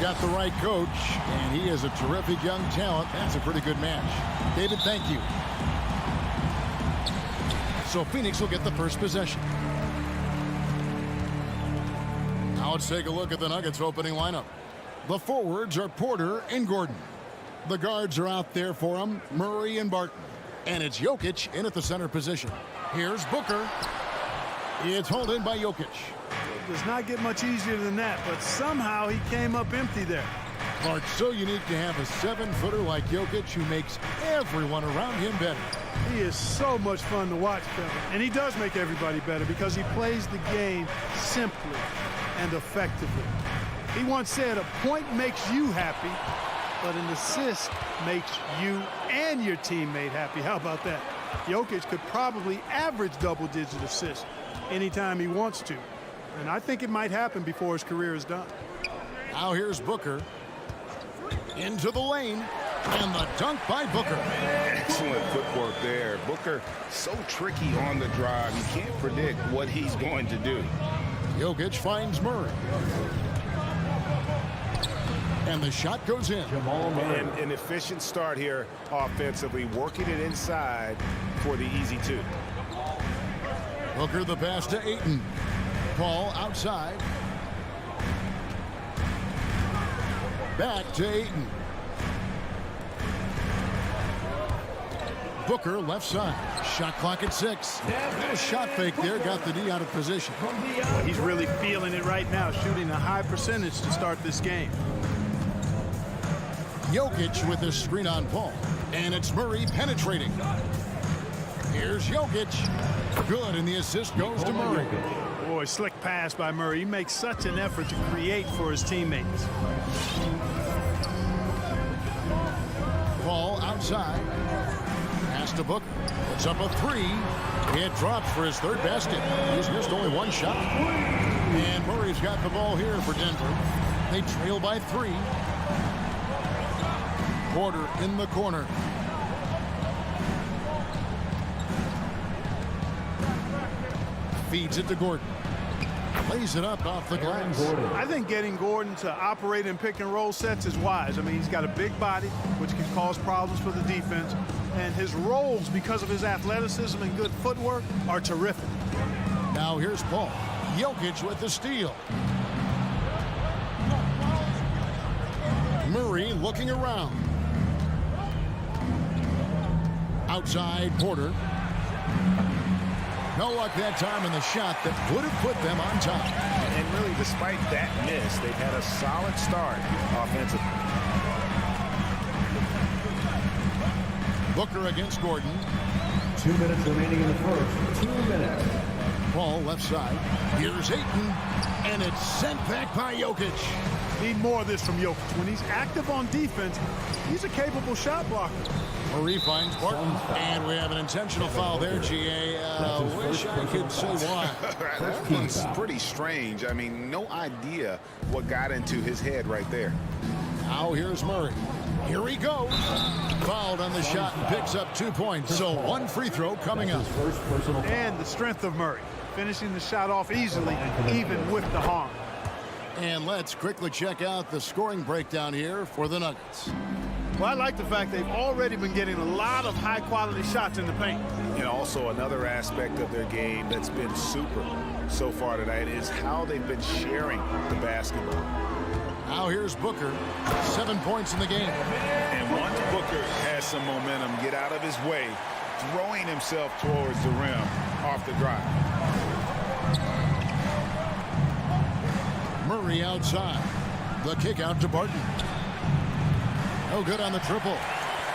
got the right coach, and he is a terrific young talent. That's a pretty good match. David, thank you. So Phoenix will get the first possession. Now let's take a look at the Nuggets opening lineup. The forwards are Porter and Gordon. The guards are out there for them, Murray and Barton. And it's Jokic in at the center position. Here's Booker. It's hauled in by Jokic. It does not get much easier than that, but somehow he came up empty there. Clark, so unique to have a 7-footer like Jokic who makes everyone around him better. He is so much fun to watch, Kevin. And he does make everybody better because he plays the game simply and effectively. He once said, a point makes you happy, but an assist makes you and your teammate happy. How about that? Jokic could probably average double-digit assists anytime he wants to. And I think it might happen before his career is done. Now here's Booker. Into the lane. And the dunk by Booker. Excellent footwork there. Booker so tricky on the drive. You can't predict what he's going to do. Jokic finds Murray. And the shot goes in. And an efficient start here offensively, working it inside for the easy two. Booker the pass to Ayton. Paul outside. Back to Ayton. Booker left side. Shot clock at 6. A shot fake there, got the D out of position. He's really feeling it right now, shooting a high percentage to start this game. Jokic with a screen on Paul. And it's Murray penetrating. Here's Jokic. Good, and the assist goes to Murray. Boy, slick pass by Murray. He makes such an effort to create for his teammates. Paul outside. Pass to Booker. Puts up a 3. It drops for his third basket. He's missed only one shot. And Murray's got the ball here for Denver. They trail by 3. Porter in the corner. Feeds it to Gordon. Lays it up off the glass. I think getting Gordon to operate in pick and roll sets is wise. I mean, he's got a big body, which can cause problems for the defense. And his rolls, because of his athleticism and good footwork, are terrific. Now here's Paul. Jokic with the steal. Murray looking around. Outside Porter. No luck that time in the shot that would have put them on top. And really, despite that miss, they've had a solid start offensively. Booker against Gordon. 2 minutes remaining in the first. 2 minutes. Paul left side. Here's Ayton. And it's sent back by Jokic. Need more of this from Jokic. When he's active on defense, he's a capable shot blocker. Murray finds Barton. And we have an intentional foul there, G.A. Wish I could say why. That was pretty strange. I mean, no idea what got into his head right there. Now here's Murray. Here he goes. Fouled on the shot and picks up 2 points. So one free throw coming up. And the strength of Murray, finishing the shot off easily, even with the harm. And let's quickly check out the scoring breakdown here for the Nuggets. Well, I like the fact they've already been getting a lot of high-quality shots in the paint. And also another aspect of their game that's been super so far tonight is how they've been sharing the basketball. Now here's Booker. 7 points in the game. And once Booker has some momentum, get out of his way, throwing himself towards the rim off the drive. Murray outside. The kick out to Barton. No good on the triple.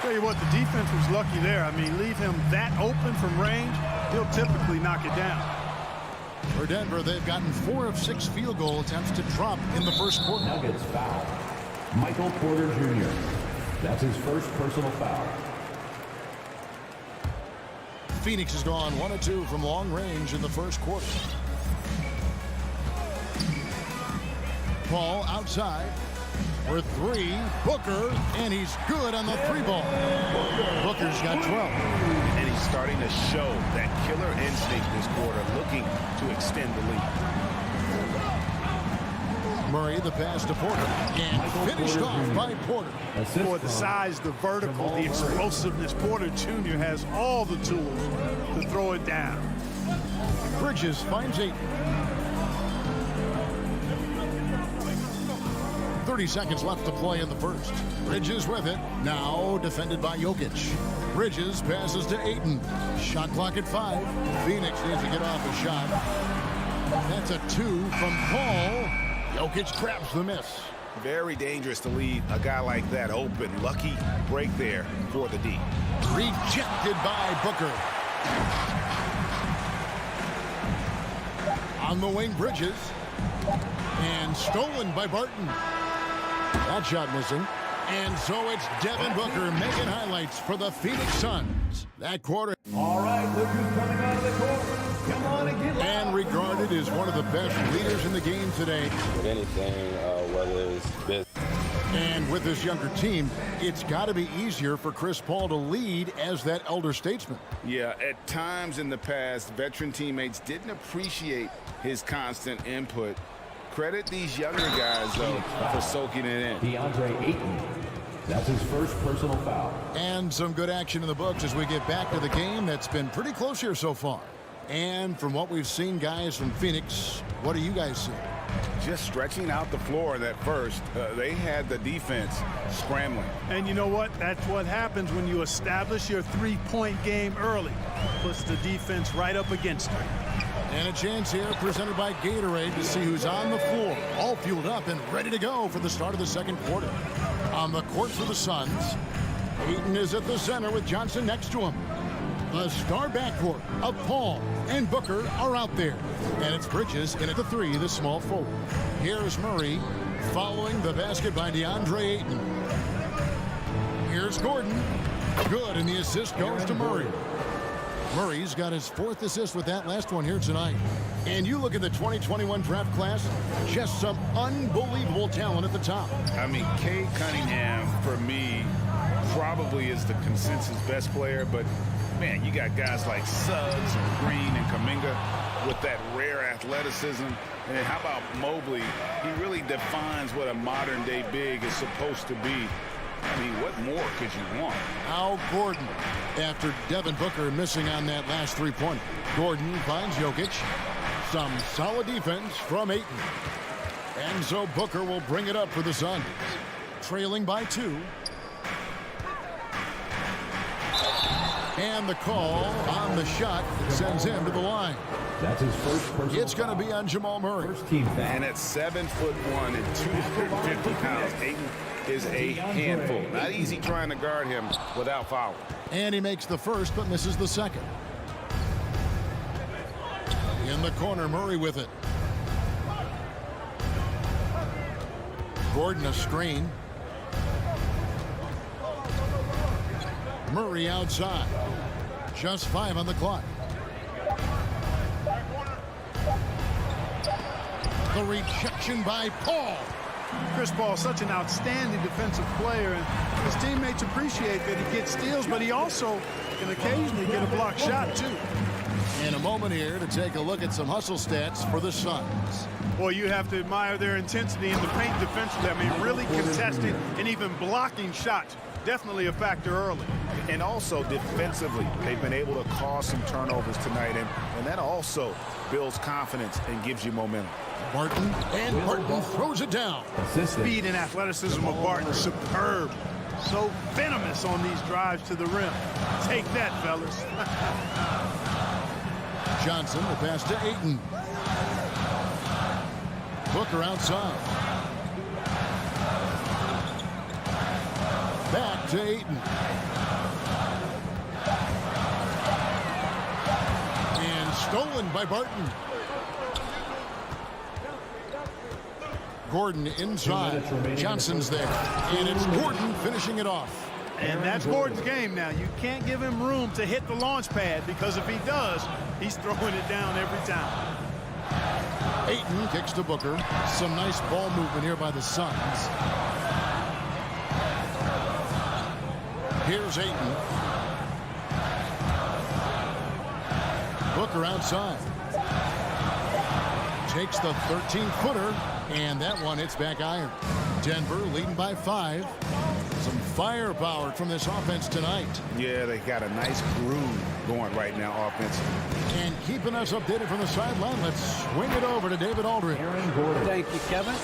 Tell you what, the defense was lucky there. I mean, leave him that open from range, he'll typically knock it down. For Denver, they've gotten 4 of 6 field goal attempts to drop in the first quarter. Nuggets foul. Michael Porter Jr. That's his first personal foul. Phoenix has gone 1 of 2 from long range in the first quarter. Paul outside for 3. Booker, and he's good on the 3-ball. Booker's got 12. And he's starting to show that killer instinct this quarter, looking to extend the lead. Murray the pass to Porter. And finished off by Porter. For the size, the vertical, the explosiveness, Porter Jr. has all the tools to throw it down. Bridges finds Ayton. 30 seconds left to play in the first. Bridges with it. Now defended by Jokic. Bridges passes to Ayton. Shot clock at 5. Phoenix needs to get off a shot. That's a 2 from Paul. Jokic grabs the miss. Very dangerous to leave a guy like that open. Lucky break there for the D. Rejected by Booker. On the wing, Bridges. And stolen by Barton. That shot missing. And so it's Devin Booker making highlights for the Phoenix Suns. That quarter. All right, look who's coming out of the court. Come on and get loud. And regarded as one of the best leaders in the game today. With anything, whether it's business. And with this younger team, it's got to be easier for Chris Paul to lead as that elder statesman. Yeah, at times in the past, veteran teammates didn't appreciate his constant input. Credit these younger guys, though, for soaking it in. DeAndre Ayton. That's his first personal foul. And some good action in the books as we get back to the game that's been pretty close here so far. And from what we've seen, guys, from Phoenix, what do you guys see? Just stretching out the floor that first. They had the defense scrambling. And you know what? That's what happens when you establish your three-point game early. Puts the defense right up against it. And a chance here presented by Gatorade to see who's on the floor, all fueled up and ready to go for the start of the second quarter. On the court for the Suns, Ayton is at the center with Johnson next to him. The star backcourt of Paul and Booker are out there. And it's Bridges in at the 3, the small forward. Here's Murray following the basket by DeAndre Ayton. Here's Gordon. Good, and the assist goes to Murray. Murray's got his 4th assist with that last one here tonight. And you look at the 2021 draft class, just some unbelievable talent at the top. I mean, Cade Cunningham, for me, probably is the consensus best player, but man, you got guys like Suggs and Green and Kuminga with that rare athleticism. And then how about Mobley? He really defines what a modern-day big is supposed to be. I mean, what more could you want? Al Gordon, after Devin Booker missing on that last three-pointer. Gordon finds Jokic. Some solid defense from Ayton. And so Booker will bring it up for the Suns. Trailing by 2. And the call on the shot sends him to the line. That's his first personal It's going to be on Jamal Murray. First team foul. And at 7'1" and 250 pounds, Ayton is a handful. Not easy trying to guard him without fouling. And he makes the first but misses the second. In the corner, Murray with it. Gordon a screen. Murray outside. Just 5 on the clock. The rejection by Paul. Chris Paul, such an outstanding defensive player, and his teammates appreciate that he gets steals, but he also can occasionally get a block shot, too. In a moment here to take a look at some hustle stats for the Suns. Boy, you have to admire their intensity in the paint defensively. I mean, really contesting and even blocking shots. Definitely a factor early. And also defensively, they've been able to cause some turnovers tonight, and that also builds confidence and gives you momentum. Barton, and Barton throws it down. Assistant. Speed and athleticism of Barton, superb. So venomous on these drives to the rim. Take that, fellas. Johnson, the pass to Ayton. Booker outside. Back to Ayton. And stolen by Barton. Gordon inside. Johnson's there. And it's Gordon finishing it off. And that's Gordon's game now. You can't give him room to hit the launch pad, because if he does, he's throwing it down every time. Ayton kicks to Booker. Some nice ball movement here by the Suns. Here's Ayton. Booker outside. takes the 13-footer, and that one hits back iron. Denver leading by 5. Some firepower from this offense tonight. Yeah, they got a nice groove going right now offensively. And keeping us updated from the sideline, let's swing it over to David Aldridge. Thank you, Kevin.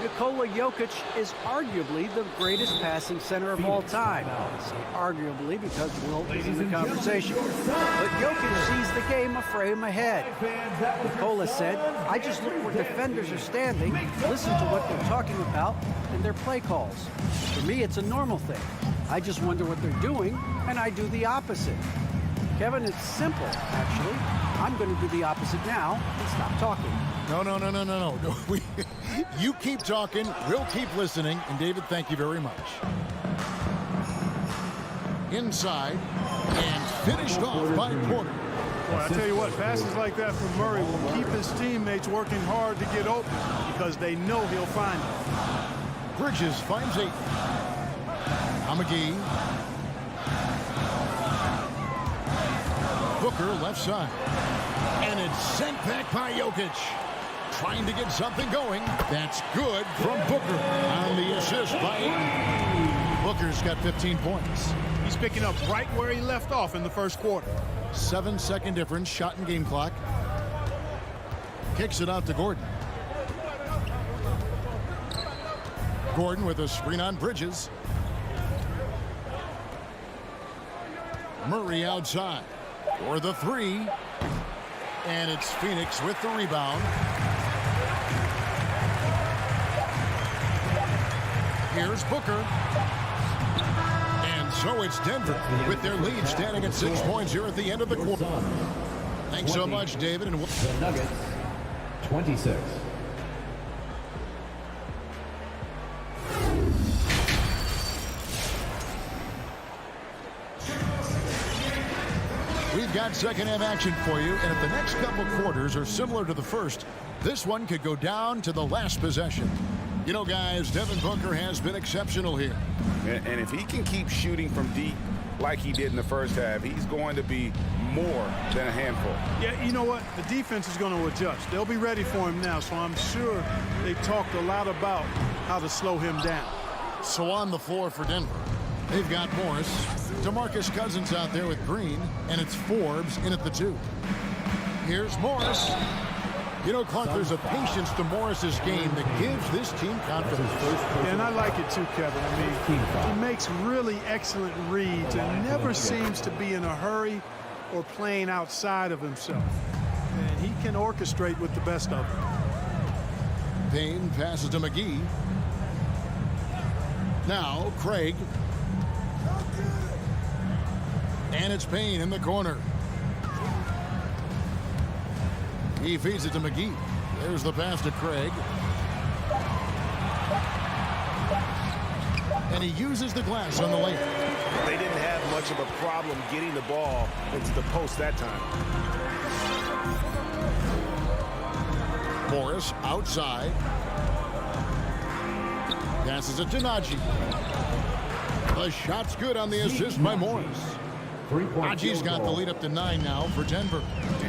Nikola Jokic is arguably the greatest passing center of all time. I say arguably because Wilt is in the conversation. But Jokic sees the game a frame ahead. Nikola said, I just look where defenders are standing, listen to what they're talking about, and their play calls. For me, it's a normal thing. I just wonder what they're doing, and I do the opposite. Kevin, it's simple, actually. I'm going to do the opposite now and stop talking. No. You keep talking, we'll keep listening, and David, thank you very much. Inside, and finished off by Porter. Well, I tell you what, passes like that from Murray will keep his teammates working hard to get open because they know he'll find them. Bridges finds 8. McGee. Booker left side. And it's sent back by Jokic. Trying to get something going. That's good from Booker on the assist by Ayton. Booker's got 15 points. He's picking up right where he left off in the first quarter. 7-second difference, shot and game clock. Kicks it out to Gordon. Gordon with a screen on Bridges. Murray outside for the 3. And it's Phoenix with the rebound. Here's Booker. And so it's Denver with their lead standing at 6 points here at the end of the quarter. Thanks so much, David. And The Nuggets, 26. we've got second half action for you. And if the next couple quarters are similar to the first, this one could go down to the last possession. You know, guys, Devin Booker has been exceptional here. And if he can keep shooting from deep like he did in the first half, he's going to be more than a handful. Yeah, you know what? The defense is going to adjust. They'll be ready for him now, so I'm sure they talked a lot about how to slow him down. So on the floor for Denver, they've got Morris, DeMarcus Cousins out there with Green, and it's Forbes in at the 2. Here's Morris. You know, Clark, there's a patience to Morris's game that gives this team confidence. And I like it too, Kevin. I mean, he makes really excellent reads and never seems to be in a hurry or playing outside of himself. And he can orchestrate with the best of them. Payne passes to McGee. Now Craig. And it's Payne in the corner. He feeds it to McGee. There's the pass to Craig. And he uses the glass on the layup. They didn't have much of a problem getting the ball into the post that time. Morris outside. Passes it to Najee. The shot's good on the assist by Morris. Najee's got the lead up to 9 now for Denver.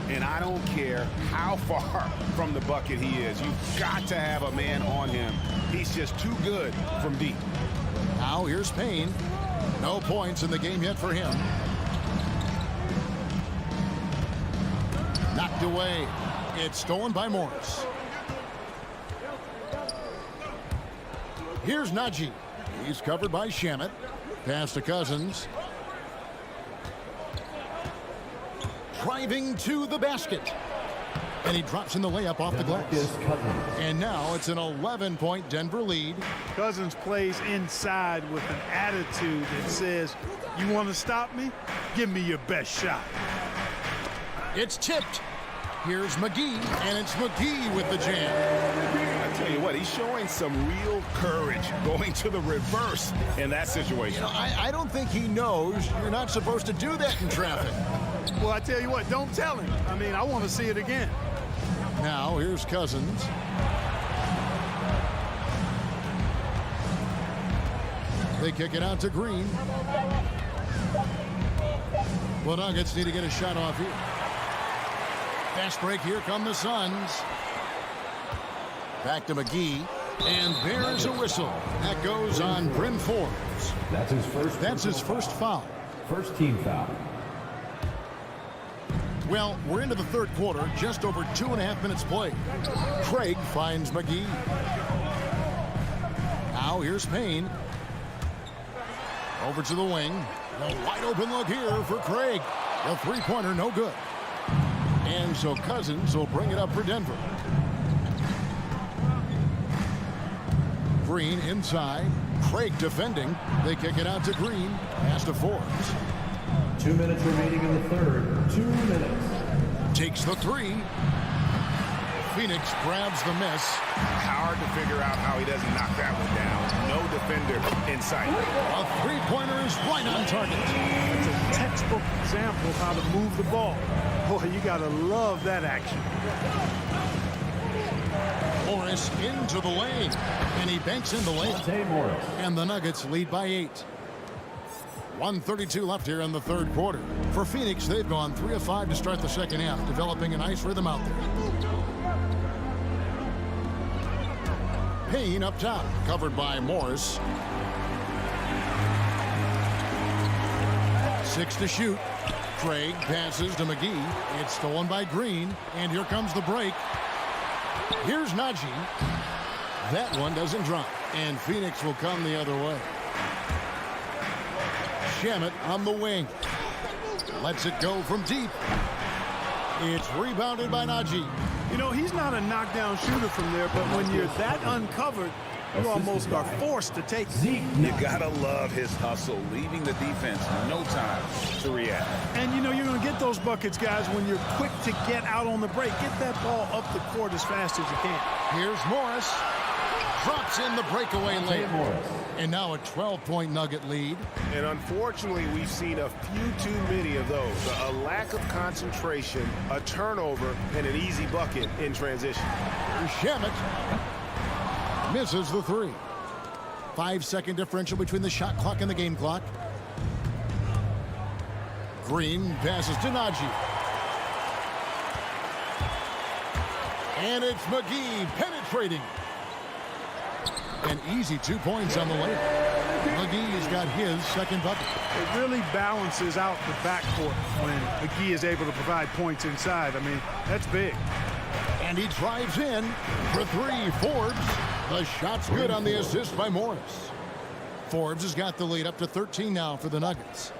And I don't care how far from the bucket he is. You've got to have a man on him. He's just too good from deep. Now here's Payne. No points in the game yet for him. Knocked away. It's stolen by Morris. Here's Najee. He's covered by Shamet. Pass to Cousins. Driving to the basket. And he drops in the layup off the glass. And now it's an 11-point Denver lead. Cousins plays inside with an attitude that says, you want to stop me? Give me your best shot. It's tipped. Here's McGee, and it's McGee with the jam. I tell you what, he's showing some real courage going to the reverse in that situation. You know, I don't think he knows you're not supposed to do that in traffic. Well, I tell you what, don't tell him. I mean, I want to see it again. Now, here's Cousins. They kick it out to Green. Well, Nuggets need to get a shot off here. Fast break, here come the Suns. Back to McGee. And there's a whistle. That goes on Bryn Forbes. That's his first foul. First team foul. Well, we're into the third quarter, just over 2.5 minutes played. Craig finds McGee. Now here's Payne. Over to the wing. A wide open look here for Craig. The three-pointer, no good. And so Cousins will bring it up for Denver. Green inside. Craig defending. They kick it out to Green. Pass to Forbes. 2 minutes remaining in the third. 2 minutes. Takes the three. Phoenix grabs the miss. Hard to figure out how he doesn't knock that one down. No defender in sight. A three-pointer is right on target. It's a textbook example of how to move the ball. Boy, you got to love that action. Morris into the lane. And he banks in the lane. Morris. And the Nuggets lead by 8. 1:32 left here in the third quarter. For Phoenix, they've gone 3 of 5 to start the second half, developing a nice rhythm out there. Payne up top, covered by Morris. 6 to shoot. Craig passes to McGee. It's stolen by Green. And here comes the break. Here's Najee. That one doesn't drop. And Phoenix will come the other way. Shamet on the wing. Lets it go from deep. It's rebounded by Najee. You know, he's not a knockdown shooter from there, but when you're that uncovered, you almost are forced to take it. You gotta love his hustle, leaving the defense no time to react. And you know you're going to get those buckets, guys, when you're quick to get out on the break. Get that ball up the court as fast as you can. Here's Morris. Drops in the breakaway lane. And now a 12-point Nugget lead. And unfortunately, we've seen a few too many of those. A lack of concentration, a turnover, and an easy bucket in transition. Shamet misses the three. 5-second differential between the shot clock and the game clock. Green passes to Najee. And it's McGee penetrating. An easy 2 points on the way. McGee has got his second bucket. It really balances out the backcourt when McGee is able to provide points inside. I mean, that's big. And he drives in for three. Forbes. The shot's good on the assist by Morris. Forbes has got the lead up to 13 now for the Nuggets.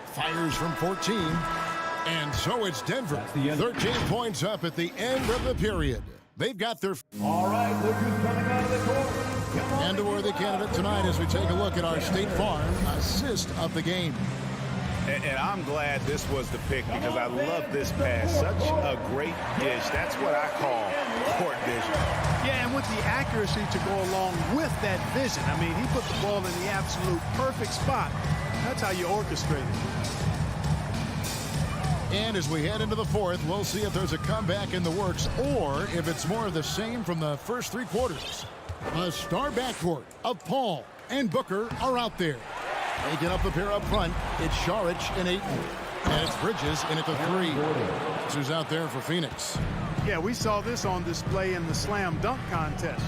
Fires from 14. And so it's Denver. 13 points up at the end of the period. They've got their... All right, look who's coming out of the court. And a worthy candidate tonight as we take a look at our State Farm assist of the game. And I'm glad this was the pick because I love this pass. Such a great dish. That's what I call court vision. Yeah, and with the accuracy to go along with that vision. I mean, he put the ball in the absolute perfect spot. That's how you orchestrate it. And as we head into the fourth, we'll see if there's a comeback in the works or if it's more of the same from the first three quarters. A star backcourt of Paul and Booker are out there. Making up the pair up front, it's Saric and Ayton. And it's Bridges in at the three. This who's out there for Phoenix. Yeah, we saw this on display in the slam dunk contest.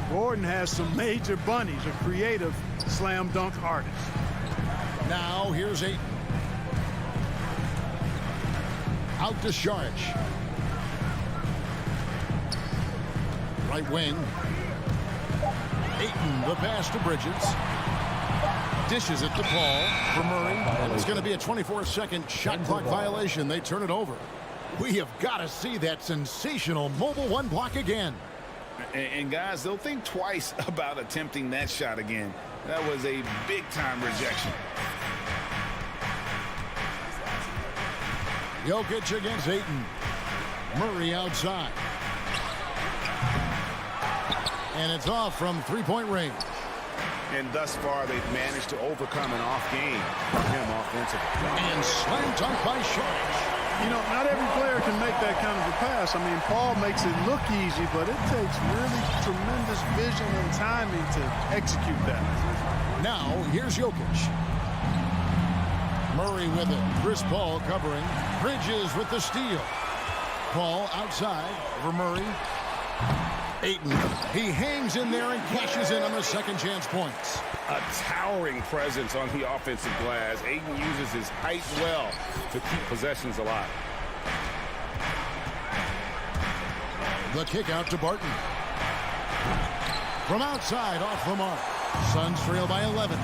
Gordon has some major bunnies, a creative slam dunk artist. Now here's Ayton. Out to Saric. Right wing. Ayton, the pass to Bridges. Dishes it to Paul for Murray. And it's going to be a 24-second shot clock violation. They turn it over. We have got to see that sensational mobile one block again. And guys, they'll think twice about attempting that shot again. That was a big-time rejection. Jokic against Ayton. Murray outside. And it's off from three-point range. And thus far, they've managed to overcome an off game for him offensively. And slam dunk by Saric. You know, not every player can make that kind of a pass. I mean, Paul makes it look easy, but it takes really tremendous vision and timing to execute that. Now, here's Jokic. Murray with it. Chris Paul covering. Bridges with the steal. Paul outside for Murray. Ayton, he hangs in there and cashes in on the second chance points. A towering presence on the offensive glass. Ayton uses his height well to keep possessions alive. The kick out to Barton. From outside, off the mark. Suns trail by 11.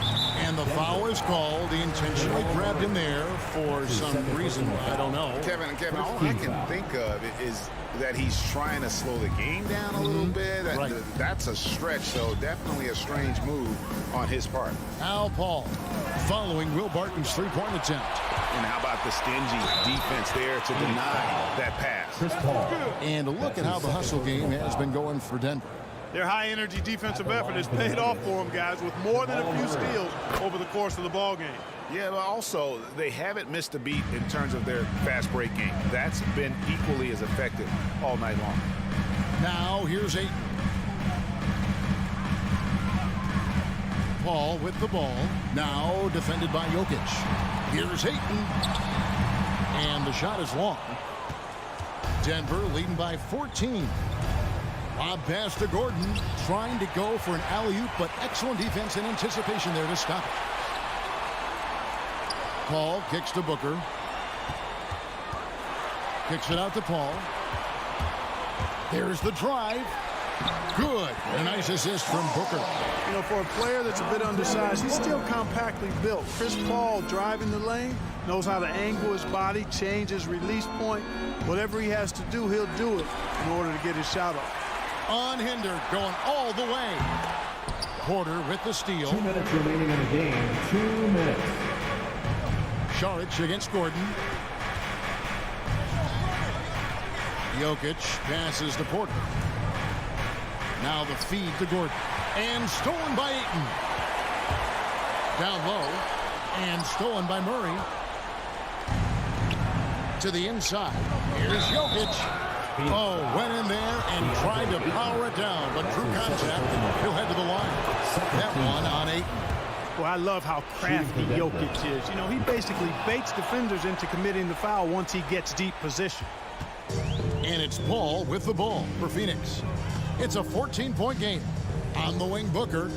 And the foul is called. He intentionally grabbed him there for some reason. I don't know. Kevin, all I can think of is that he's trying to slow the game down a little bit. Right. That's a stretch, so definitely a strange move on his part. Al Paul following Will Barton's three-point attempt. And how about the stingy defense there to deny that pass? Chris Paul. And look at how the hustle game has been going for Denver. Their high-energy defensive effort has paid off for them, guys, with more than a few steals over the course of the ball game. Yeah, but also they haven't missed a beat in terms of their fast break game. That's been equally as effective all night long. Now here's Ayton. Paul with the ball. Now defended by Jokic. Here's Ayton. And the shot is long. Denver leading by 14. Lob pass to Gordon. Trying to go for an alley-oop, but excellent defense and anticipation there to stop it. Paul kicks to Booker. Kicks it out to Paul. There's the drive. Good. A nice assist from Booker. You know, for a player that's a bit undersized, he's still compactly built. Chris Paul driving the lane, knows how to angle his body, change his release point. Whatever he has to do, he'll do it in order to get his shot off. Unhindered, going all the way. Porter with the steal. 2 minutes remaining in the game. 2 minutes. Šarić against Gordon. Jokic passes to Porter. Now the feed to Gordon. And stolen by Ayton. Down low. And stolen by Murray. To the inside. Here's Jokic. Oh, went in there and tried to power it down, but true contact. He'll head to the line. That one on Ayton. Well, I love how crafty Jokic is. You know, he basically baits defenders into committing the foul once he gets deep position. And it's Paul with the ball for Phoenix. It's a 14-point game. On the wing, Booker.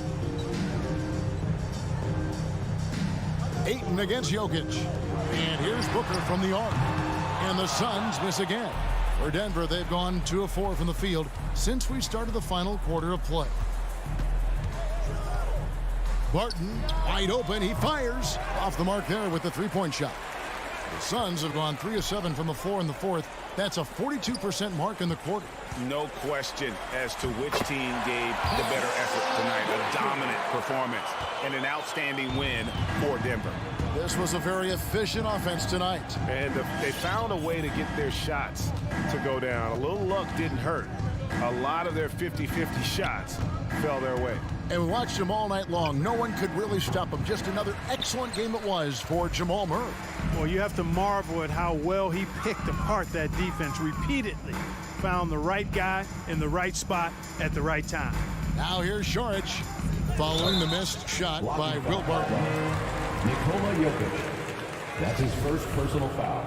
Ayton against Jokic. And here's Booker from the arc. And the Suns miss again. For Denver, they've gone 2 of 4 from the field since we started the final quarter of play. Barton, wide open, he fires. Off the mark there with the three-point shot. The Suns have gone 3 of 7 from the floor in the fourth. That's a 42% mark in the quarter. No question as to which team gave the better effort tonight. A dominant performance and an outstanding win for Denver. This was a very efficient offense tonight. And they found a way to get their shots to go down. A little luck didn't hurt. A lot of their 50-50 shots fell their way. And we watched them all night long. No one could really stop them. Just another excellent game it was for Jamal Murray. Well, you have to marvel at how well he picked apart that defense repeatedly. Found the right guy in the right spot at the right time. Now here's Šarić following the missed shot by Will Barton. Nikola Jokic. That's his first personal foul.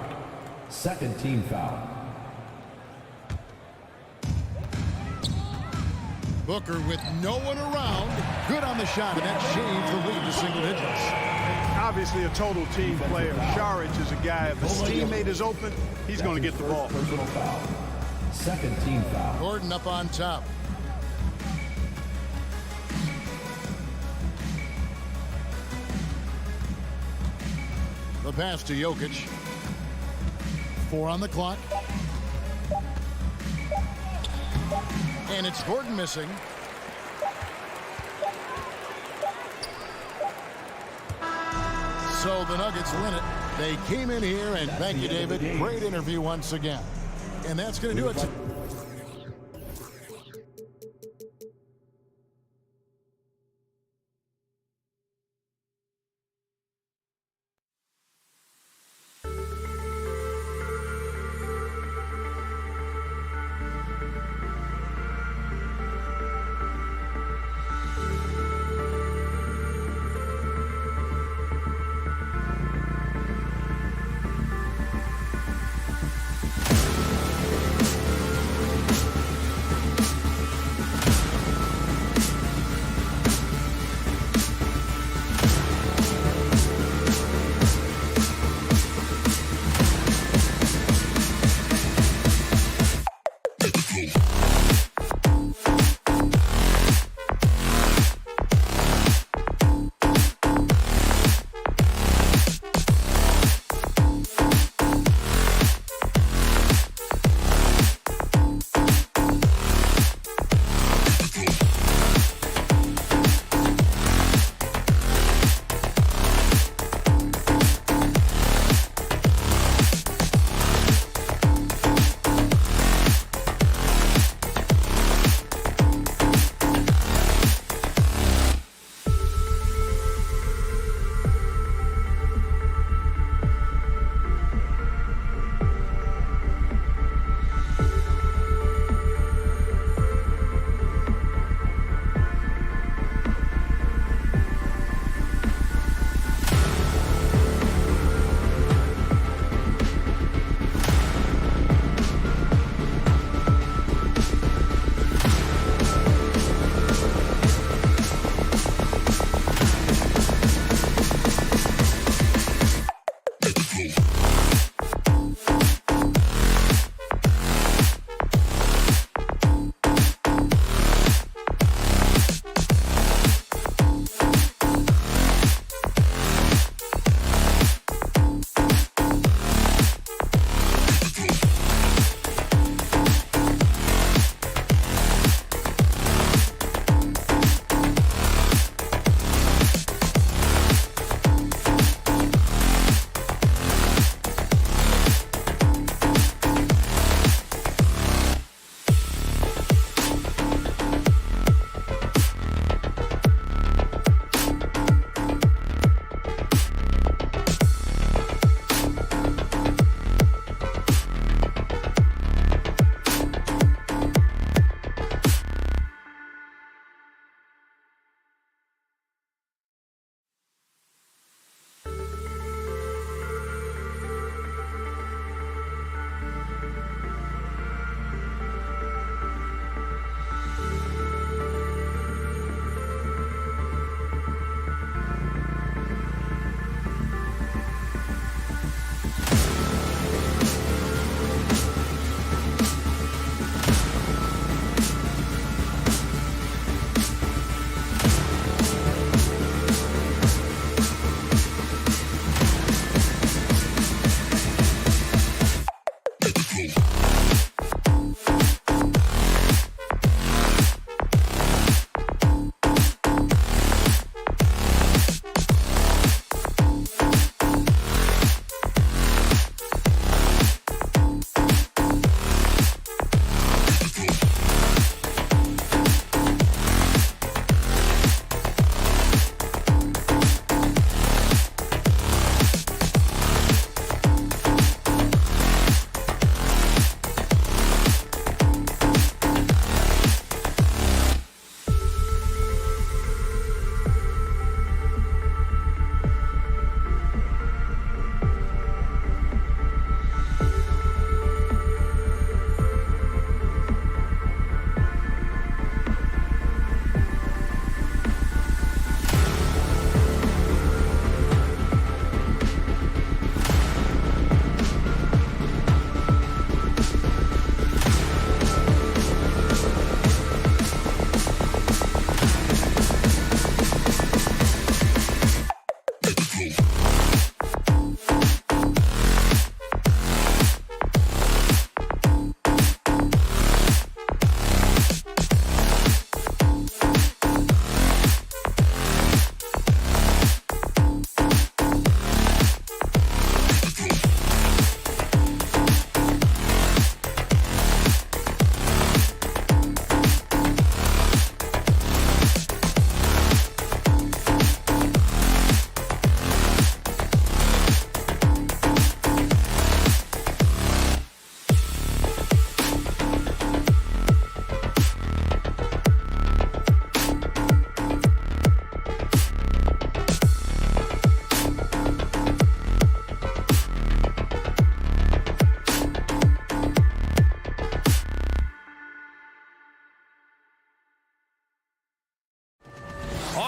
Second team foul. Booker with no one around. Good on the shot, and that changed the lead to single digits. Obviously a total team player. Šarić is a guy, if his teammate is open, he's going to get the ball. Personal foul. Second team foul. Gordon up on top. The pass to Jokic. 4 on the clock. And it's Gordon missing. So the Nuggets win it. They came in here, and thank you, David. Great interview once again. And that's going to do it.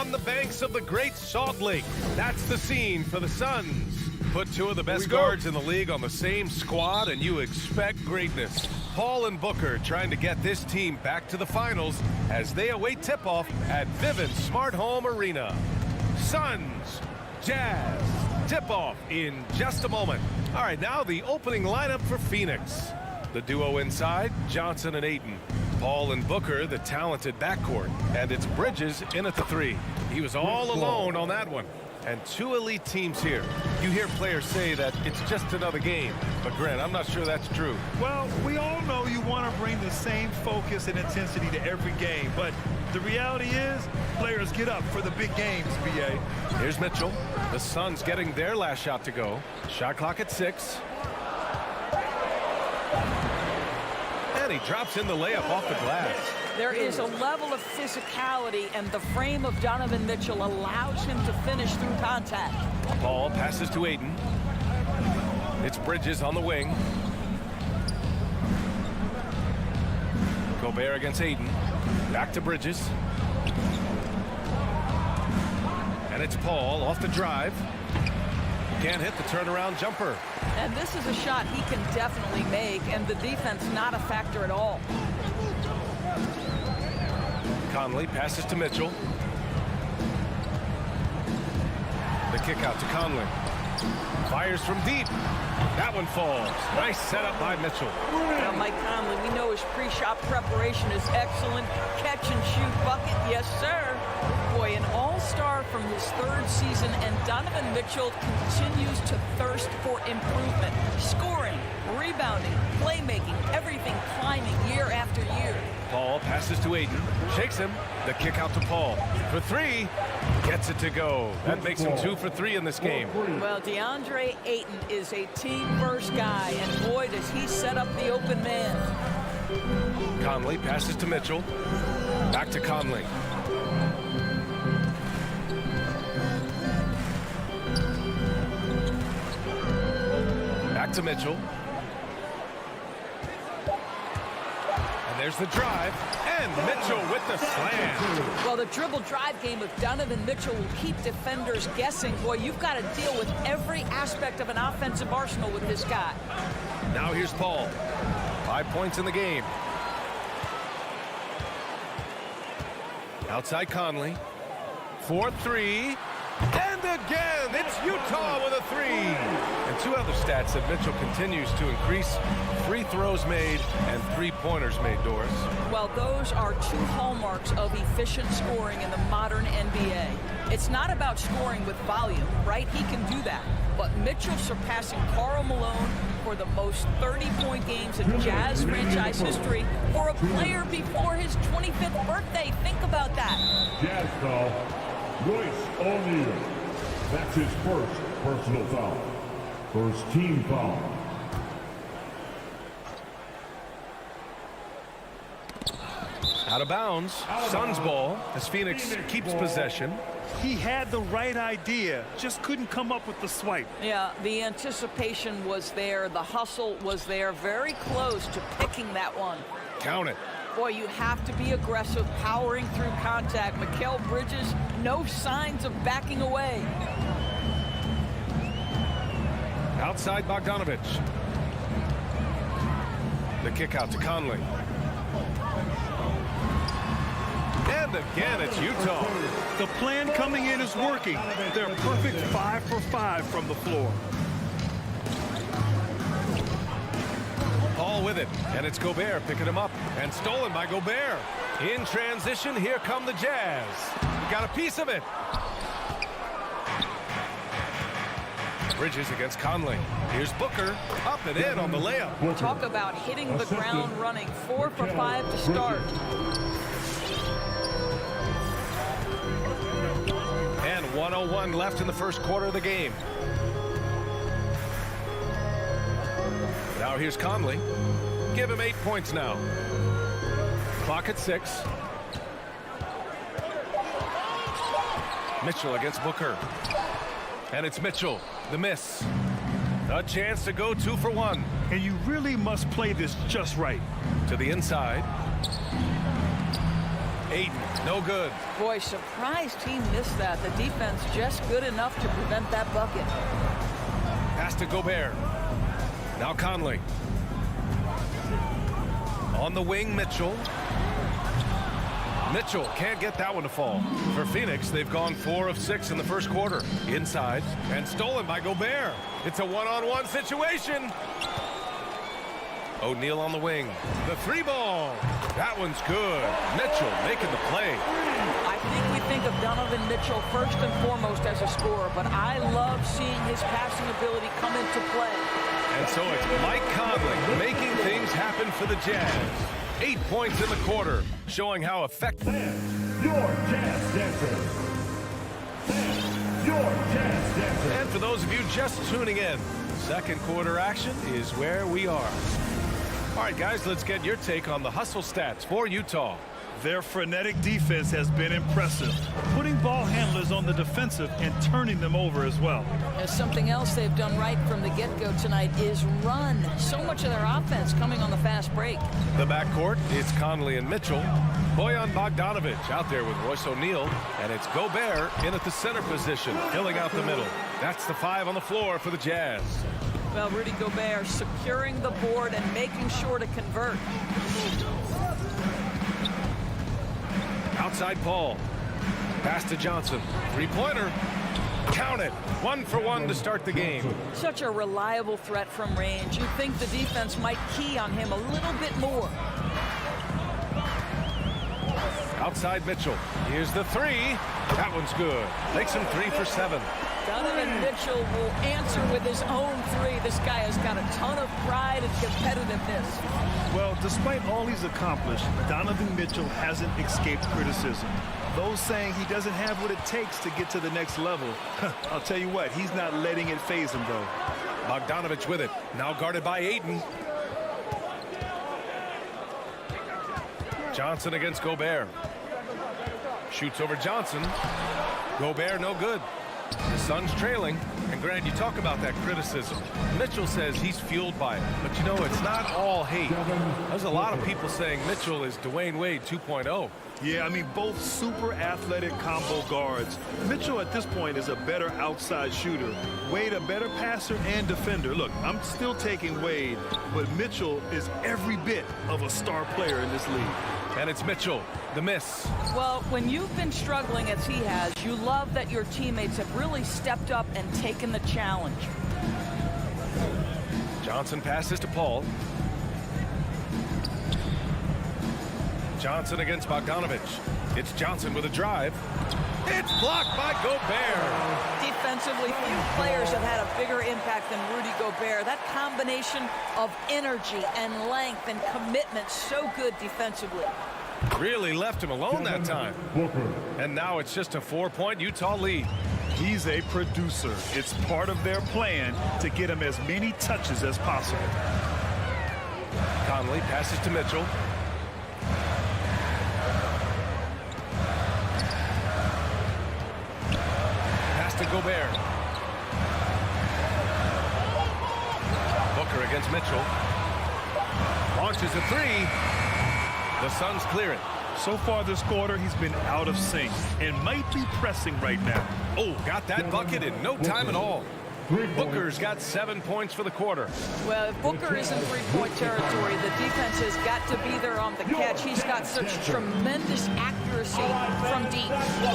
on the banks of the Great Salt Lake. That's the scene for the Suns. Put two of the best guards in the league on the same squad, and you expect greatness. Paul and Booker trying to get this team back to the finals as they await tip-off at Vivint Smart Home Arena. Suns, Jazz, tip-off in just a moment. All right, now the opening lineup for Phoenix. The duo inside, Johnson and Ayton. Paul and Booker, the talented backcourt. And it's Bridges in at the three. He was all alone on that one. And two elite teams here. You hear players say that it's just another game. But Grant, I'm not sure that's true. Well, we all know you want to bring the same focus and intensity to every game. But the reality is, players get up for the big games, B.A. Here's Mitchell. The Suns getting their last shot to go. Shot clock at 6. And he drops in the layup off the glass. There is a level of physicality, and the frame of Donovan Mitchell allows him to finish through contact. Paul passes to Ayton. It's Bridges on the wing. Gobert against Ayton. Back to Bridges. And it's Paul off the drive. Can't hit the turnaround jumper. And this is a shot he can definitely make, and the defense not a factor at all. Conley passes to Mitchell. The kick out to Conley. Fires from deep. That one falls. Nice setup by Mitchell. Now, Mike Conley, we know his pre-shot preparation is excellent. Catch and shoot bucket, yes, sir. Boy, an all-star from his third season, and Donovan Mitchell continues to thirst for improvement. Scoring, rebounding, playmaking, everything climbing year after year. Paul passes to Ayton, shakes him. The kick out to Paul for 3, gets it to go. That makes him 2 for 3 in this game. Well, DeAndre Ayton is a team-first guy, and boy, does he set up the open man. Conley passes to Mitchell. Back to Conley. Back to Mitchell. And there's the drive. And Mitchell with the slam. Well, the dribble drive game of Donovan Mitchell will keep defenders guessing. Boy, you've got to deal with every aspect of an offensive arsenal with this guy. Now here's Paul. 5 points in the game. Outside Conley. 4-3. And again, it's Utah with a 3. And 2 other stats that Mitchell continues to increase: free throws made and three-pointers made, Doris. Well, those are 2 hallmarks of efficient scoring in the modern NBA. It's not about scoring with volume, right? He can do that. But Mitchell surpassing Karl Malone for the most 30-point games in Jazz franchise history for a player before his 25th birthday. Think about that. Jazz foul. Royce O'Neal. That's his first personal foul. First team foul. Out of bounds. Suns ball as Phoenix keeps possession. He had the right idea, just couldn't come up with the swipe. Yeah, the anticipation was there. The hustle was there. Very close to picking that one. Count it. Boy, you have to be aggressive, powering through contact. Mikal Bridges, no signs of backing away. Outside Bogdanovich. The kick out to Conley. And again, it's Utah. The plan coming in is working. They're a perfect 5 for 5 from the floor. Paul with it, and it's Gobert picking him up, and stolen by Gobert. In transition, here come the Jazz. Got a piece of it. Bridges against Conley. Here's Booker, up and in on the layup. Talk about hitting the ground running. 4 for 5 to start. And 1:01 left in the first quarter of the game. Now here's Conley. Give him 8 points now. Clock at 6. Mitchell against Booker. And it's Mitchell. The miss. A chance to go 2 for 1. And you really must play this just right. To the inside. Ayton, no good. Boy, surprised he missed that. The defense just good enough to prevent that bucket. Pass to Gobert. Now Conley. On the wing, Mitchell. Mitchell can't get that one to fall. For Phoenix, they've gone 4 of 6 in the first quarter. Inside, and stolen by Gobert. It's a one-on-one situation. O'Neal on the wing. The 3-ball. That one's good. Mitchell making the play. I think we think of Donovan Mitchell first and foremost as a scorer, but I love seeing his passing ability come into play. And so it's Mike Conley making things happen for the Jazz. 8 points in the quarter, showing how effective. Your Jazz Dancers. Your Jazz Dancers. And for those of you just tuning in, second quarter action is where we are. All right, guys, let's get your take on the hustle stats for Utah. Their frenetic defense has been impressive, putting ball handlers on the defensive and turning them over as well. And something else they've done right from the get-go tonight is run. So much of their offense coming on the fast break. The backcourt, it's Conley and Mitchell. Bojan Bogdanovic out there with Royce O'Neal, and it's Gobert in at the center position, filling out the middle. That's the 5 on the floor for the Jazz. Well, Rudy Gobert securing the board and making sure to convert. Outside Paul. Pass to Johnson. 3-pointer. Count it. 1 for 1 to start the game. Such a reliable threat from range. You'd think the defense might key on him a little bit more. Outside Mitchell. Here's the 3. That one's good. Makes him 3 for 7. Donovan Mitchell will answer with his own 3. This guy has got a ton of pride and competitiveness. Well, despite all he's accomplished, Donovan Mitchell hasn't escaped criticism. Those saying he doesn't have what it takes to get to the next level. I'll tell you what, he's not letting it faze him, though. Bogdanovic with it. Now guarded by Ayton. Johnson against Gobert. Shoots over Johnson. Gobert no good. The Suns trailing. And Grant, you talk about that criticism. Mitchell says he's fueled by it. But you know, it's not all hate. There's a lot of people saying Mitchell is Dwayne Wade 2.0. Yeah, I mean, both super athletic combo guards. Mitchell at this point is a better outside shooter. Wade a better passer and defender. Look, I'm still taking Wade, but Mitchell is every bit of a star player in this league. And it's Mitchell, the miss. Well, when you've been struggling as he has, you love that your teammates have really stepped up and taken the challenge. Johnson passes to Paul. Johnson against Bogdanovic. It's Johnson with a drive. It's blocked by Gobert. Defensively, few players have had a bigger impact than Rudy Gobert. That combination of energy and length and commitment, so good defensively. Really left him alone that time. And now it's just a 4-point Utah lead. He's a producer. It's part of their plan to get him as many touches as possible. Conley passes to Mitchell. Pass to Gobert. Booker against Mitchell. Launches a 3. The Suns clear it. So far this quarter, he's been out of sync and might be pressing right now. Oh, got that bucket in no time at all. Booker's got 7 points for the quarter. Well, if Booker is in three-point territory, the defense has got to be there on the catch. He's got such tremendous accuracy from deep.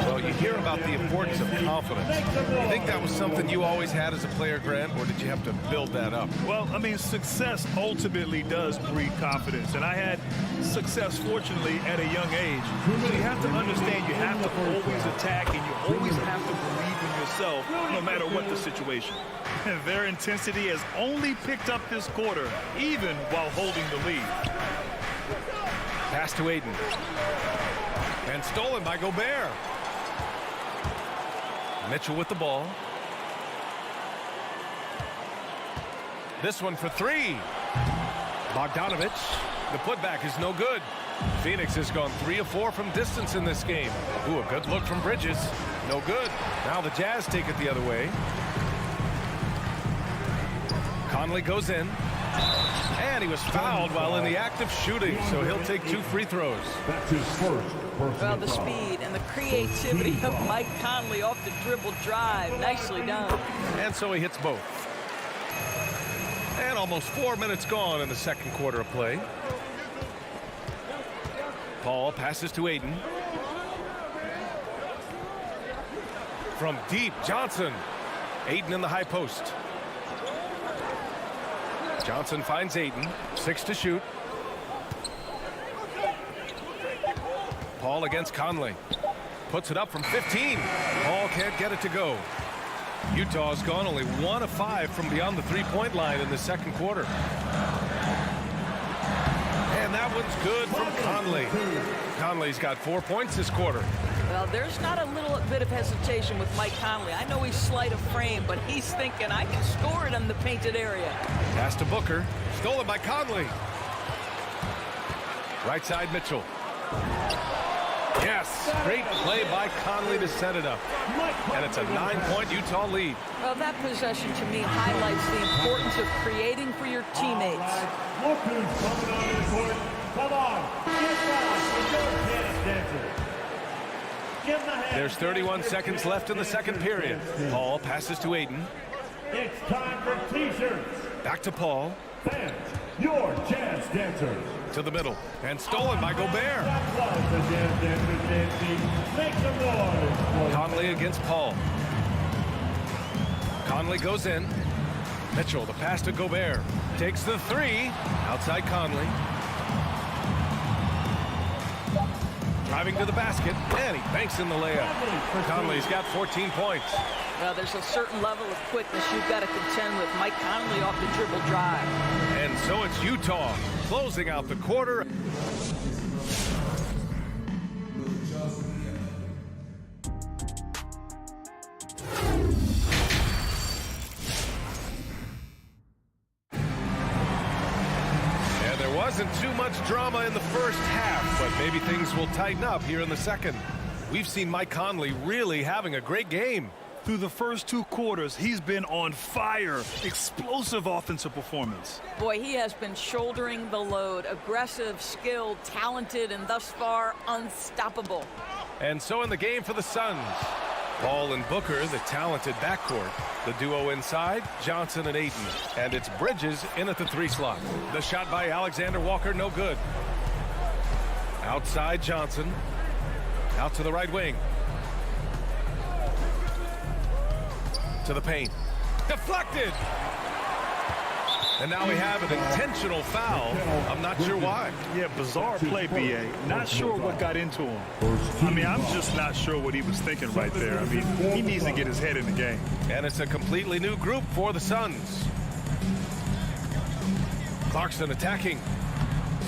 Well, you hear about the importance of confidence. You think that was something you always had as a player, Grant, or did you have to build that up? Well, I mean, success ultimately does breed confidence. And I had success, fortunately, at a young age. So you have to understand you have to always attack and you always have to believe in yourself no matter what the situation. And their intensity has only picked up this quarter, even while holding the lead. Pass to Ayton. And stolen by Gobert. Mitchell with the ball. This one for 3. Bogdanovic. The putback is no good. Phoenix has gone 3 of 4 from distance in this game. Ooh, a good look from Bridges. No good. Now the Jazz take it the other way. Conley goes in. And he was fouled while in the act of shooting, so he'll take 2 free throws. That's his first personal Well, the foul. speed and the creativity of Mike Conley off the dribble drive. Nicely done. And so he hits both. And almost 4 minutes gone in the second quarter of play. Paul passes to Ayton. From deep, Johnson. Ayton in the high post. Johnson finds Ayton. 6 to shoot. Paul against Conley. Puts it up from 15. Paul can't get it to go. Utah's gone only 1 of 5 from beyond the three-point line in the second quarter. And that one's good from Conley. Conley's got 4 points this quarter. Well, there's not a little bit of hesitation with Mike Conley. I know he's slight of frame, but he's thinking, I can score it in the painted area. Pass to Booker. Stolen by Conley. Right side, Mitchell. Yes, great play by Conley to set it up. And it's a 9-point Utah lead. Well, that possession to me highlights the importance of creating for your teammates. Look who's coming on the court. Come on, get down with your dance dancer. Give the hand. There's 31 seconds left in the second period. Paul passes to Ayton. It's time for T-shirts. Back to Paul. Fans, your jazz dancers. To the middle. And stolen by Gobert. Applause the jazz dancers dancing. Make some noise. Conley against Paul. Conley goes in. Mitchell, the pass to Gobert. Takes the 3. Outside Conley. Driving to the basket. And he banks in the layup. Conley's got 14 points. Well, there's a certain level of quickness you've got to contend with. Mike Conley off the dribble drive. And so it's Utah closing out the quarter. And there wasn't too much drama in the first half, but maybe things will tighten up here in the second. We've seen Mike Conley really having a great game. Through the first 2 quarters, he's been on fire. Explosive offensive performance. Boy, he has been shouldering the load. Aggressive, skilled, talented, and thus far unstoppable. And so in the game for the Suns, Paul and Booker, the talented backcourt. The duo inside, Johnson and Ayton. And it's Bridges in at the 3 slot. The shot by Alexander Walker, no good. Outside Johnson. Out to the right wing. To the paint. Deflected! And now we have an intentional foul. I'm not sure why. Yeah, bizarre play, B.A. Not sure what got into him. I mean, I'm just not sure what he was thinking right there. I mean, he needs to get his head in the game. And it's a completely new group for the Suns. Clarkson attacking.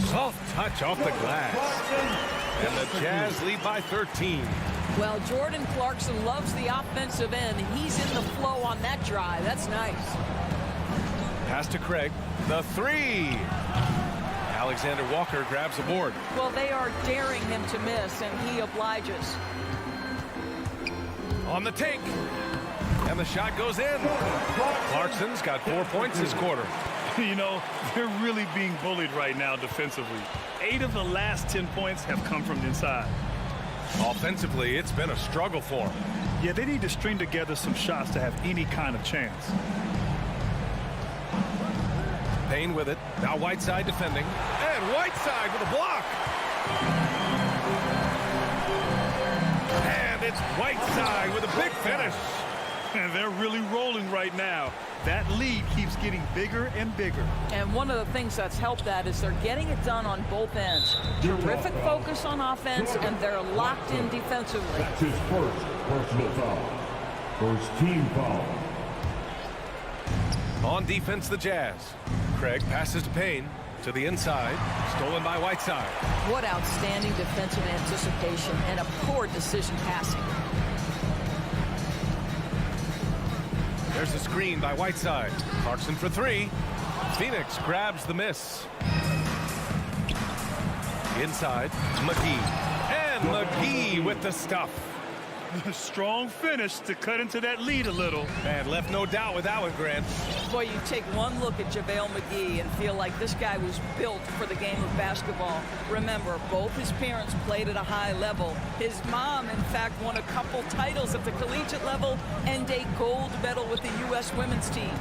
Soft touch off the glass. And the Jazz lead by 13. Well, Jordan Clarkson loves the offensive end. He's in the flow on that drive. That's nice. Pass to Craig. The 3. Alexander Walker grabs a board. Well, they are daring him to miss, and he obliges. On the take. And the shot goes in. Clarkson's got 4 points this quarter. You know, they're really being bullied right now defensively. 8 of the last 10 points have come from inside. Offensively, it's been a struggle for them. Yeah, they need to string together some shots to have any kind of chance. Payne with it. Now Whiteside defending. And Whiteside with a block. And it's Whiteside with a big finish. And they're really rolling right now. That lead keeps getting bigger and bigger. And one of the things that's helped that is they're getting it done on both ends. Terrific focus on offense, and they're locked in defensively. That's his first personal foul. First team foul. On defense, the Jazz. Craig passes to Payne. To the inside. Stolen by Whiteside. What outstanding defensive anticipation and a poor decision passing. There's a screen by Whiteside. Clarkson for 3. Phoenix grabs the miss. Inside, McGee. And McGee with the stuff. Strong finish to cut into that lead a little. Man, left no doubt with that one, Grant. Boy, you take one look at JaVale McGee and feel like this guy was built for the game of basketball. Remember, both his parents played at a high level. His mom, in fact, won a couple titles at the collegiate level and a gold medal with the U.S. women's team.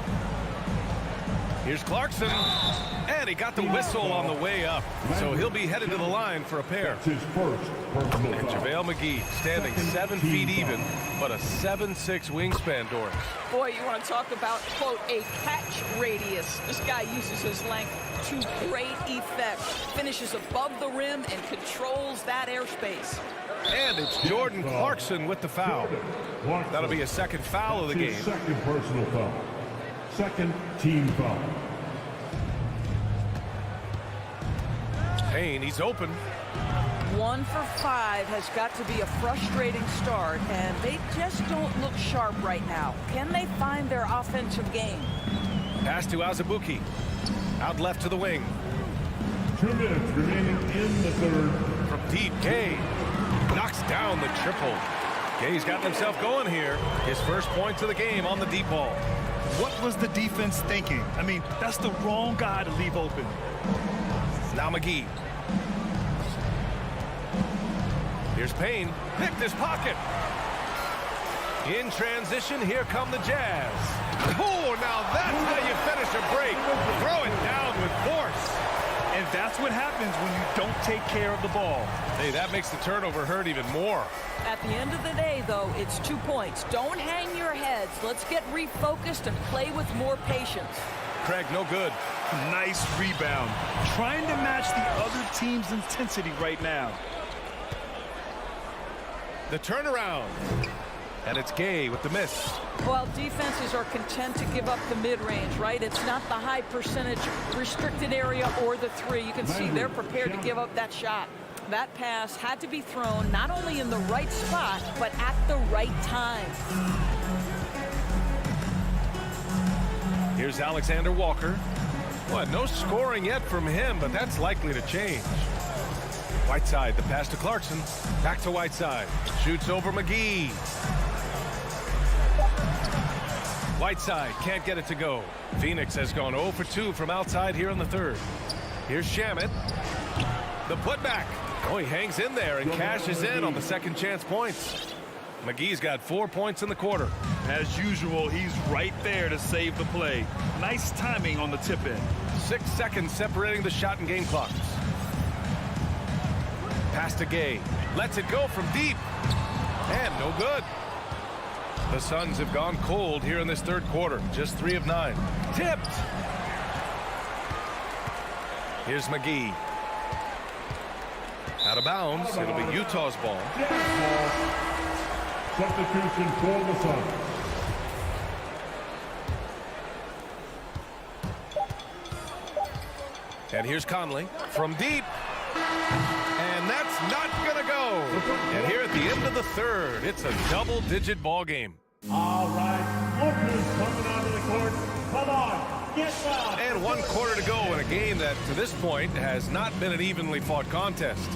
Here's Clarkson, and he got the whistle on the way up, so he'll be headed to the line for a pair. That's his first personal And foul. JaVale McGee standing 7 feet even, but a 7'6" wingspan, Doris. Boy, you want to talk about, quote, a catch radius. This guy uses his length to great effect. Finishes above the rim and controls that airspace. And it's Jordan Clarkson with the foul. That'll be a second foul of the His game. second personal foul. Second team foul. Payne, he's open. 1 for 5 has got to be a frustrating start, and they just don't look sharp right now. Can they find their offensive game? Pass to Azubuike. Out left to the wing. 2 minutes remaining in the third. From deep, Gay knocks down the triple. Gay's got himself going here. His first points of the game on the deep ball. What was the defense thinking? I mean, that's the wrong guy to leave open. Now McGee. Here's Payne. Picked his pocket. In transition, here come the Jazz. Oh, now that's how you finish a break. Throw it down with force. And that's what happens when you don't take care of the ball. Hey, that makes the turnover hurt even more. At the end of the day, though, it's 2 points. Don't hang your heads. Let's get refocused and play with more patience. Craig, no good. Nice rebound. Trying to match the other team's intensity right now. The turnaround. And it's Gay with the miss. Well, defenses are content to give up the mid-range, right? It's not the high percentage restricted area or the 3. You can see they're prepared to give up that shot. That pass had to be thrown not only in the right spot, but at the right time. Here's Alexander Walker. What, no scoring yet from him, but that's likely to change. Whiteside, the pass to Clarkson. Back to Whiteside. Shoots over McGee. Whiteside can't get it to go. Phoenix has gone 0 for 2 from outside here in the third. Here's Shamet. The putback. Oh, he hangs in there and cashes in on the second chance points. McGee's got 4 points in the quarter. As usual, he's right there to save the play. Nice timing on the tip in. 6 seconds separating the shot and game clocks. Pass to Gay. Lets it go from deep. And no good. The Suns have gone cold here in this third quarter. Just 3 of 9. Tipped. Here's McGee. Out of bounds. It'll be Utah's ball. Substitution for the Suns. And here's Conley from deep. And that's not going to go. And here at the end of the third, it's a double-digit ball game. All right, Lucas coming onto the court. Come on, get down. And 1 quarter to go in a game that, to this point, has not been an evenly fought contest.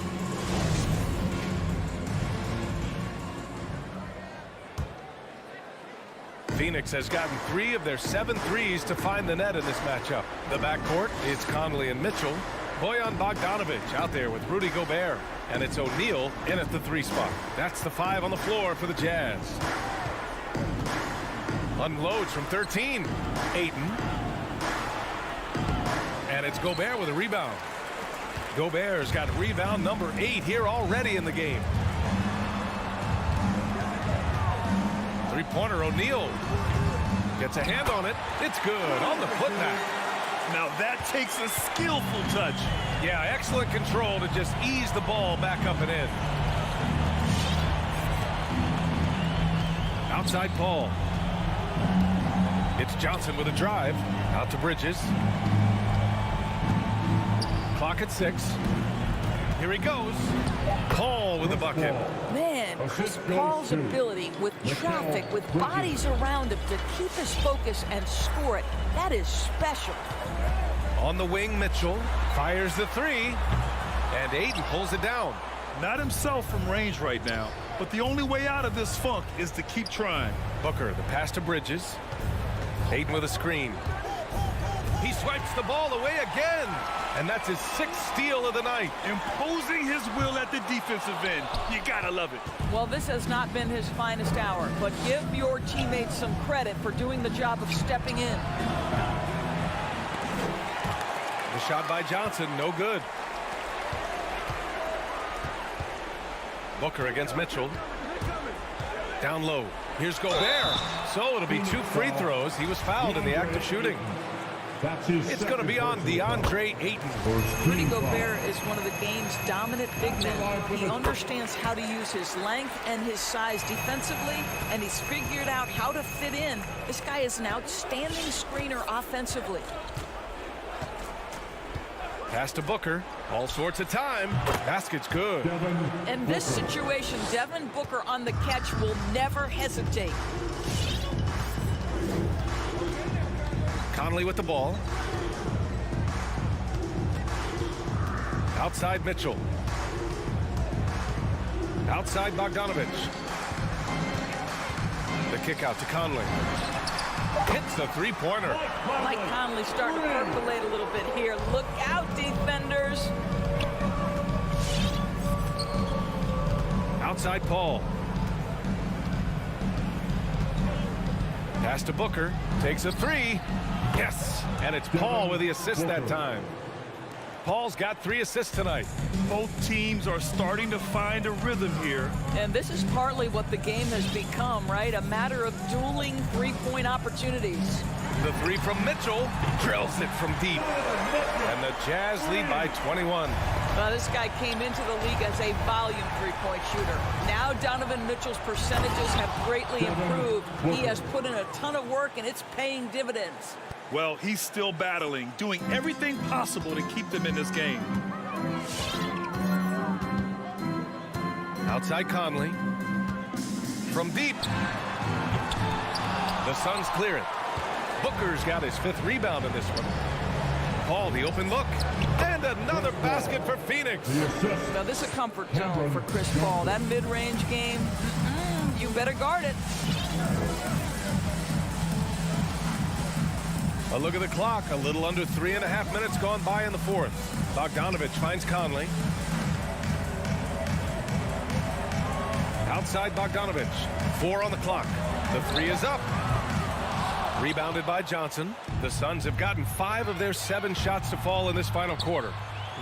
Phoenix has gotten 3 of their 7 threes to find the net in this matchup. The backcourt is Conley and Mitchell. Bojan Bogdanovic out there with Rudy Gobert. And it's O'Neal in at the 3 spot. That's the 5 on the floor for the Jazz. Unloads from 13. Ayton. And it's Gobert with a rebound. Gobert's got rebound number 8 here already in the game. Three-pointer, O'Neal. Gets a hand on it. It's good on the putback. Now that takes a skillful touch. Yeah, excellent control to just ease the ball back up and in. Outside Paul. It's Johnson with a drive. Out to Bridges. Clock at 6. Here he goes. Paul with the bucket. Man, Chris Paul's ability with traffic, with bodies around him to keep his focus and score it, that is special. On the wing, Mitchell fires the 3. And Ayton pulls it down. Not himself from range right now. but the only way out of this funk is to keep trying. Booker, the pass to Bridges. Ayton with a screen. He swipes the ball away again. And that's his 6th steal of the night. Imposing his will at the defensive end. You gotta love it. Well, this has not been his finest hour, but give your teammates some credit for doing the job of stepping in. The shot by Johnson, no good. Booker against Mitchell. Down low. Here's Gobert. So it'll be 2 free throws. He was fouled in the act of shooting. It's going to be on DeAndre Ayton. Rudy Gobert is one of the game's dominant big men. He understands how to use his length and his size defensively, and he's figured out how to fit in. This guy is an outstanding screener offensively. Pass to Booker. All sorts of time. Basket's good. In this situation, Devin Booker on the catch will never hesitate. Conley with the ball. Outside Mitchell. Outside Bogdanovich. The kick out to Conley. Hits the three-pointer. Mike Conley starting to percolate a little bit here. Look out, defenders. Outside Paul. Pass to Booker. Takes a 3. Yes. And it's Paul with the assist that time. Paul's got 3 assists tonight. Both teams are starting to find a rhythm here. And this is partly what the game has become, right? A matter of dueling three-point opportunities. The 3 from Mitchell. Drills it from deep. And the Jazz lead by 21. This guy came into the league as a volume three-point shooter. Now Donovan Mitchell's percentages have greatly improved. He has put in a ton of work, and it's paying dividends. Well, he's still battling, doing everything possible to keep them in this game. Outside Conley. From deep. The Suns clear it. Booker's got his 5th rebound in this one. Paul, the open look. And another basket for Phoenix. Now, this is a comfort zone for Chris Paul. That mid-range game, you better guard it. A look at the clock. A little under 3.5 minutes gone by in the 4th. Bogdanovich finds Conley. Outside Bogdanovich. 4 on the clock. The 3 is up. Rebounded by Johnson. The Suns have gotten 5 of their 7 shots to fall in this final quarter.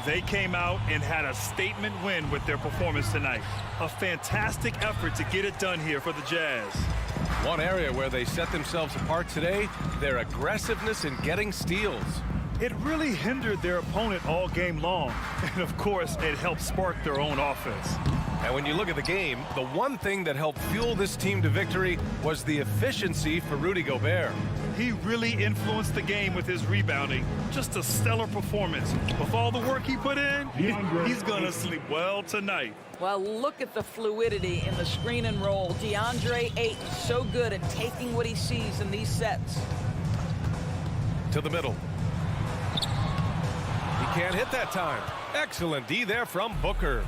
They came out and had a statement win with their performance tonight. A fantastic effort to get it done here for the Jazz. One area where they set themselves apart today, their aggressiveness in getting steals. It really hindered their opponent all game long. And of course, it helped spark their own offense. And when you look at the game, the one thing that helped fuel this team to victory was the efficiency for Rudy Gobert. He really influenced the game with his rebounding. Just a stellar performance. With all the work he put in, he's going to sleep well tonight. Well, look at the fluidity in the screen and roll. DeAndre Ayton so good at taking what he sees in these sets. To the middle. He can't hit that time. Excellent D there from Booker.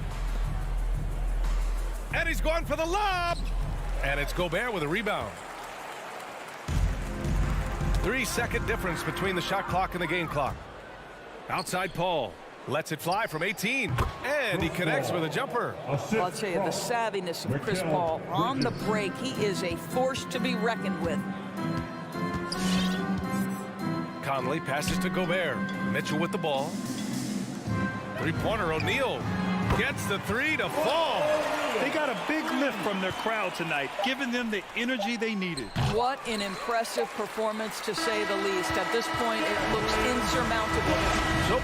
And he's going for the lob. And it's Gobert with a rebound. 3-second difference between the shot clock and the game clock. Outside Paul. Lets it fly from 18. And he connects with a jumper. Well, I'll tell you, the savviness of Chris Paul on the break, he is a force to be reckoned with. Conley passes to Gobert. Mitchell with the ball. Three-pointer, O'Neal gets the 3 to fall. They got a big lift from their crowd tonight, giving them the energy they needed. What an impressive performance, to say the least. At this point, it looks insurmountable. So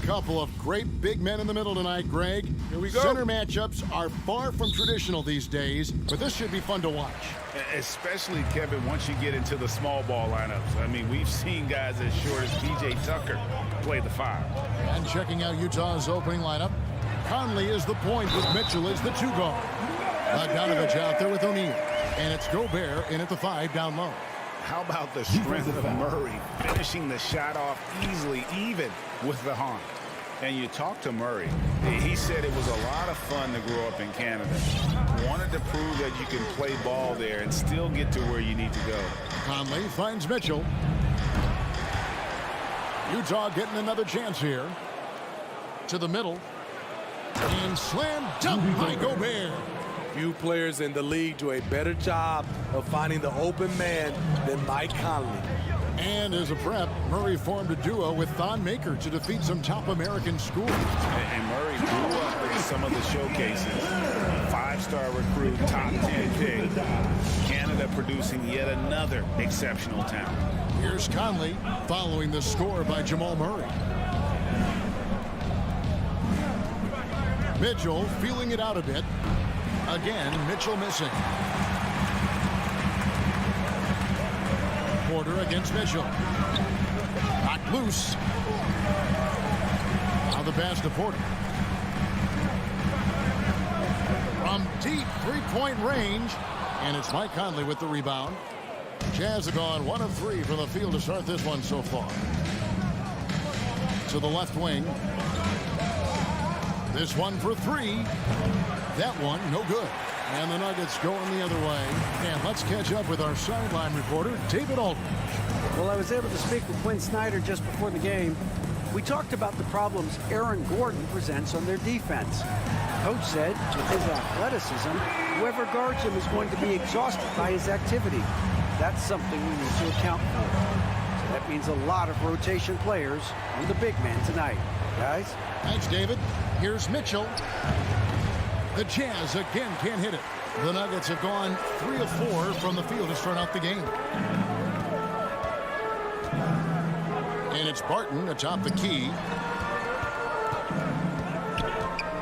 A couple of great big men in the middle tonight, Greg. Here we go. Center matchups are far from traditional these days, but this should be fun to watch. Especially, Kevin, once you get into the small ball lineups. I mean, we've seen guys as short as P.J. Tucker play the 5. And checking out Utah's opening lineup, Conley is the point with Mitchell as the 2 guard. Bogdanovich out there with O'Neal. And it's Gobert in at the 5 down low. How about the strength of Murray finishing the shot off easily, even with the harm? And you talk to Murray. He said it was a lot of fun to grow up in Canada. Wanted to prove that you can play ball there and still get to where you need to go. Conley finds Mitchell. Utah getting another chance here. To the middle. And slam dunk by Gobert. Few players in the league do a better job of finding the open man than Mike Conley. And as a prep, Murray formed a duo with Thon Maker to defeat some top American schools. And Murray grew up in some of the showcases. 5-star recruit, top 10 pick. Canada producing yet another exceptional talent. Here's Conley following the score by Jamal Murray. Mitchell feeling it out a bit. Again, Mitchell missing. Porter against Mitchell. Knocked loose. Now the pass to Porter. From deep three-point range. And it's Mike Conley with the rebound. Jazz have gone 1 of 3 from the field to start this one so far. To the left wing. This one for 3. That one, no good. And the Nuggets going the other way. And let's catch up with our sideline reporter, David Aldridge. Well, I was able to speak with Quinn Snyder just before the game. We talked about the problems Aaron Gordon presents on their defense. Coach said with his athleticism, whoever guards him is going to be exhausted by his activity. That's something we need to account for. So that means a lot of rotation players on the big man tonight. Guys? Thanks, David. Here's Mitchell. The Jazz again can't hit it. The Nuggets have gone 3 of 4 from the field to start out the game. And it's Barton atop the key.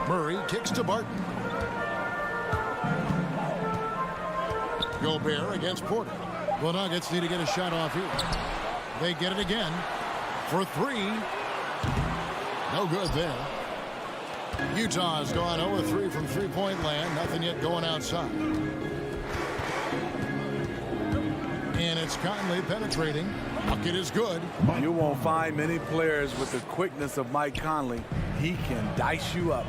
Murray kicks to Barton. Gobert against Porter. The Nuggets need to get a shot off here. They get it again for 3. No good there. Utah has gone 0-3 from three-point land. Nothing yet going outside. And it's Conley penetrating. Bucket is good. You won't find many players with the quickness of Mike Conley. He can dice you up.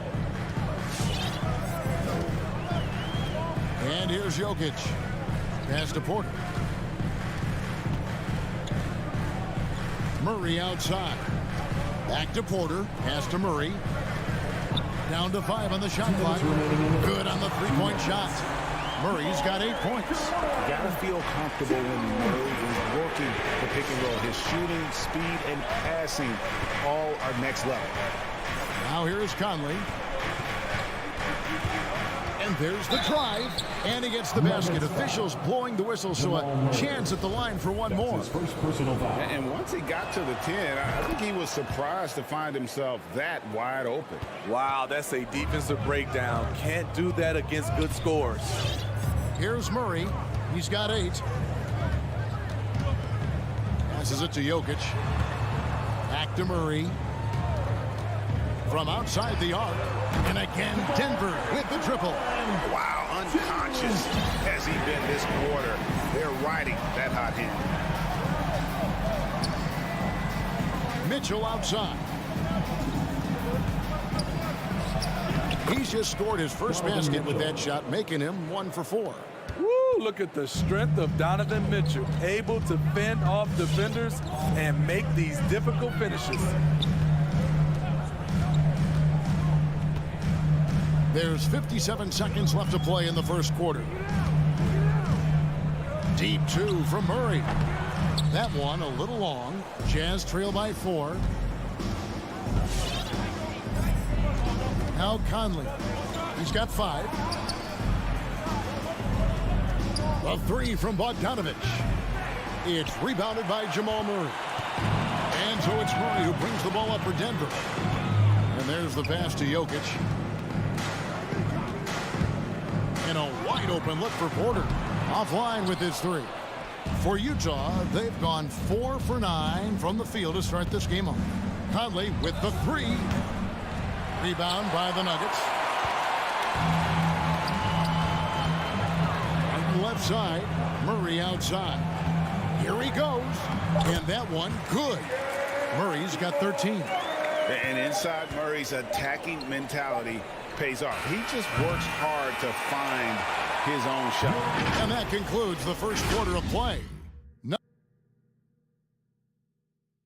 And here's Jokic. Pass to Porter. Murray outside. Back to Porter. Pass to Murray. Down to 5 on the shot clock. Good on the three-point shot. Murray's got 8 points. You got to feel comfortable when Murray is working the pick and roll. His shooting, speed, and passing all are next level. Now here's Conley. And there's the drive. And he gets the basket. Officials blowing the whistle, so a chance at the line for one more. First personal foul. And once he got to the 10, I think he was surprised to find himself that wide open. Wow, that's a defensive breakdown. Can't do that against good scores. Here's Murray. He's got 8. Passes it to Jokic. Back to Murray. From outside the arc. And again, Denver with the triple. Wow, unconscious has he been this quarter. They're riding that hot hand. Mitchell outside. He's just scored his first basket with that shot, making him 1 for 4. Woo, look at the strength of Donovan Mitchell. Able to fend off defenders and make these difficult finishes. There's 57 seconds left to play in the first quarter. Deep 2 from Murray. That one a little long. Jazz trail by 4. Now Conley. He's got 5. A 3 from Bogdanovich. It's rebounded by Jamal Murray. And So it's Murray who brings the ball up for Denver. And there's the pass to Jokic. And a wide open look for Porter. Offline with his three. For Utah, they've gone 4 for 9 from the field to start this game off. Conley with the three. Rebound by the Nuggets. On the left side, Murray outside. Here he goes. And that one, good. Murray's got 13. And inside Murray's attacking mentality pays off. He just works hard to find his own shot. And that concludes the first quarter of play.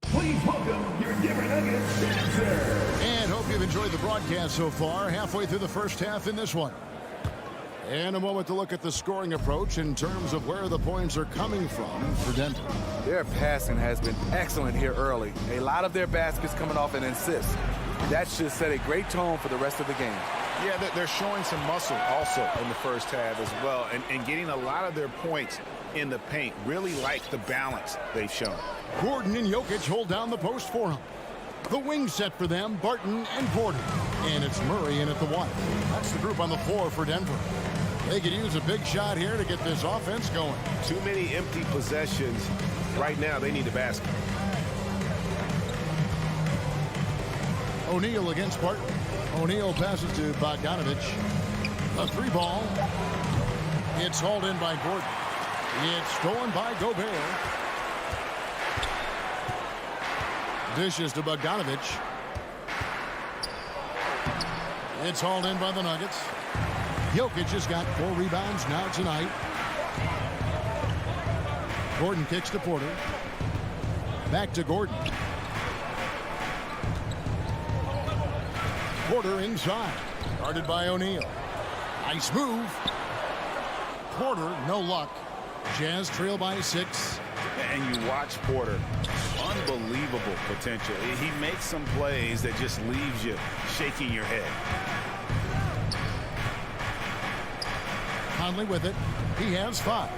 Please welcome your Denver Nuggets dancer. And hope you've enjoyed the broadcast so far. Halfway through the first half in this one. And a moment to look at the scoring approach in terms of where the points are coming from for Denver. Their passing has been excellent here early. A lot of their baskets coming off an assist. That should set a great tone for the rest of the game. Yeah, they're showing some muscle also in the first half as well, and getting a lot of their points in the paint. Really like the balance they've shown. Gordon and Jokic hold down the post for him. The wing set for them, Barton and Porter. And it's Murray in at the one. That's the group on the floor for Denver. They could use a big shot here to get this offense going. Too many empty possessions. Right now, they need a basket. O'Neal against Barton. O'Neal passes to Bogdanovich. The three ball. It's hauled in by Gordon. It's stolen by Gobert. Dishes to Bogdanovich. It's hauled in by the Nuggets. Jokic has got 4 rebounds now tonight. Gordon kicks to Porter. Back to Gordon. Porter inside. Guarded by O'Neal. Nice move. Porter, no luck. Jazz trail by 6. And you watch Porter. Unbelievable potential. He makes some plays that just leaves you shaking your head. Conley with it. He has 5.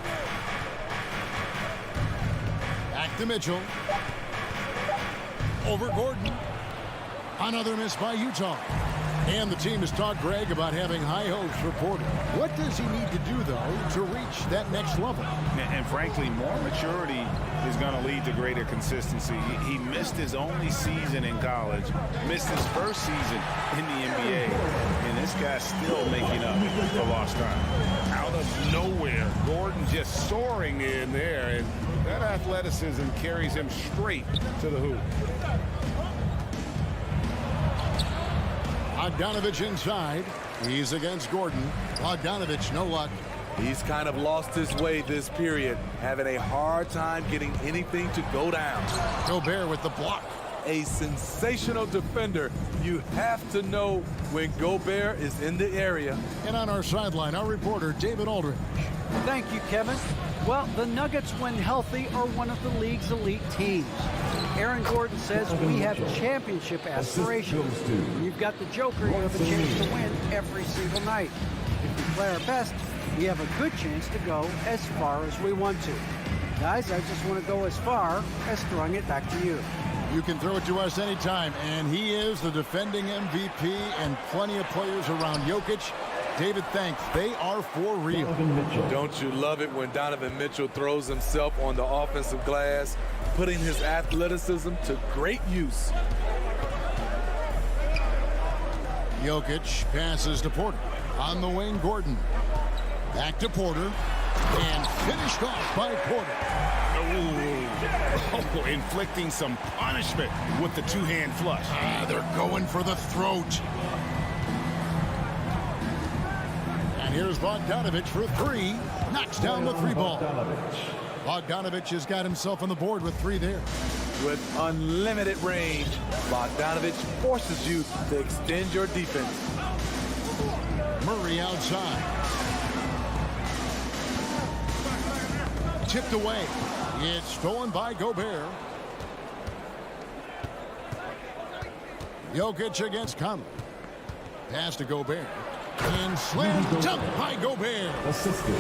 Back to Mitchell. Over Gordon. Another miss by Utah. And the team has talked Greg about having high hopes for Porter. What does he need to do, though, to reach that next level? And frankly, more maturity is going to lead to greater consistency. He missed his only season in college, missed his first season in the NBA, and this guy's still making up for lost time. Out of nowhere, Gordon just soaring in there, and that athleticism carries him straight to the hoop. Bogdanovich inside. He's against Gordon. Bogdanovich, no luck. He's kind of lost his way this period, having a hard time getting anything to go down. Gobert with the block. A sensational defender. You have to know when Gobert is in the area. And on our sideline, our reporter, David Aldridge. Thank you, Kevin. Well, the Nuggets, when healthy, are one of the league's elite teams. Aaron Gordon says we have championship aspirations. When you've got the Joker, you have a chance to win every single night. If we play our best, we have a good chance to go as far as we want to. Guys, I just want to go as far as throwing it back to you. You can throw it to us anytime, and he is the defending MVP and plenty of players around Jokic. David, thanks. They are for real. Don't you love it when Donovan Mitchell throws himself on the offensive glass, putting his athleticism to great use? Jokic passes to Porter. On the wing, Gordon. Back to Porter. And finished off by Porter. Oh, inflicting some punishment with the two-hand flush. They're going for the throat. And here's Bogdanovich for 3. Knocks down the 3 ball. Bogdanovich has got himself on the board with 3 there. With unlimited range, Bogdanovich forces you to extend your defense. Murray outside. Tipped away. It's stolen by Gobert. Jokic against Conley. Pass to Gobert. And slam dunk by Gobert.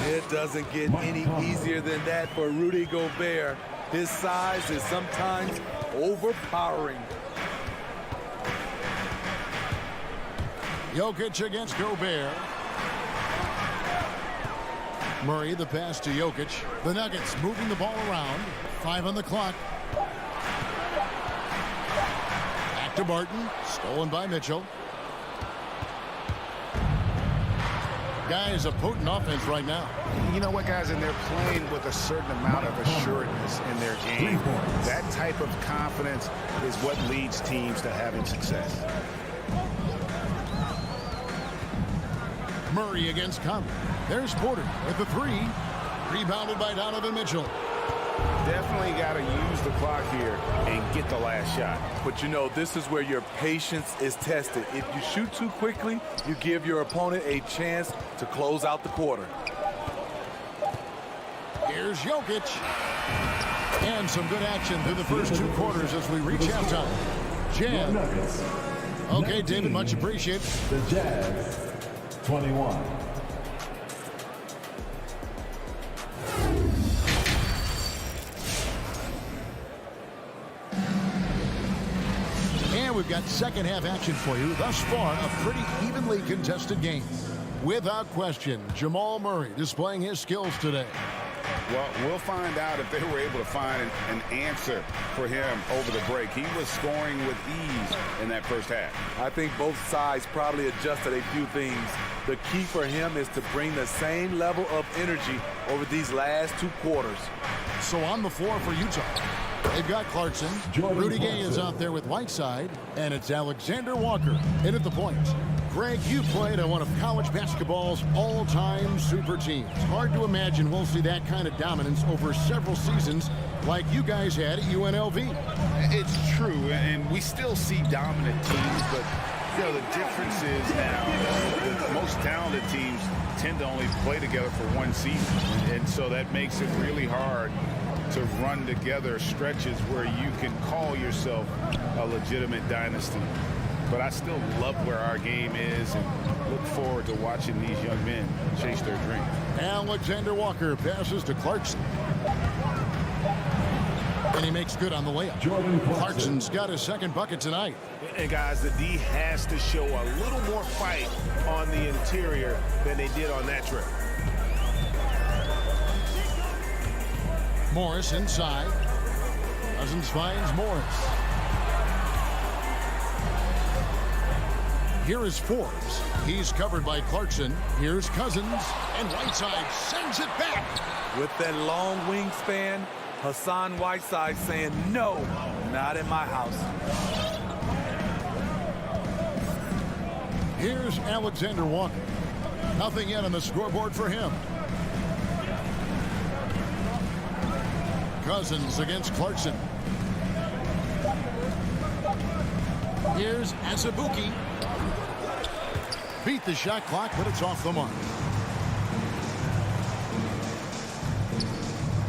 It doesn't get any easier than that for Rudy Gobert. His size is sometimes overpowering. Jokic against Gobert. Murray, the pass to Jokic. The Nuggets moving the ball around. 5 on the clock. Back to Barton. Stolen by Mitchell. Guys, a potent offense right now. You know what, guys? And they're playing with a certain amount of assuredness in their game. That type of confidence is what leads teams to having success. Murray against Conley. There's Porter with the 3. Rebounded by Donovan Mitchell. Definitely got to use the clock here and get the last shot. But you know, this is where your patience is tested. If you shoot too quickly, you give your opponent a chance to close out the quarter. Here's Jokic. And some good action through the first 2 quarters as we reach halftime. Jazz. Okay, David, much appreciated. The Jazz, 21. And we've got second half action for you. Thus far, a pretty evenly contested game. Without question, Jamal Murray displaying his skills today. Well, we'll find out if they were able to find an answer for him over the break. He was scoring with ease in that first half. I think both sides probably adjusted a few things. The key for him is to bring the same level of energy over these last 2 quarters. So on the floor for Utah, they've got Clarkson. Rudy Gay is out there with Whiteside, and it's Alexander Walker in at the point. Greg, you played on one of college basketball's all-time super teams. Hard to imagine we'll see that kind of dominance over several seasons like you guys had at UNLV. It's true, and we still see dominant teams, but you know, the difference is now the most talented teams tend to only play together for 1 season, and so that makes it really hard to run together stretches where you can call yourself a legitimate dynasty. But I still love where our game is and look forward to watching these young men chase their dream. Alexander Walker passes to Clarkson. And he makes good on the layup. Clarkson's got his second bucket tonight. And guys, the D has to show a little more fight on the interior than they did on that trip. Morris inside. Cousins finds Morris. Here is Forbes. He's covered by Clarkson. Here's Cousins. And Whiteside sends it back. With that long wingspan, Hassan Whiteside saying, no, not in my house. Here's Alexander Walker. Nothing yet on the scoreboard for him. Cousins against Clarkson. Here's Azubuike. Beat the shot clock, but it's off the mark.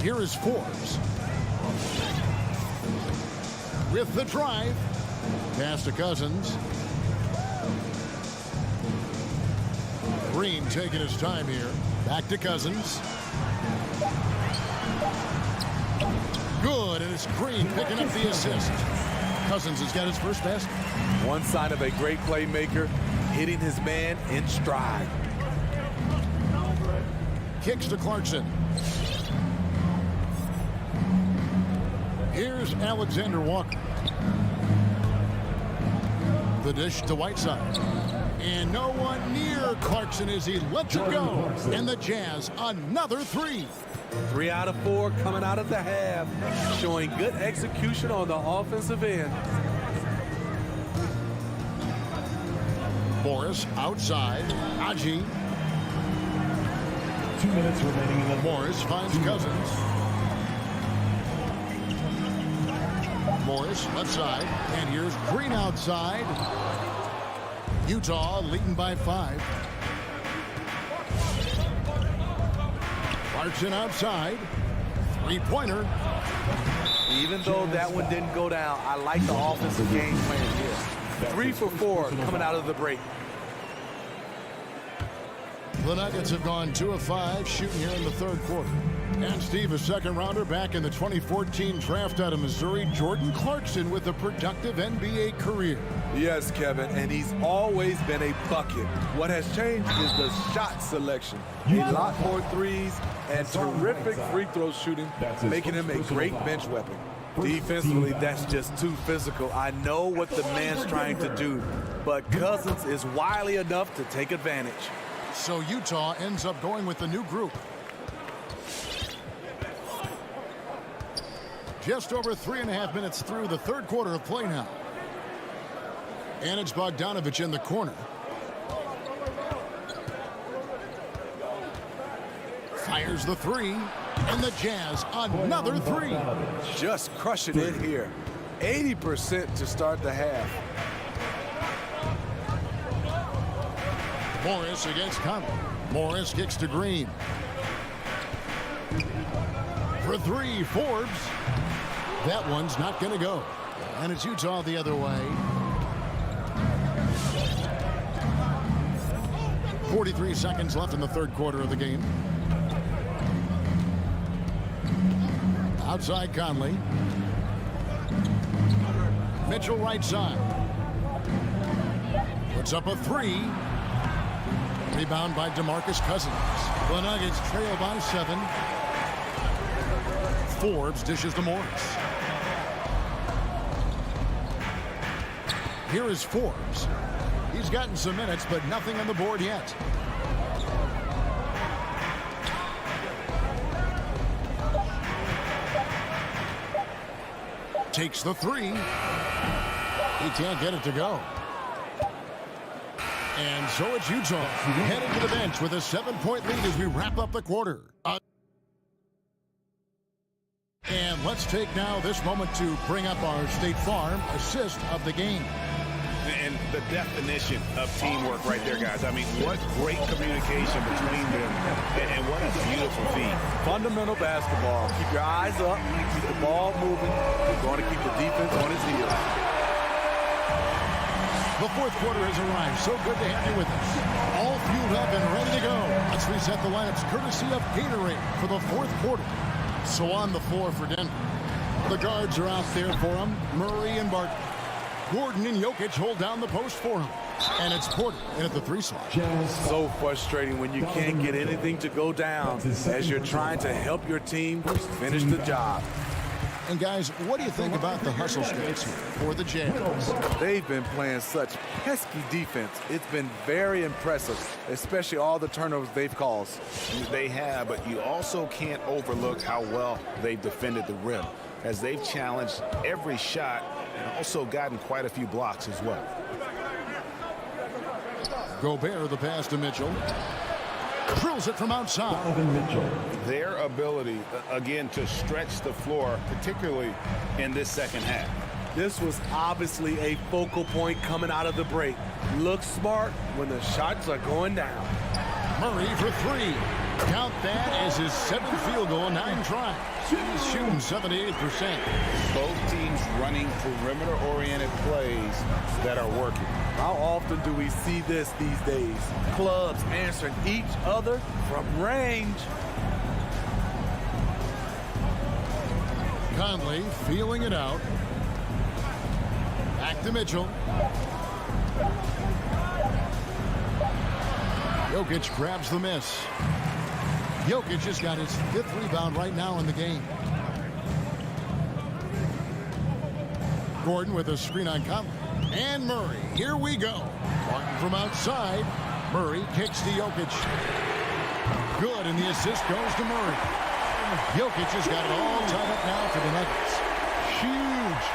Here is Forbes. With the drive. Pass to Cousins. Green taking his time here. Back to Cousins. Good, and it's Green picking up the assist. Cousins has got his first basket. One sign of a great playmaker, hitting his man in stride. Kicks to Clarkson. Here's Alexander Walker. The dish to Whiteside. And no one near Clarkson as he lets it go. And the Jazz, another 3. 3 out of 4 coming out of the half, showing good execution on the offensive end. Morris outside. Aji. 2 minutes remaining in the Morris finds Cousins. Morris left side. And here's Green outside. Utah leading by 5. Clarkson outside. 3-pointer. Even though that one didn't go down, I like the offensive game plan here. 3 for 4 coming out of the break. The Nuggets have gone 2 of 5 shooting here in the third quarter. And Steve, a second-rounder back in the 2014 draft out of Missouri, Jordan Clarkson with a productive NBA career. Yes, Kevin, and he's always been a bucket. What has changed is the shot selection. A lot more threes and terrific free throw shooting, making him a great bench weapon. Defensively, that's just too physical. I know what the man's trying to do, but Cousins is wily enough to take advantage. So Utah ends up going with the new group. Just over 3.5 minutes through the third quarter of play now. And it's Bogdanović in the corner. Fires the three. And the Jazz, another three. Just crushing it here. 80% to start the half. Morris against Conley. Morris kicks to Green. For three, Forbes. That one's not going to go. And it's Utah the other way. 43 seconds left in the third quarter of the game. Outside Conley. Mitchell right side. Puts up a three. Rebound by DeMarcus Cousins. The Nuggets trail by 7. Forbes dishes to Morris. Here is Forbes. He's gotten some minutes, but nothing on the board yet. Takes the three. He can't get it to go. And so it's Utah heading to the bench with a 7-point lead as we wrap up the quarter. And let's take now this moment to bring up our State Farm assist of the game. And the definition of teamwork right there, guys. I mean, what great communication between them, and what a beautiful feat. Fundamental basketball. Keep your eyes up, keep the ball moving. We're going to keep the defense on its heels. The fourth quarter has arrived. So good to have you with us. All fueled up and ready to go. Let's reset the lineups courtesy of Gatorade for the fourth quarter. So on the floor for Denver. The guards are out there for him. Murray and Barton. Gordon and Jokic hold down the post for him. And it's Porter in at the 3 slot. So frustrating when you can't get anything to go down as you're trying to help your team finish the job. And guys, what do you think about the hustle stance here for the Jazz? They've been playing such pesky defense. It's been very impressive, especially all the turnovers they've caused. They have, but you also can't overlook how well they've defended the rim, as they've challenged every shot and also gotten quite a few blocks as well. Gobert, the pass to Mitchell. Drills it from outside. Their ability, again, to stretch the floor, particularly in this second half. This was obviously a focal point coming out of the break. Look smart when the shots are going down. Murray for 3. Count that as his 7th field goal in 9 tries. He's shooting 78%. Both teams running perimeter-oriented plays that are working. How often do we see this these days? Clubs answering each other from range. Conley feeling it out. Back to Mitchell. Jokic grabs the miss. Jokic has got his 5th rebound right now in the game. Gordon with a screen on Conley. And Murray. Here we go. Martin from outside. Murray kicks to Jokic. Good, and the assist goes to Murray. Jokic has got it all tied up now for the Nuggets. Huge.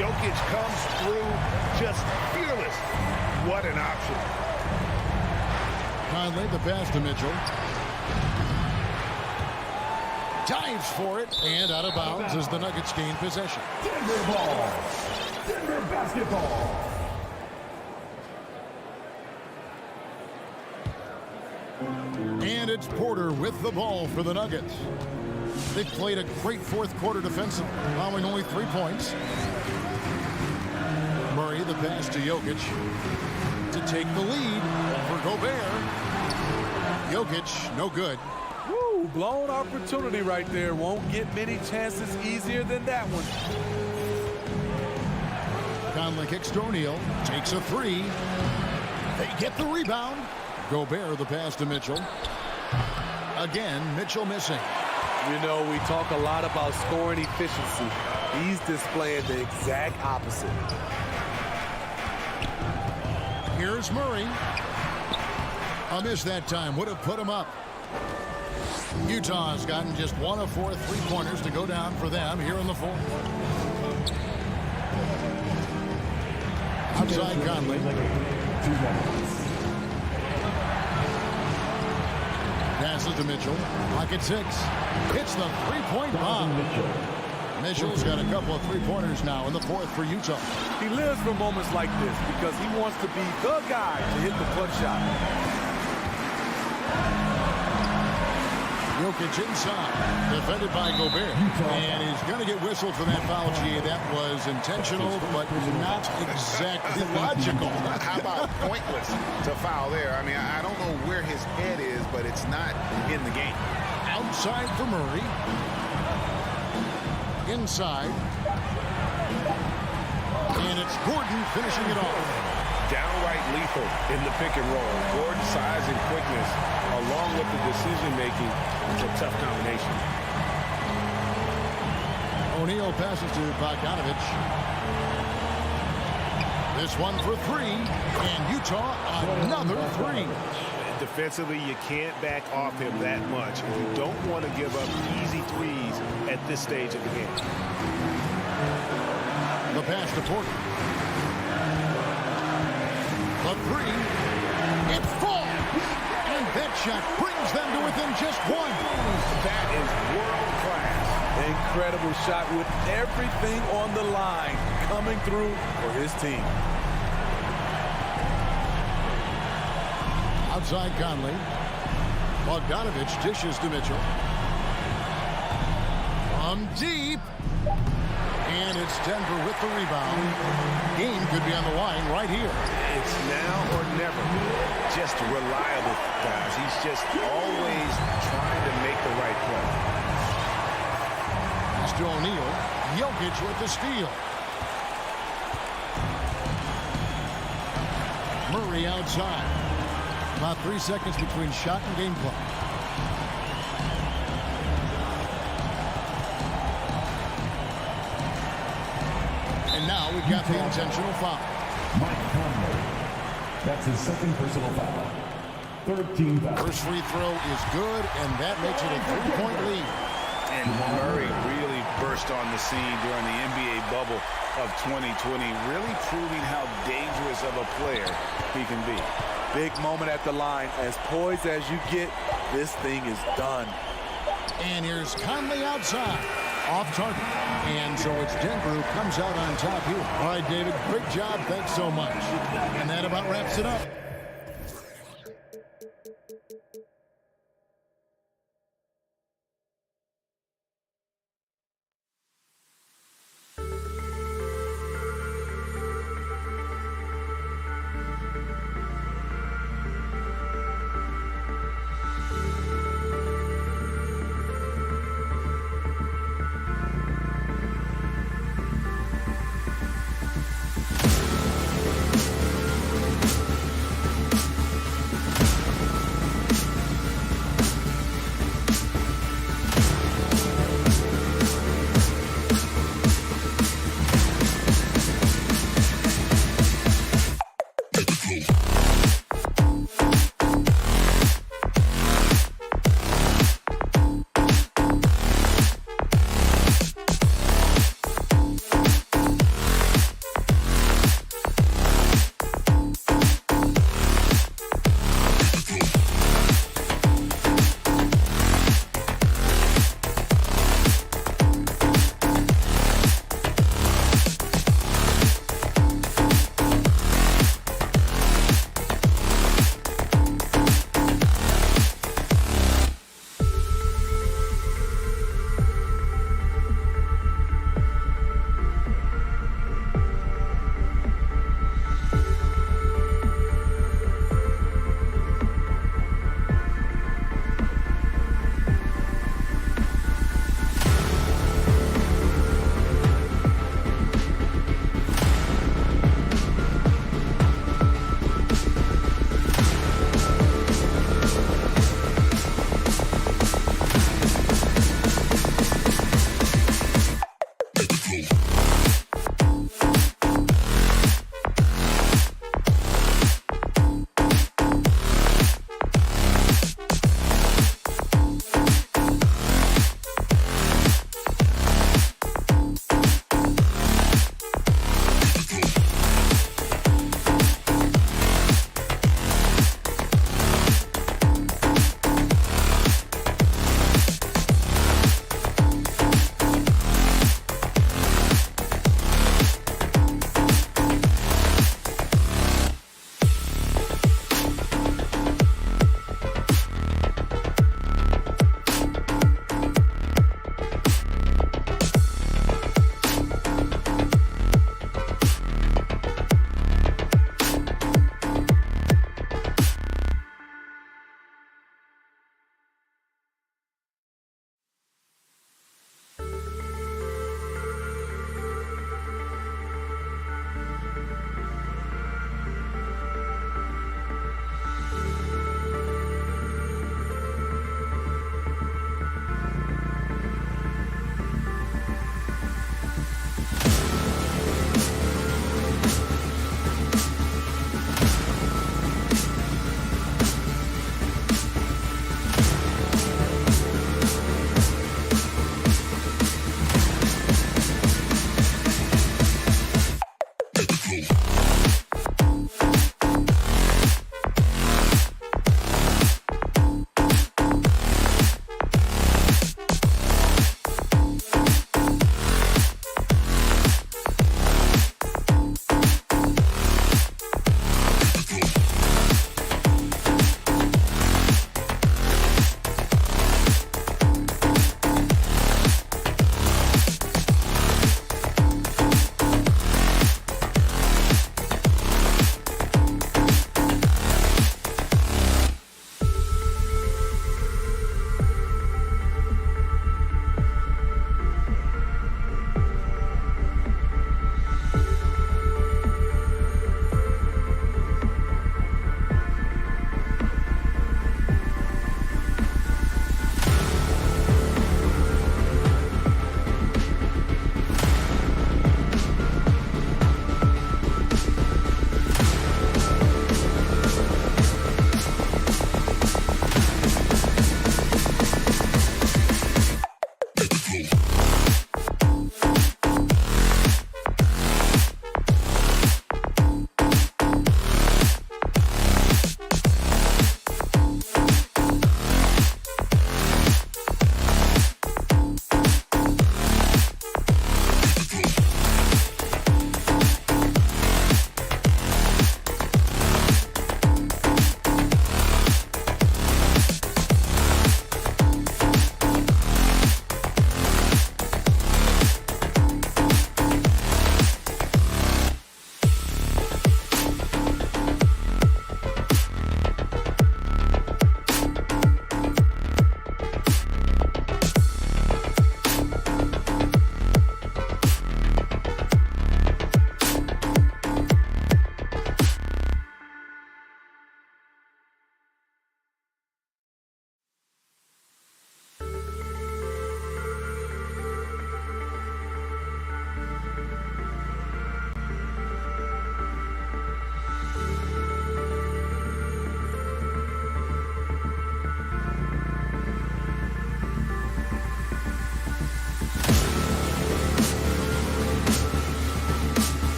Jokic comes through just fearless. What an option. Conley, the pass to Mitchell. Dives for it, and out of bounds as the Nuggets gain possession. Denver ball. Denver basketball. And it's Porter with the ball for the Nuggets. They've played a great fourth quarter defensively, allowing only 3 points. Murray, the pass to Jokic to take the lead for Gobert. Jokic, no good. Woo, Ooh, blown opportunity right there. Won't get many chances easier than that one. Conley kicks to O'Neal, takes a three. They get the rebound. Gobert the pass to Mitchell. Again, Mitchell missing. You know, we talk a lot about scoring efficiency. He's displaying the exact opposite. Here's Murray. A miss that time. Would have put him up. Utah's gotten just 1 of 4 3-pointers to go down for them here in the fourth. Outside Conley. Passes to Mitchell. Pocket 6. Hits the three-point bomb. Mitchell's got a couple of three-pointers now in the fourth for Utah. He lives for moments like this because he wants to be the guy to hit the clutch shot. Jokic inside, defended by Gobert, and he's going to get whistled for that foul. Gee, that was intentional, but not exactly logical. How about pointless to foul there? I mean, I don't know where his head is, but it's not in the game. Outside for Murray. Inside. And it's Gordon finishing it off. Downright lethal in the pick and roll. Gordon's size and quickness, along with the decision-making, is a tough combination. O'Neal passes to Bogdanovich. This one for three, and Utah another three. Defensively, you can't back off him that much. You don't want to give up easy threes at this stage of the game. The pass to Porter. The three. It falls. And that shot brings them to within just one. That is world class. Incredible shot with everything on the line coming through for his team. Outside Conley. Bogdanovich dishes to Mitchell. From deep. And it's Denver with the rebound. Game could be on the line right here. It's now or never. Just reliable, guys. He's just always trying to make the right play. Pass to O'Neal. Jokic with the steal. Murray outside. About 3 seconds between shot and game clock. And now we've got the intentional foul. Mike Conley. That's his second personal foul. Third team foul. First free throw is good, and that makes it a 3-point lead. And Murray really burst on the scene during the NBA bubble of 2020, really proving how dangerous of a player he can be. Big moment at the line. As poised as you get, this thing is done. And here's Conley outside. Off target. And so it's Denver who comes out on top here. All right, David, great job. Thanks so much. And that about wraps it up.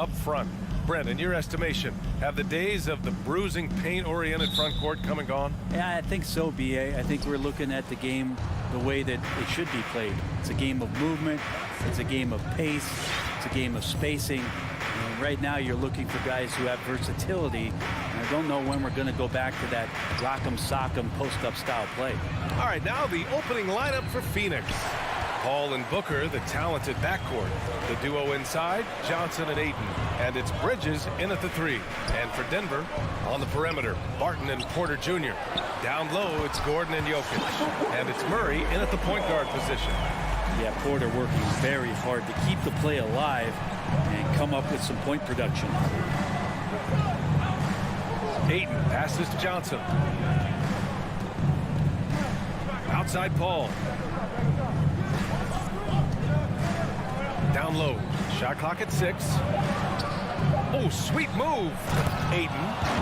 Up front. Brent, in your estimation, have the days of the bruising, paint-oriented front court come and gone? Yeah, I think so, B.A. I think we're looking at the game the way that it should be played. It's a game of movement. It's a game of pace. It's a game of spacing. And right now, you're looking for guys who have versatility. And I don't know when we're going to go back to that rock'em sock'em post-up style play. All right, now the opening lineup for Phoenix. Paul and Booker, the talented backcourt. The duo inside, Johnson and Ayton. And it's Bridges in at the 3. And for Denver, on the perimeter, Barton and Porter Jr. Down low, it's Gordon and Jokic. And it's Murray in at the point guard position. Yeah, Porter working very hard to keep the play alive and come up with some point production. Ayton passes to Johnson. Outside Paul. Down low. Shot clock at 6. Oh, sweet move. Ayton.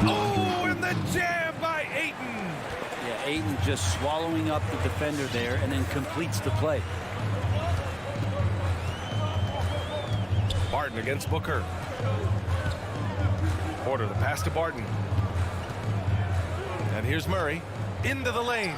Oh, and the jam by Ayton. Yeah, Ayton just swallowing up the defender there and then completes the play. Barton against Booker. Porter, the pass to Barton. And here's Murray into the lane.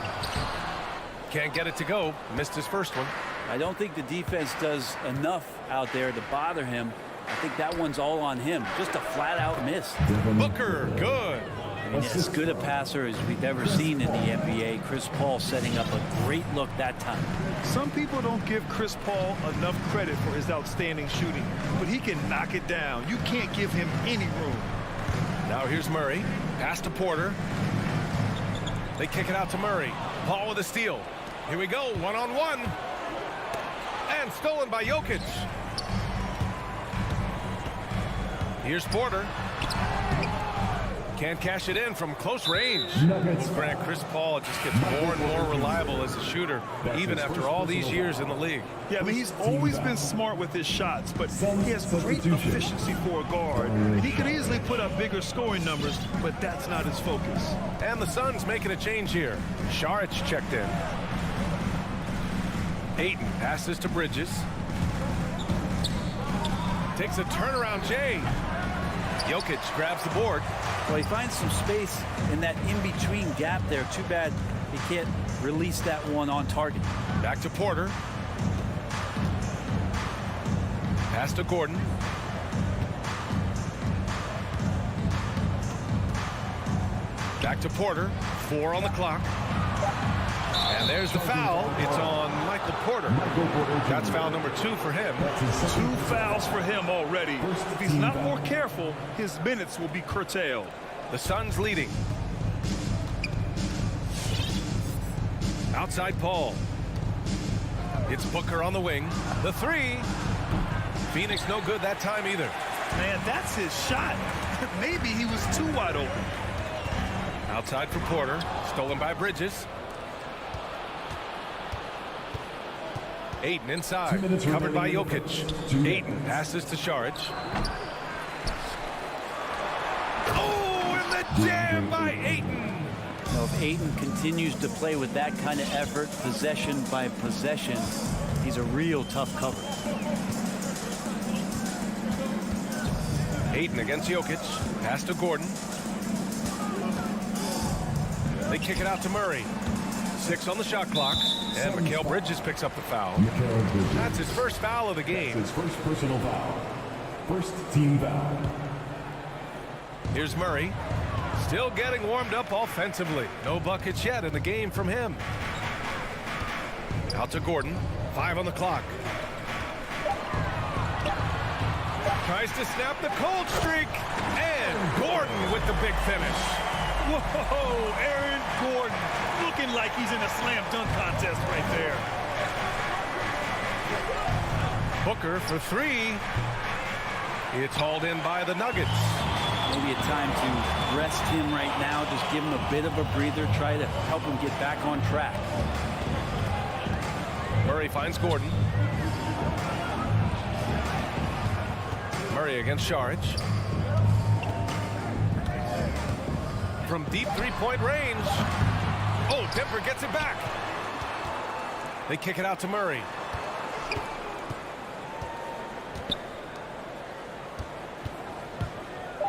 Can't get it to go. Missed his first one. I don't think the defense does enough out there to bother him. I think that one's all on him. Just a flat-out miss. Booker, good. I mean, as good a passer as we've ever seen in the NBA. Chris Paul setting up a great look that time. Some people don't give Chris Paul enough credit for his outstanding shooting, but he can knock it down. You can't give him any room. Now here's Murray. Pass to Porter. They kick it out to Murray. Paul with a steal. Here we go, one-on-one. And stolen by Jokic. Here's Porter. Can't cash it in from close range. Grant, Chris Paul just gets more and more reliable as a shooter, even after all these years in the league. Yeah, I mean, he's always been smart with his shots, but he has great efficiency for a guard. He could easily put up bigger scoring numbers, but that's not his focus. And the Suns making a change here. Saric checked in. Ayton passes to Bridges. Takes a turnaround Jay. Jokic grabs the board. Well, he finds some space in that in-between gap there. Too bad he can't release that one on target. Back to Porter. Pass to Gordon. Back to Porter. 4 on the clock. And there's the foul. It's on Michael Porter. That's foul number 2 for him. 2 fouls for him already. If he's not more careful, his minutes will be curtailed. The Suns leading. Outside Paul. It's Booker on the wing. The 3. Phoenix no good that time either. Man, that's his shot. Maybe he was too wide open. Outside for Porter. Stolen by Bridges. Ayton inside, covered by Jokic. Ayton passes to Saric. Oh, and the jam by Ayton. You know, if Ayton continues to play with that kind of effort, possession by possession, he's a real tough cover. Ayton against Jokic. Pass to Gordon. They kick it out to Murray. 6 on the shot clock, and Mikal Bridges picks up the foul. That's his first foul of the game. His first personal foul. First team foul. Here's Murray. Still getting warmed up offensively. No buckets yet in the game from him. Out to Gordon. 5 on the clock. Tries to snap the cold streak. And Gordon with the big finish. Whoa, Aaron Gordon looking like he's in a slam dunk contest right there. Booker for 3. It's hauled in by the Nuggets. Maybe a time to rest him right now, just give him a bit of a breather, try to help him get back on track. Murray finds Gordon. Murray against Saric. From deep three-point range. Oh, Denver gets it back. They kick it out to Murray.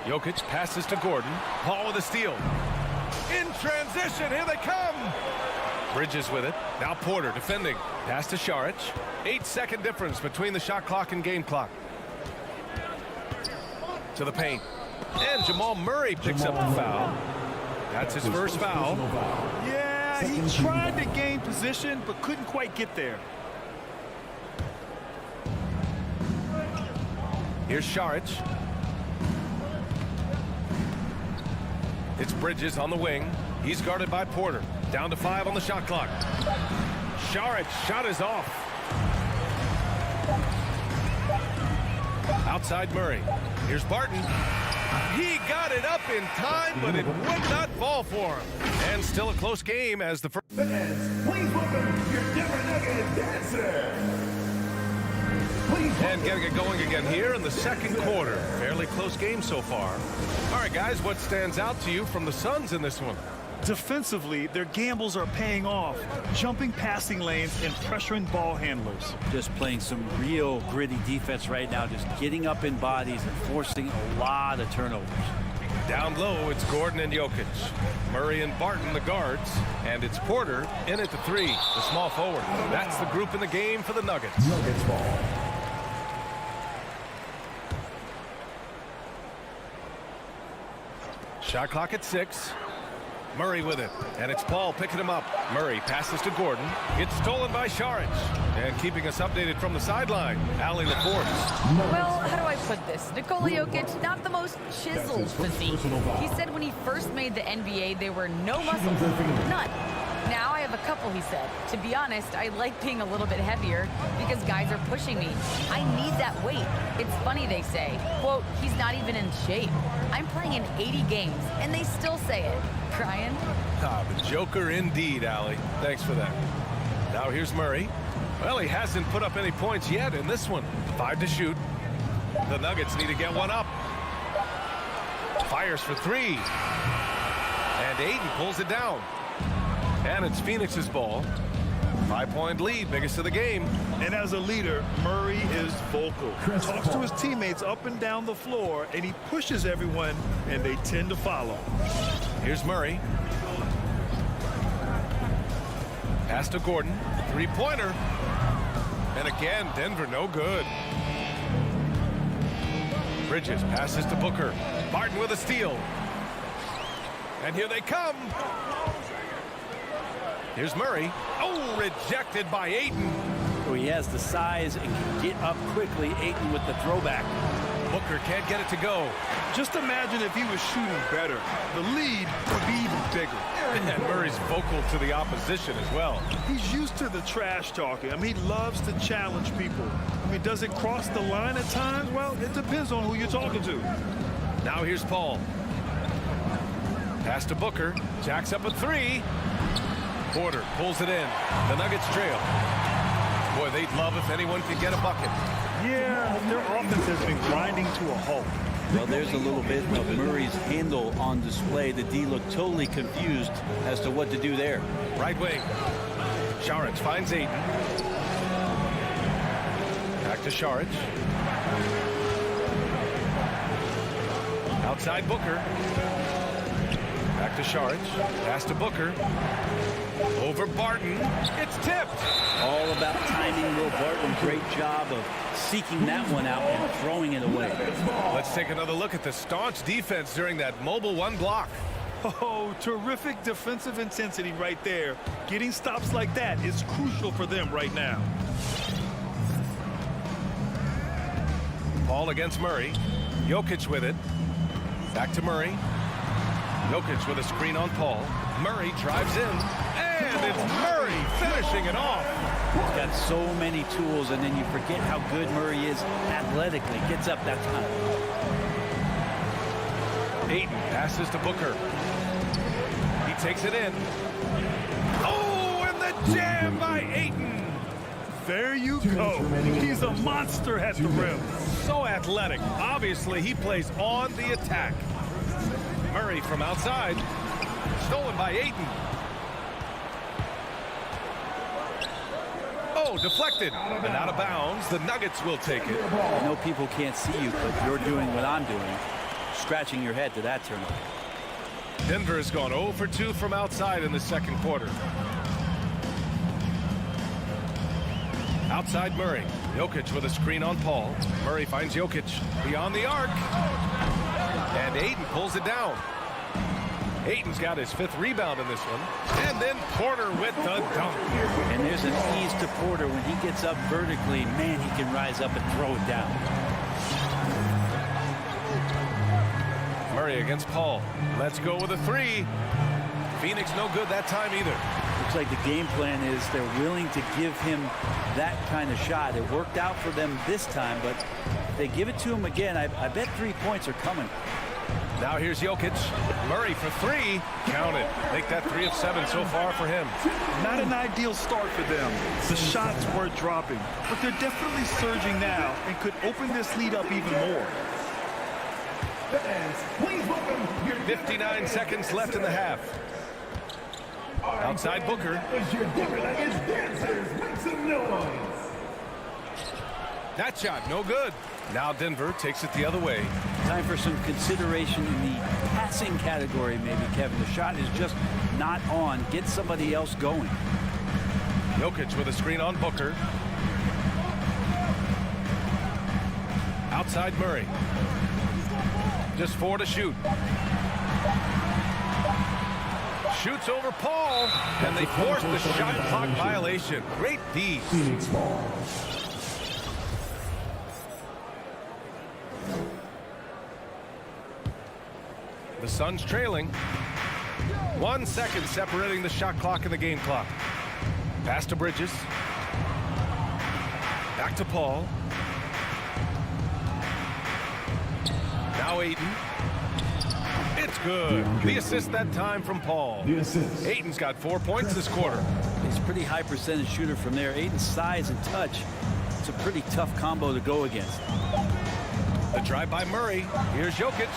Jokic passes to Gordon. Paul with a steal. In transition, here they come. Bridges with it. Now Porter defending. Pass to Šarić. 8-second difference between the shot clock and game clock. To the paint. And Jamal Murray picks up the foul. That's his first foul. Yeah, he tried to gain position, but couldn't quite get there. Here's Šarić. It's Bridges on the wing. He's guarded by Porter. Down to 5 on the shot clock. Šarić shot is off. Outside Murray. Here's Barton. He got it up in time, but it would not fall for him. And still a close game as the first. Fans, please welcome your Denver Nuggets dancer. And getting it going again here in the second quarter. Fairly close game so far. All right, guys, what stands out to you from the Suns in this one? Defensively, their gambles are paying off, jumping passing lanes and pressuring ball handlers. Just playing some real gritty defense right now, just getting up in bodies and forcing a lot of turnovers. Down low, it's Gordon and Jokic. Murray and Barton, the guards. And it's Porter in at the 3, the small forward. That's the group in the game for the Nuggets. Nuggets ball. Shot clock at 6. Murray with it, and it's Paul picking him up. Murray passes to Gordon. It's stolen by Šarić. And keeping us updated from the sideline, Allie LaForce. Well, how do I put this? Nikola Jokic, not the most chiseled physique. He said when he first made the NBA, there were no muscles. None. Now I have a couple, he said. To be honest, I like being a little bit heavier because guys are pushing me. I need that weight. It's funny they say, quote, he's not even in shape. I'm playing in 80 games, and they still say it. Brian? Ah, the Joker indeed, Allie. Thanks for that. Now here's Murray. Well, he hasn't put up any points yet in this one. 5 to shoot. The Nuggets need to get one up. Fires for 3. And Ayton pulls it down. And it's Phoenix's ball. 5-point lead, biggest of the game. And as a leader, Murray is vocal. Talks to his teammates up and down the floor, and he pushes everyone, and they tend to follow. Here's Murray. Pass to Gordon. 3-pointer. And again, Denver no good. Bridges passes to Booker. Barton with a steal. And here they come. Here's Murray. Oh, rejected by Ayton. So he has the size and can get up quickly. Ayton with the throwback. Booker can't get it to go. Just imagine if he was shooting better. The lead would be even bigger. And Murray's vocal to the opposition as well. He's used to the trash talking. I mean, he loves to challenge people. I mean, does it cross the line at times? Well, it depends on who you're talking to. Now here's Paul. Pass to Booker. Jacks up a 3. Porter pulls it in. The Nuggets trail. Boy, they'd love if anyone could get a bucket. Yeah, their offense has been grinding to a halt. Well, there's a little bit of Murray's handle on display. The D looked totally confused as to what to do there. Right wing. Šarić finds Ayton. Back to Šarić. Outside Booker. Back to Šarić. Pass to Booker. Over Barton. It's tipped. All about timing. Will Barton, great job of seeking that one out and throwing it away. Let's take another look at the staunch defense during that mobile 1 block. Oh, terrific defensive intensity right there. Getting stops like that is crucial for them right now. Paul against Murray. Jokic with it. Back to Murray. Jokic with a screen on Paul. Murray drives in. And it's Murray finishing it off. He's got so many tools, and then you forget how good Murray is athletically. Gets up that time. Ayton passes to Booker. He takes it in. Oh, and the jam by Ayton. There you go. He's a monster at the rim. So athletic. Obviously, he plays on the attack. Murray from outside. Stolen by Ayton. Oh, deflected and out of bounds. The Nuggets will take it. I know people can't see you, but you're doing what I'm doing. scratching your head to that turnover. Denver has gone 0 for 2 from outside in the second quarter. Outside Murray. Jokic with a screen on Paul. Murray finds Jokic beyond the arc. And Ayton pulls it down. Ayton's got his 5th rebound in this one. And then Porter with the dunk. And there's an ease to Porter. When he gets up vertically, man, he can rise up and throw it down. Murray against Paul. Let's go with a 3. Phoenix no good that time either. Looks like the game plan is they're willing to give him that kind of shot. It worked out for them this time, but if they give it to him again, I bet 3 points are coming. Now here's Jokic. Murray for 3. Count it. Make that 3 of 7 so far for him. Not an ideal start for them. The shots were dropping, but they're definitely surging now and could open this lead up even more. 59 seconds left in the half. Outside Booker. That shot, no good. Now Denver takes it the other way. Time for some consideration in the passing category, maybe, Kevin. The shot is just not on. Get somebody else going. Jokic with a screen on Booker. Outside Murray. Just 4 to shoot. Shoots over Paul, and they force the shot clock violation. Great D. The Suns trailing. 1 second separating the shot clock and the game clock. Pass to Bridges. Back to Paul. Now Ayton. It's good. The assist that time from Paul. Ayton's got 4 points this quarter. He's a pretty high percentage shooter from there. Ayton's size and touch. It's a pretty tough combo to go against. The drive by Murray. Here's Jokic.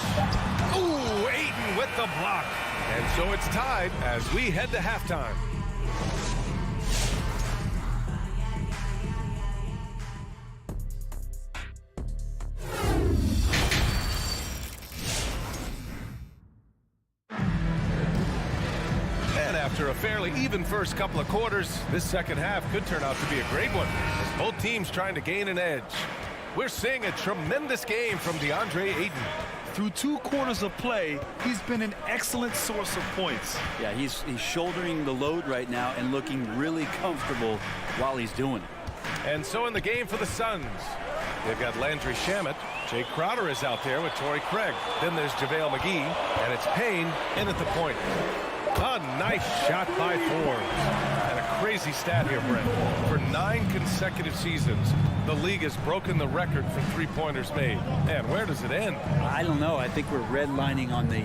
Ooh, Ayton with the block. And so it's tied as we head to halftime. And after a fairly even first couple of quarters, this second half could turn out to be a great one, as both teams trying to gain an edge. We're seeing a tremendous game from DeAndre Ayton. Through 2 quarters of play, he's been an excellent source of points. Yeah, he's shouldering the load right now and looking really comfortable while he's doing it. And so in the game for the Suns, they've got Landry Shamet. Jay Crowder is out there with Torrey Craig. Then there's JaVale McGee, and it's Payne in at the point. A nice shot by Forbes. And a crazy stat here, Brent. For 9 consecutive seasons, the league has broken the record for three-pointers made. And where does it end? I don't know. I think we're redlining on the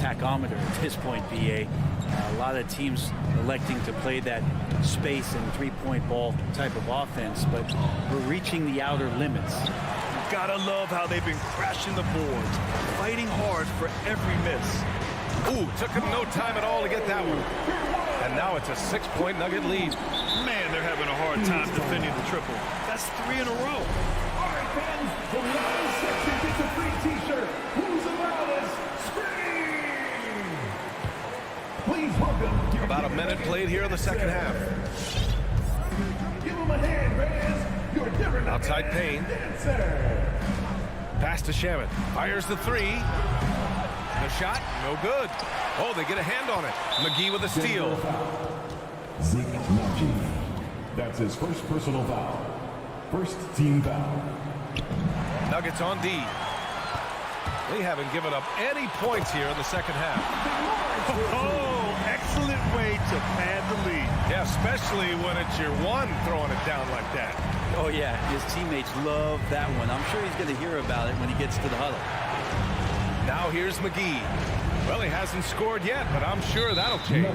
tachometer at this point, BA. A lot of teams electing to play that space and three-point ball type of offense, but we're reaching the outer limits. Gotta love how they've been crashing the boards, fighting hard for every miss. Ooh, took him no time at all to get that one. And now it's a 6-point Nugget lead. Man, they're having a hard time defending the triple. That's 3 in a row. All right, fans, the live section gets a free T-shirt. Who's about us? Scream! Please welcome. About a minute played here in the second half. Give him a hand, fans. You're different. Outside Payne. Pass to Shamet. Fires the 3. The shot, no good. Oh, they get a hand on it. McGee with a steal. Zeke McGee. That's his first personal foul. First team foul. Nuggets on D. They haven't given up any points here in the second half. Oh, excellent way to pad the lead. Yeah, especially when it's your one throwing it down like that. Oh, yeah, his teammates love that one. I'm sure he's going to hear about it when he gets to the huddle. Now here's McGee. Well, he hasn't scored yet, but I'm sure that'll change.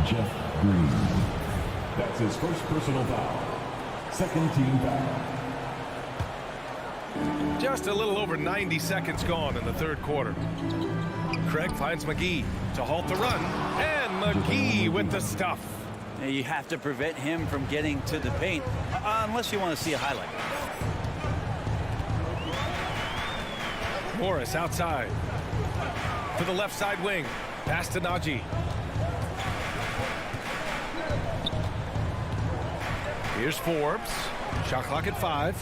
Jeff Green. That's his first personal foul. Second team foul. Just a little over 90 seconds gone in the third quarter. Craig finds McGee to halt the run. And McGee with the stuff. Now you have to prevent him from getting to the paint, unless you want to see a highlight. Morris outside. To the left side wing. Pass to Najee. Here's Forbes. Shot clock at 5.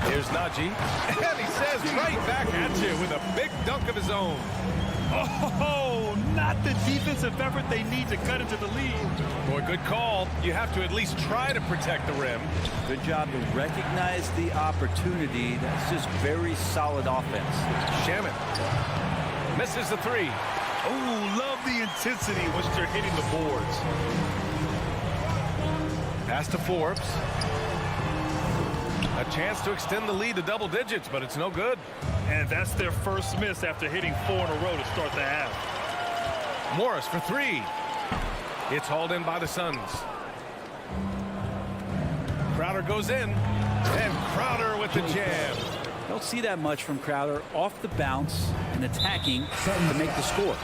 Here's Najee. And he says right back at you with a big dunk of his own. Oh, not the defensive effort they need to cut into the lead. Boy, good call. You have to at least try to protect the rim. Good job to recognize the opportunity. That's just very solid offense. Shaman misses the 3. Oh, love the intensity once they're hitting the boards. Pass to Forbes. A chance to extend the lead to double digits, but it's no good. And that's their first miss after hitting 4 in a row to start the half. Morris for 3. It's hauled in by the Suns. Crowder goes in. And Crowder with the jam. Don't see that much from Crowder off the bounce and attacking to make the score.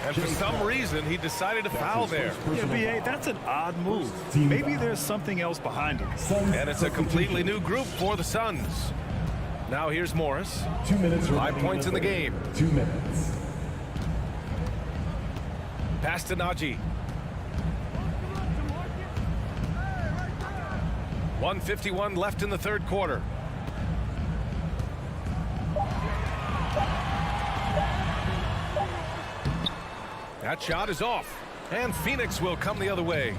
And for some reason, he decided to foul there. Yeah, B.A., that's an odd move. Maybe there's something else behind it. And it's a completely new group for the Suns. Now here's Morris. 2 minutes. 5 points in the game. 2 minutes. Pass to Najee. 1:51 left in the third quarter. That shot is off. And Phoenix will come the other way.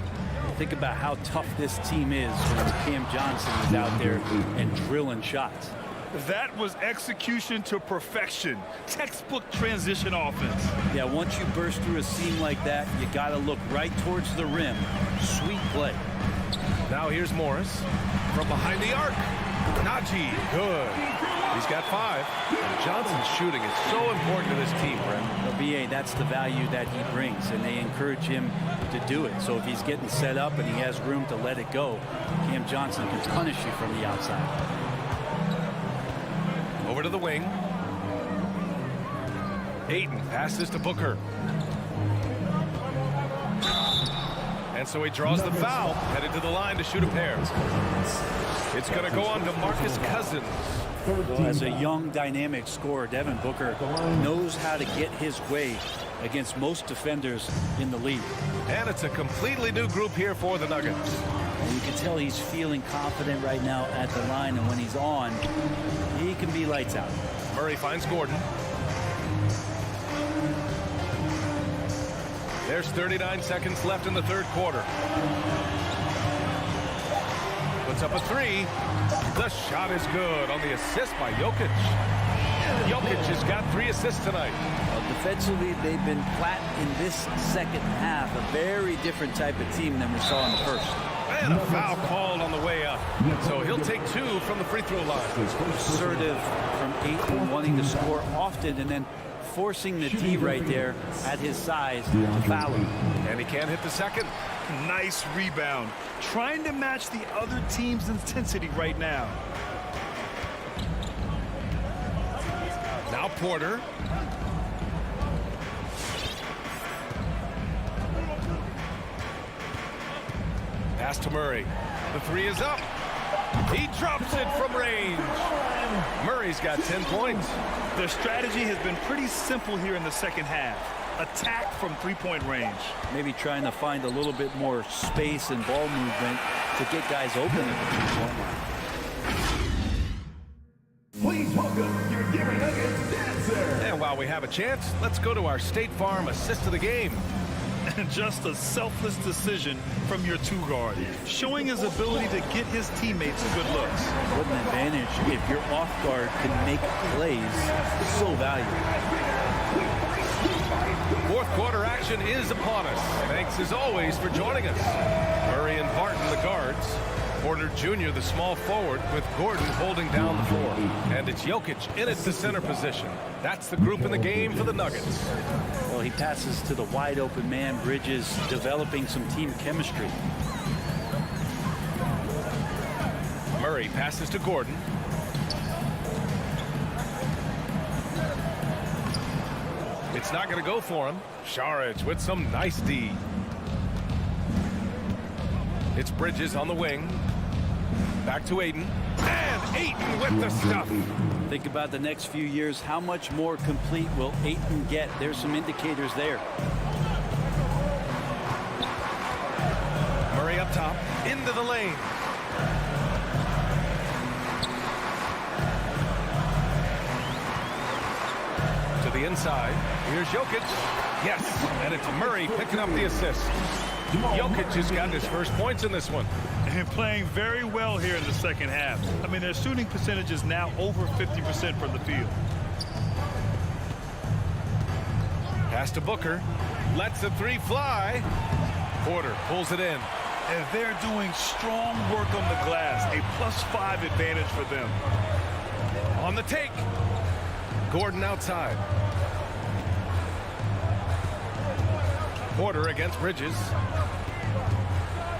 Think about how tough this team is when Cam Johnson is out there and drilling shots. That was execution to perfection. Textbook transition offense. Yeah, once you burst through a seam like that, you got to look right towards the rim. Sweet play. Now here's Morris from behind the arc. Najee, good. He's got 5. And Johnson's shooting is so important to this team, Brent. Well, BA, that's the value that he brings, and they encourage him to do it. So if he's getting set up and he has room to let it go, Cam Johnson can punish you from the outside. Over to the wing. Ayton passes to Booker. And so he draws the foul, headed to the line to shoot a pair. It's going to go on to Marcus Cousins. Well, as a young, dynamic scorer, Devin Booker knows how to get his way against most defenders in the league. And it's a completely new group here for the Nuggets. And you can tell he's feeling confident right now at the line, and when he's on, he can be lights out. Murray finds Gordon. There's 39 seconds left in the third quarter. Puts up a 3. The shot is good on the assist by Jokic. Jokic has got 3 assists tonight. Well, defensively, they've been flat in this second half. A very different type of team than we saw in the first. And a foul called on the way up. So he'll take 2 from the free throw line. Assertive from Ayton, wanting to score often, and then forcing the D right there at his size to foul him. And he can't hit the second. Nice rebound. Trying to match the other team's intensity right now. Now Porter. Pass to Murray. The 3 is up. He drops it from range. Murray's got 10 points. The strategy has been pretty simple here in the second half. Attack from three-point range. Maybe trying to find a little bit more space and ball movement to get guys open at the three-point line. Please welcome your Denver Nuggets dancer. And while we have a chance, let's go to our State Farm assist of the game. And just a selfless decision from your 2-guard, showing his ability to get his teammates good looks. What an advantage if your off guard can make plays. So valuable. Fourth quarter action is upon us. Thanks as always for joining us. Murray and Barton, the guards. Porter Jr., the small forward, with Gordon holding down the floor. And it's Jokic in at the center position. That's the group in the game for the Nuggets. Well, he passes to the wide open man. Bridges developing some team chemistry. Murray passes to Gordon. It's not going to go for him. Šarić with some nice D. It's Bridges on the wing. Back to Ayton. And Ayton with the stuff. Think about the next few years. How much more complete will Ayton get? There's some indicators there. Murray up top, into the lane. To the inside. Here's Jokic. Yes, and it's Murray picking up the assist. Jokic has got his first points in this one. And playing very well here in the second half. I mean, their shooting percentage is now over 50% from the field. Pass to Booker. Lets the three fly. Porter pulls it in. And they're doing strong work on the glass. A +5 advantage for them. On the take. Gordon outside. Porter against Bridges.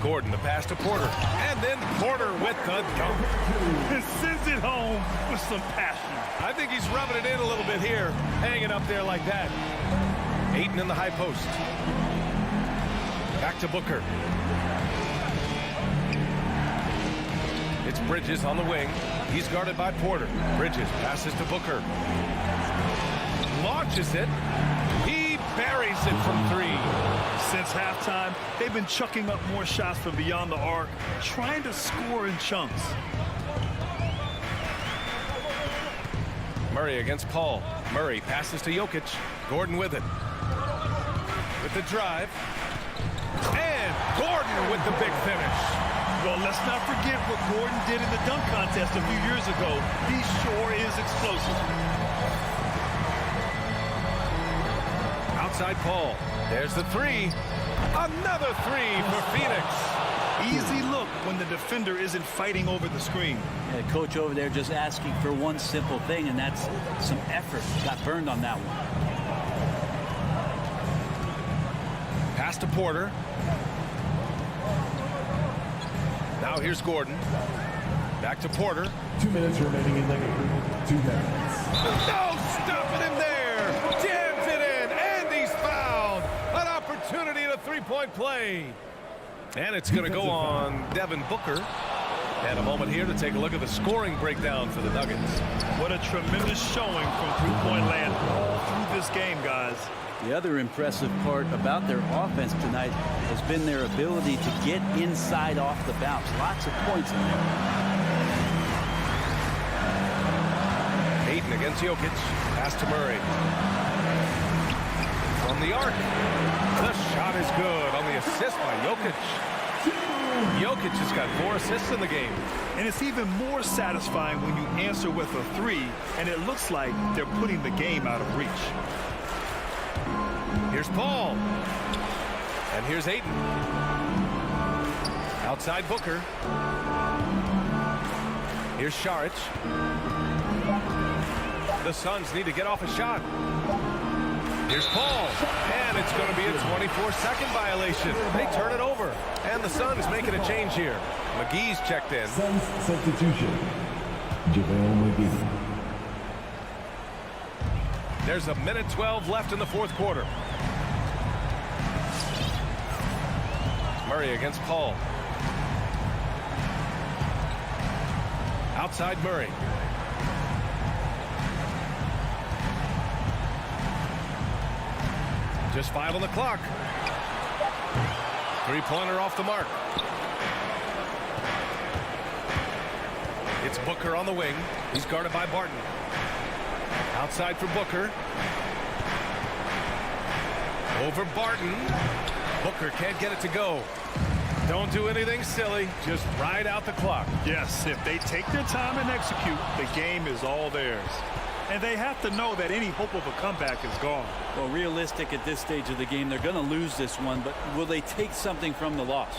Gordon, the pass to Porter. And then Porter with the dunk. And sends it home with some passion. I think he's rubbing it in a little bit here. Hanging up there like that. Ayton in the high post. Back to Booker. It's Bridges on the wing. He's guarded by Porter. Bridges passes to Booker. Launches it. He buries it from three. Since halftime, they've been chucking up more shots from beyond the arc, trying to score in chunks. Murray against Paul. Murray passes to Jokic. Gordon with it. With the drive. And Gordon with the big finish. Well, let's not forget what Gordon did in the dunk contest a few years ago. He sure is explosive. Outside Paul. There's the three. Another three for Phoenix. Easy look when the defender isn't fighting over the screen. Yeah, the coach over there just asking for one simple thing, and that's some effort. Got burned on that one. Pass to Porter. Now here's Gordon. Back to Porter. 2 minutes remaining in the game. 2 minutes. No stopping him there. Jams it in, and he's fouled. An opportunity to three-point play. And it's going to go on Devin Booker. And a moment here to take a look at the scoring breakdown for the Nuggets. What a tremendous showing from three-point land all through this game, guys. The other impressive part about their offense tonight has been their ability to get inside off the bounce. Lots of points in there. Ayton against Jokic. Pass to Murray. From the arc. The shot is good on the assist by Jokic. Jokic has got 4 assists in the game. And it's even more satisfying when you answer with a three, and it looks like they're putting the game out of reach. Here's Paul. And here's Ayton. Outside Booker. Here's Saric. The Suns need to get off a shot. Here's Paul. And it's going to be a 24-second violation. They turn it over. And the Suns making a change here. McGee's checked in. Suns substitution. JaVale McGee. There's a minute 12 left in the fourth quarter. Murray against Paul. Outside Murray. Just 5 on the clock. Three-pointer off the mark. It's Booker on the wing. He's guarded by Barton. Outside for Booker. Over Barton. Booker can't get it to go. Don't do anything silly. Just ride out the clock. Yes, if they take their time and execute, the game is all theirs. And they have to know that any hope of a comeback is gone. Well, realistic at this stage of the game, they're going to lose this one, but will they take something from the loss?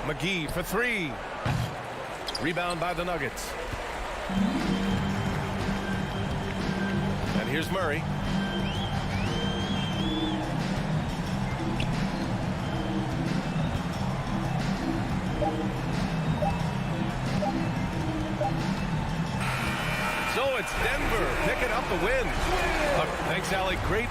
McGee for 3. Rebound by the Nuggets. And here's Murray. So it's Denver picking up the win. Thanks, Allie. Great.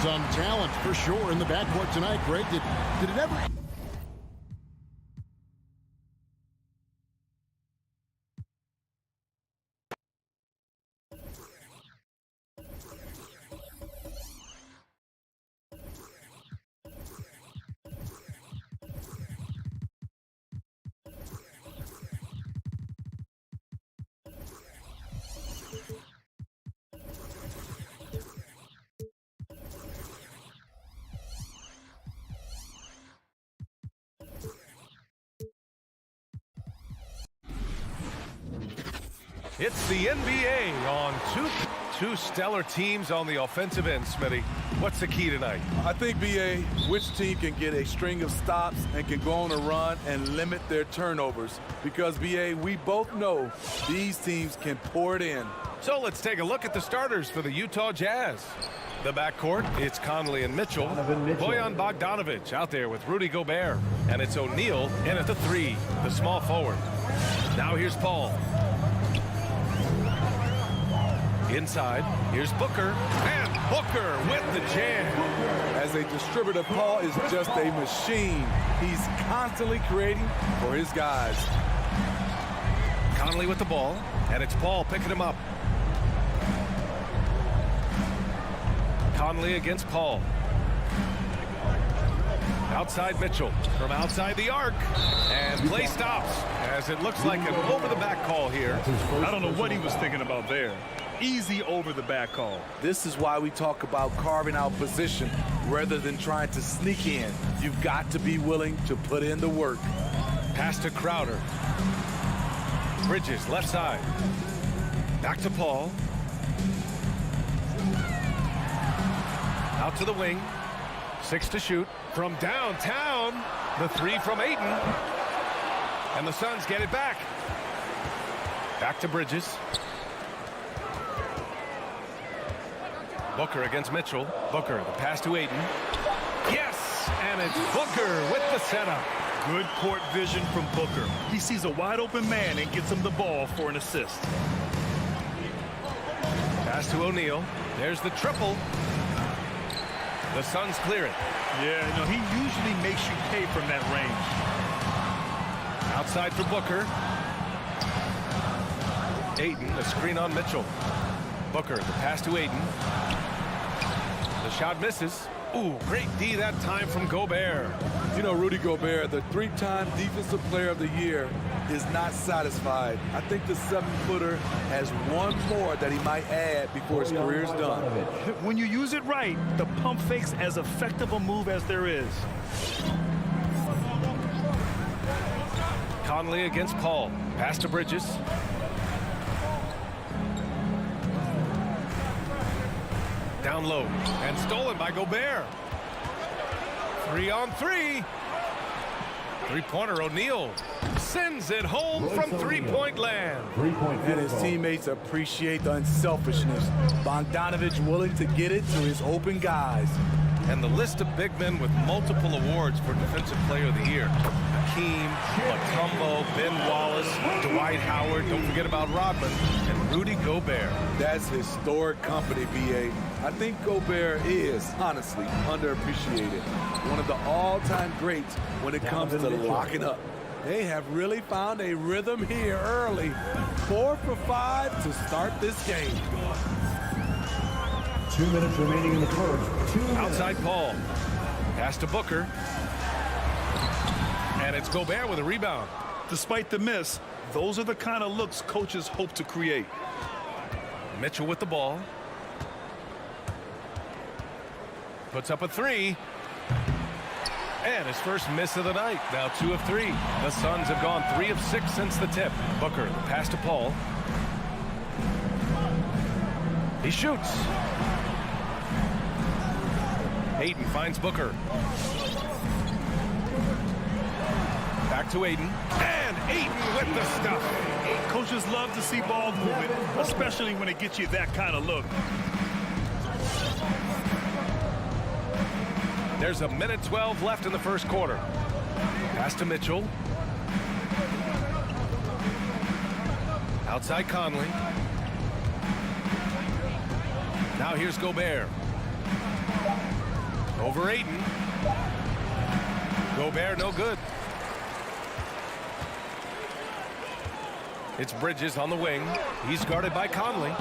Some talent for sure in the backcourt tonight, Greg. Did it ever... It's the NBA on two stellar teams on the offensive end, Smitty. What's the key tonight? I think, BA, which team can get a string of stops and can go on a run and limit their turnovers. Because, BA, we both know these teams can pour it in. So let's take a look at the starters for the Utah Jazz. The backcourt, it's Conley and Mitchell. Bojan Bogdanovic out there with Rudy Gobert. And it's O'Neal in at the 3, the small forward. Now here's Paul. Inside, here's Booker, and Booker with the jam. As a distributor, Paul is just a machine. He's constantly creating for his guys. Conley with the ball, and it's Paul picking him up. Conley against Paul. Outside Mitchell, from outside the arc, and play stops, as it looks like an over-the-back call here. I don't know what he was thinking about there. Easy over the back call. This is why we talk about carving out position rather than trying to sneak in. You've got to be willing to put in the work. Pass to Crowder. Bridges, left side. Back to Paul. Out to the wing. 6 to shoot. From downtown, the 3 from Ayton. And the Suns get it back. Back to Bridges. Booker against Mitchell. Booker, the pass to Ayton. Yes! And it's Booker with the setup. Good court vision from Booker. He sees a wide open man and gets him the ball for an assist. Pass to O'Neal. There's the triple. The Suns clear it. Yeah, no, he usually makes you pay from that range. Outside for Booker. Ayton, the screen on Mitchell. Booker, the pass to Ayton. The shot misses. Ooh, great D that time from Gobert. You know, Rudy Gobert, the 3-time Defensive Player of the Year, is not satisfied. I think the 7-footer has one more that he might add before his career's done. When you use it right, the pump fake's as effective a move as there is. Conley against Paul. Pass to Bridges. Down low and stolen by Gobert. 3-on-3. Three-pointer O'Neal sends it home from three-point land. And his teammates appreciate the unselfishness. Bogdanovic willing to get it to his open guys. And the list of big men with multiple awards for Defensive Player of the Year. Hakeem, Mutombo, Ben Wallace, Dwight Howard, don't forget about Rodman, and Rudy Gobert. That's historic company, BA. I think Gobert is, honestly, underappreciated. One of the all-time greats when it comes to locking up. They have really found a rhythm here early. 4 for 5 to start this game. 2 minutes remaining in the first. Outside Paul. Pass to Booker. And it's Gobert with a rebound. Despite the miss, those are the kind of looks coaches hope to create. Mitchell with the ball. Puts up a 3. And his first miss of the night. Now 2 of 3. The Suns have gone 3 of 6 since the tip. Booker, the pass to Paul. He shoots. Ayton finds Booker. Back to Ayton. And Ayton with the stuff. Coaches love to see ball movement, especially when it gets you that kind of look. There's a minute 12 left in the first quarter. Pass to Mitchell. Outside Conley. Now here's Gobert. Over Ayton. Gobert, no good. It's Bridges on the wing. He's guarded by Conley.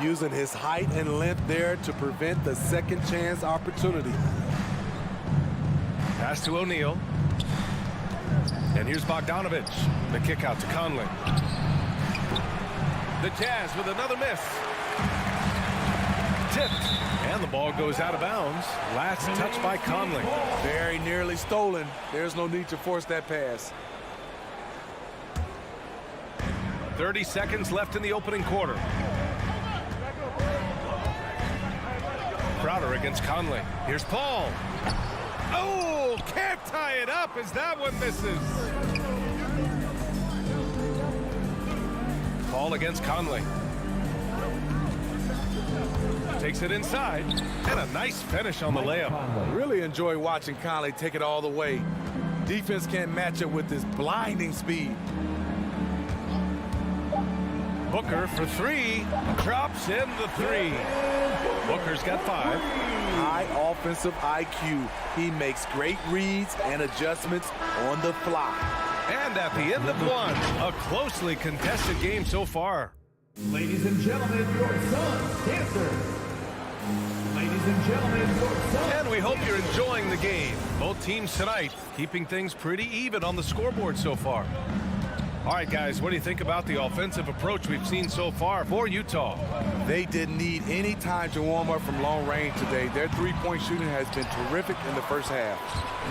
Using his height and length there to prevent the second chance opportunity. Pass to O'Neal. And here's Bogdanovich. The kick out to Conley. The Jazz with another miss. Tipped. And the ball goes out of bounds. Last touch by Conley. Very nearly stolen. There's no need to force that pass. 30 seconds left in the opening quarter. Crowder against Conley. Here's Paul. Oh, can't tie it up as that one misses. Paul against Conley. Takes it inside. And a nice finish on the layup. Really enjoy watching Conley take it all the way. Defense can't match it with his blinding speed. Booker for three. Drops in the three. Booker's got 5. High offensive IQ. He makes great reads and adjustments on the fly. And at the end of one, a closely contested game so far. Ladies and gentlemen, your Suns dancer. Ladies and gentlemen, your Suns. And we hope you're enjoying the game. Both teams tonight keeping things pretty even on the scoreboard so far. All right, guys, what do you think about the offensive approach we've seen so far for Utah? They didn't need any time to warm up from long range today. Their three-point shooting has been terrific in the first half.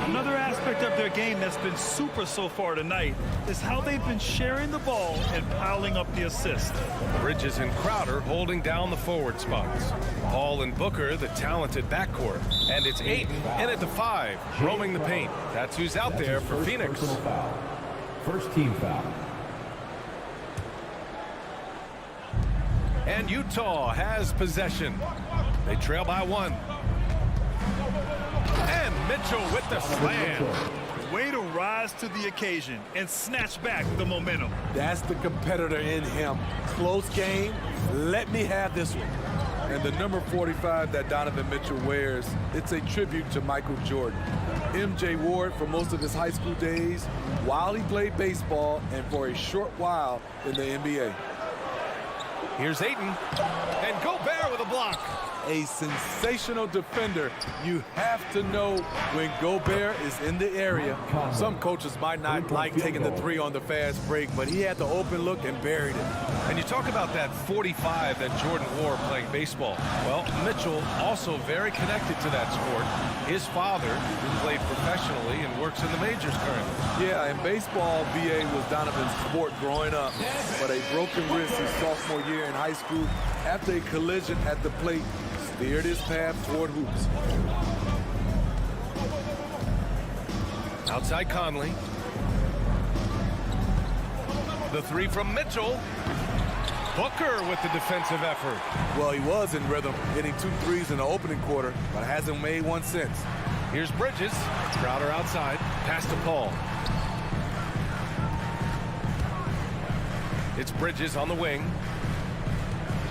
Another aspect of their game that's been super so far tonight is how they've been sharing the ball and piling up the assists. Bridges and Crowder holding down the forward spots. Paul and Booker, the talented backcourt. And it's Ayton in at the 5, roaming the paint. That's who's out there for Phoenix. First team foul. And Utah has possession. They trail by 1. And Mitchell with the slam. Way to rise to the occasion and snatch back the momentum. That's the competitor in him. Close game. Let me have this one. And the number 45 that Donovan Mitchell wears, it's a tribute to Michael Jordan. MJ wore it for most of his high school days, while he played baseball, and for a short while in the NBA. Here's Ayton, and Gobert with a block. A sensational defender. You have to know when Gobert is in the area. Some coaches might not like taking the 3 on the fast break, but he had the open look and buried it. And you talk about that 45 that Jordan wore playing baseball. Well, Mitchell also very connected to that sport. His father, who played professionally and works in the majors currently. Yeah, in baseball, BA was Donovan's sport growing up, but a broken wrist his sophomore year in high school after a collision at the plate steered his path toward hoops. Outside Conley. The 3 from Mitchell. Booker with the defensive effort. Well, he was in rhythm, hitting 2 threes in the opening quarter, but hasn't made one since. Here's Bridges. Crowder outside. Pass to Paul. It's Bridges on the wing.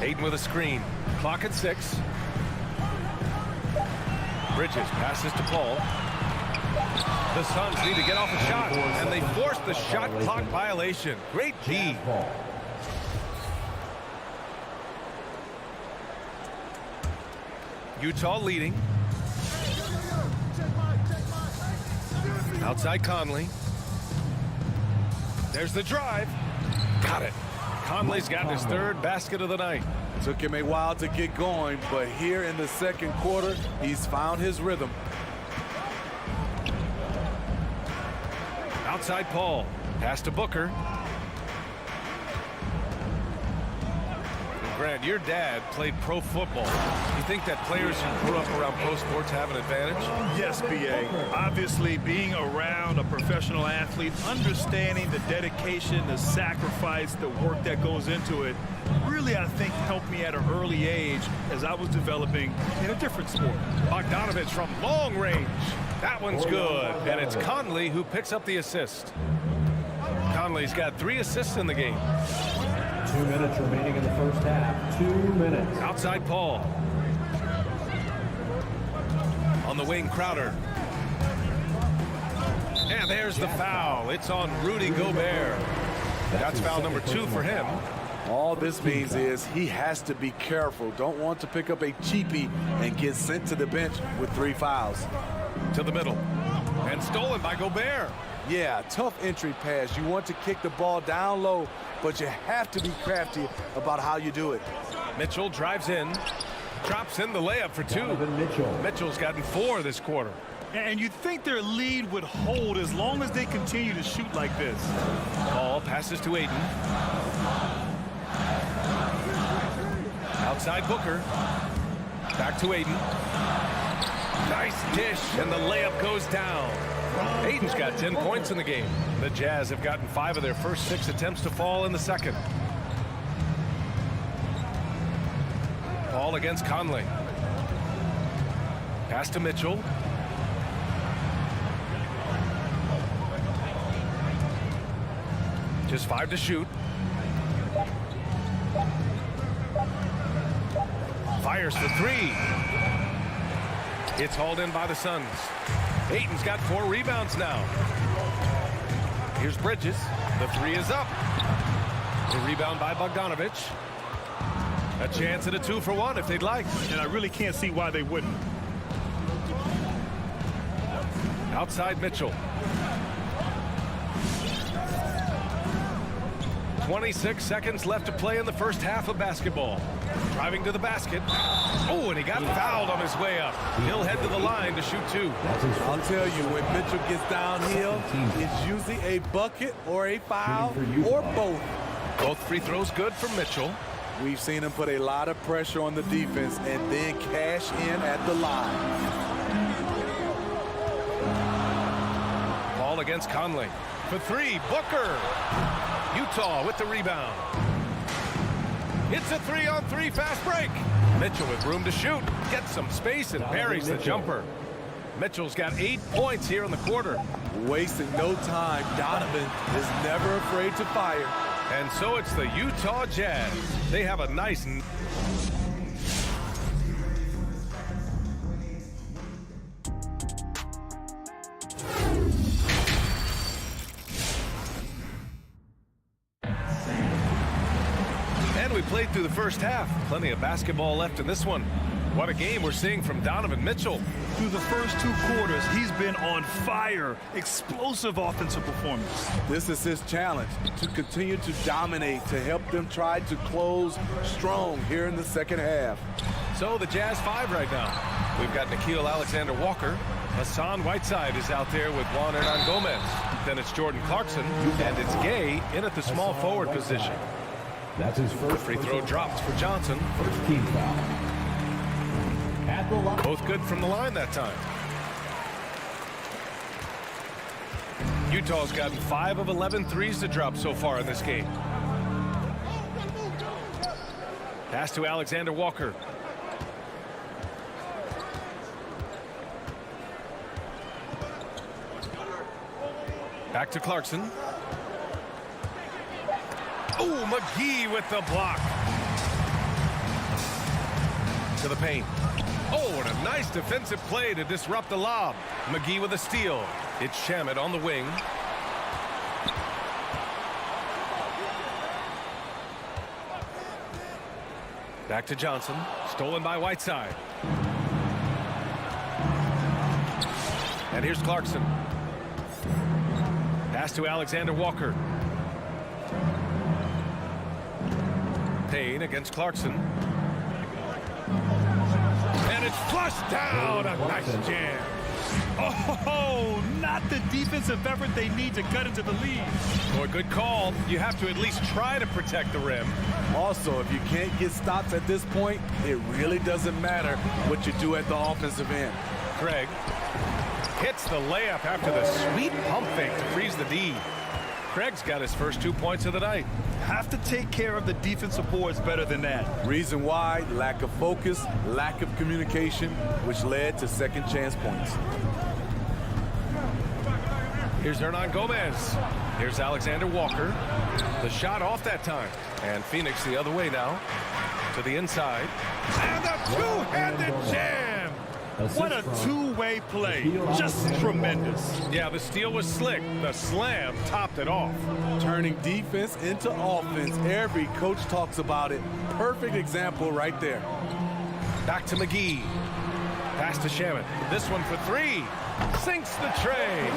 Ayton with a screen. Clock at 6. Bridges passes to Paul. The Suns need to get off a shot, and they force the shot clock violation. Great D. Utah leading. Outside Conley. There's the drive. Got it. Conley's got his 3rd basket of the night. Took him a while to get going, but here in the second quarter, he's found his rhythm. Outside Paul. Pass to Booker. Grant, your dad played pro football. You think that players who grew up around pro sports have an advantage? Yes, B.A. Obviously, being around a professional athlete, understanding the dedication, the sacrifice, the work that goes into it, really, I think, helped me at an early age as I was developing in a different sport. Bogdanovich from long range. That one's good. And it's Conley who picks up the assist. Conley's got 3 assists in the game. 2 minutes remaining in the first half. 2 minutes. Outside Paul. On the the wing, Crowder. And there's the foul. It's on Rudy Gobert. That's foul number 2 for him. All this means is he has to be careful. Don't want to pick up a cheapie and get sent to the bench with 3 fouls. To the middle. And stolen by Gobert. Yeah, tough entry pass. You want to kick the ball down low, but you have to be crafty about how you do it. Mitchell drives in. Drops in the layup for 2. Mitchell's gotten 4 this quarter. And you'd think their lead would hold as long as they continue to shoot like this. Ball passes to Ayton. Outside Booker. Back to Ayton. Nice dish, and the layup goes down. Ayton's got 10 points in the game. The Jazz have gotten 5 of their first 6 attempts to fall in the second. Ball against Conley. Pass to Mitchell. Just 5 to shoot. Fires for 3. It's hauled in by the Suns. Ayton's got 4 rebounds now. Here's Bridges. The 3 is up. The rebound by Bogdanovich. A chance at a 2-for-1 if they'd like. And I really can't see why they wouldn't. Outside Mitchell. 26 seconds left to play in the first half of basketball. Driving to the basket. Oh, and he got fouled on his way up. He'll head to the line to shoot 2. I'll tell you, when Mitchell gets downhill, it's usually a bucket or a foul or both. Both free throws good for Mitchell. We've seen him put a lot of pressure on the defense and then cash in at the line. Ball against Conley. For 3, Booker. Utah with the rebound. It's a 3-on-3 fast break. Mitchell with room to shoot. Gets some space and buries the jumper. Mitchell's got 8 points here in the quarter. Wasting no time. Donovan is never afraid to fire. And so it's the Utah Jazz. They have a nice... And we played through the first half. Plenty of basketball left in this one. What a game we're seeing from Donovan Mitchell. Through the first 2 quarters, he's been on fire. Explosive offensive performance. This is his challenge, to continue to dominate, to help them try to close strong here in the second half. So the Jazz 5 right now. We've got Nickeil Alexander-Walker. Hassan Whiteside is out there with Juan Hernan-Gomez. Then it's Jordan Clarkson, and it's Gay in at the small forward position. That's his first The free throw drops for Johnson. First team foul. At the line. Both good from the line that time. Utah's gotten 5 of 11 threes to drop so far in this game. Pass to Alexander Walker. Back to Clarkson. Oh, McGee with the block. To the paint. Oh, and a nice defensive play to disrupt the lob. McGee with a steal. It's Shamet on the wing. Back to Johnson. Stolen by Whiteside. And here's Clarkson. Pass to Alexander Walker. Payne against Clarkson. And it's flushed down. A nice jam. Oh, not the defensive effort they need to cut into the lead. Boy, good call. You have to at least try to protect the rim. Also, if you can't get stops at this point, it really doesn't matter what you do at the offensive end. Craig hits the layup after the sweet pump fake to freeze the D. Craig's got his first 2 points of the night. Have to take care of the defensive boards better than that. Reason why: lack of focus, lack of communication, which led to second chance points. Here's Hernan-Gomez. Here's Alexander Walker. The shot off that time. And Phoenix the other way now. To the inside. And a two-handed jam. What a two-way play. Just tremendous. Yeah, the steal was slick. The slam topped it off. Turning defense into offense. Every coach talks about it. Perfect example right there. Back to McGee. Pass to Shamet. This one for three. Sinks the tray.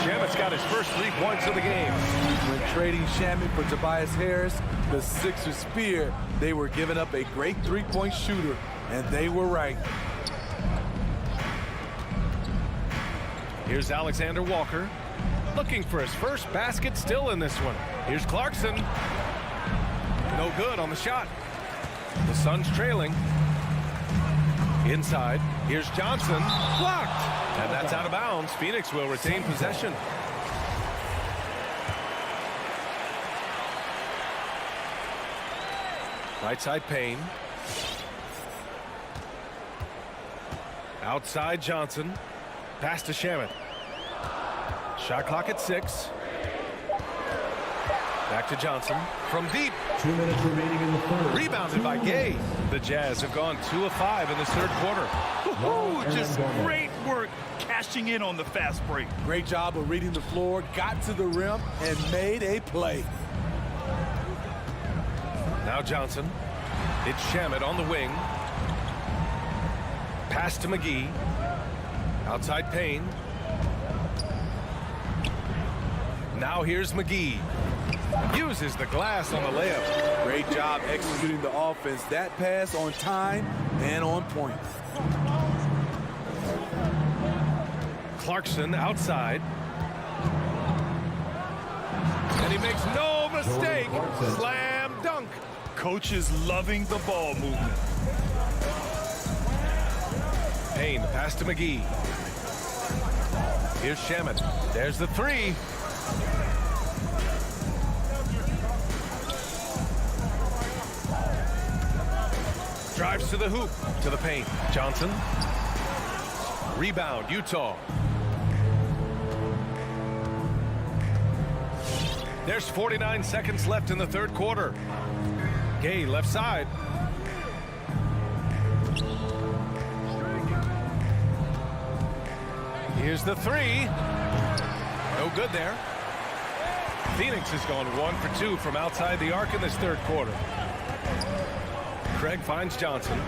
Shamet's got his first 3 points of the game. When trading Shamet for Tobias Harris, the Sixers feared they were giving up a great three-point shooter, and they were right. Here's Alexander Walker, looking for his first basket, still in this one. Here's Clarkson. No good on the shot. The Suns trailing. Inside, here's Johnson, blocked. And that's out of bounds. Phoenix will retain possession. Right side Payne. Outside Johnson. Pass to Shamet. Shot clock at 6. Back to Johnson from deep. 2 minutes remaining in the third. Rebounded by Gay. The Jazz have gone 2 of 5 in this third quarter. Just great work cashing in on the fast break. Great job of reading the floor, got to the rim, and made a play. Now Johnson. It's Shamet on the wing. Pass to McGee. Outside Payne. Now here's McGee. Uses the glass on the layup. Great job executing the offense. That pass on time and on point. Clarkson outside. And he makes no mistake. Slam dunk. Coach is loving the ball movement. Payne, pass to McGee. Here's Shamet. There's the three. Drives to the hoop, to the paint. Johnson. Rebound, Utah. There's 49 seconds left in the third quarter. Gay, left side. Here's the three. No good there. Phoenix has gone 1 for 2 from outside the arc in this third quarter. Craig finds Johnson.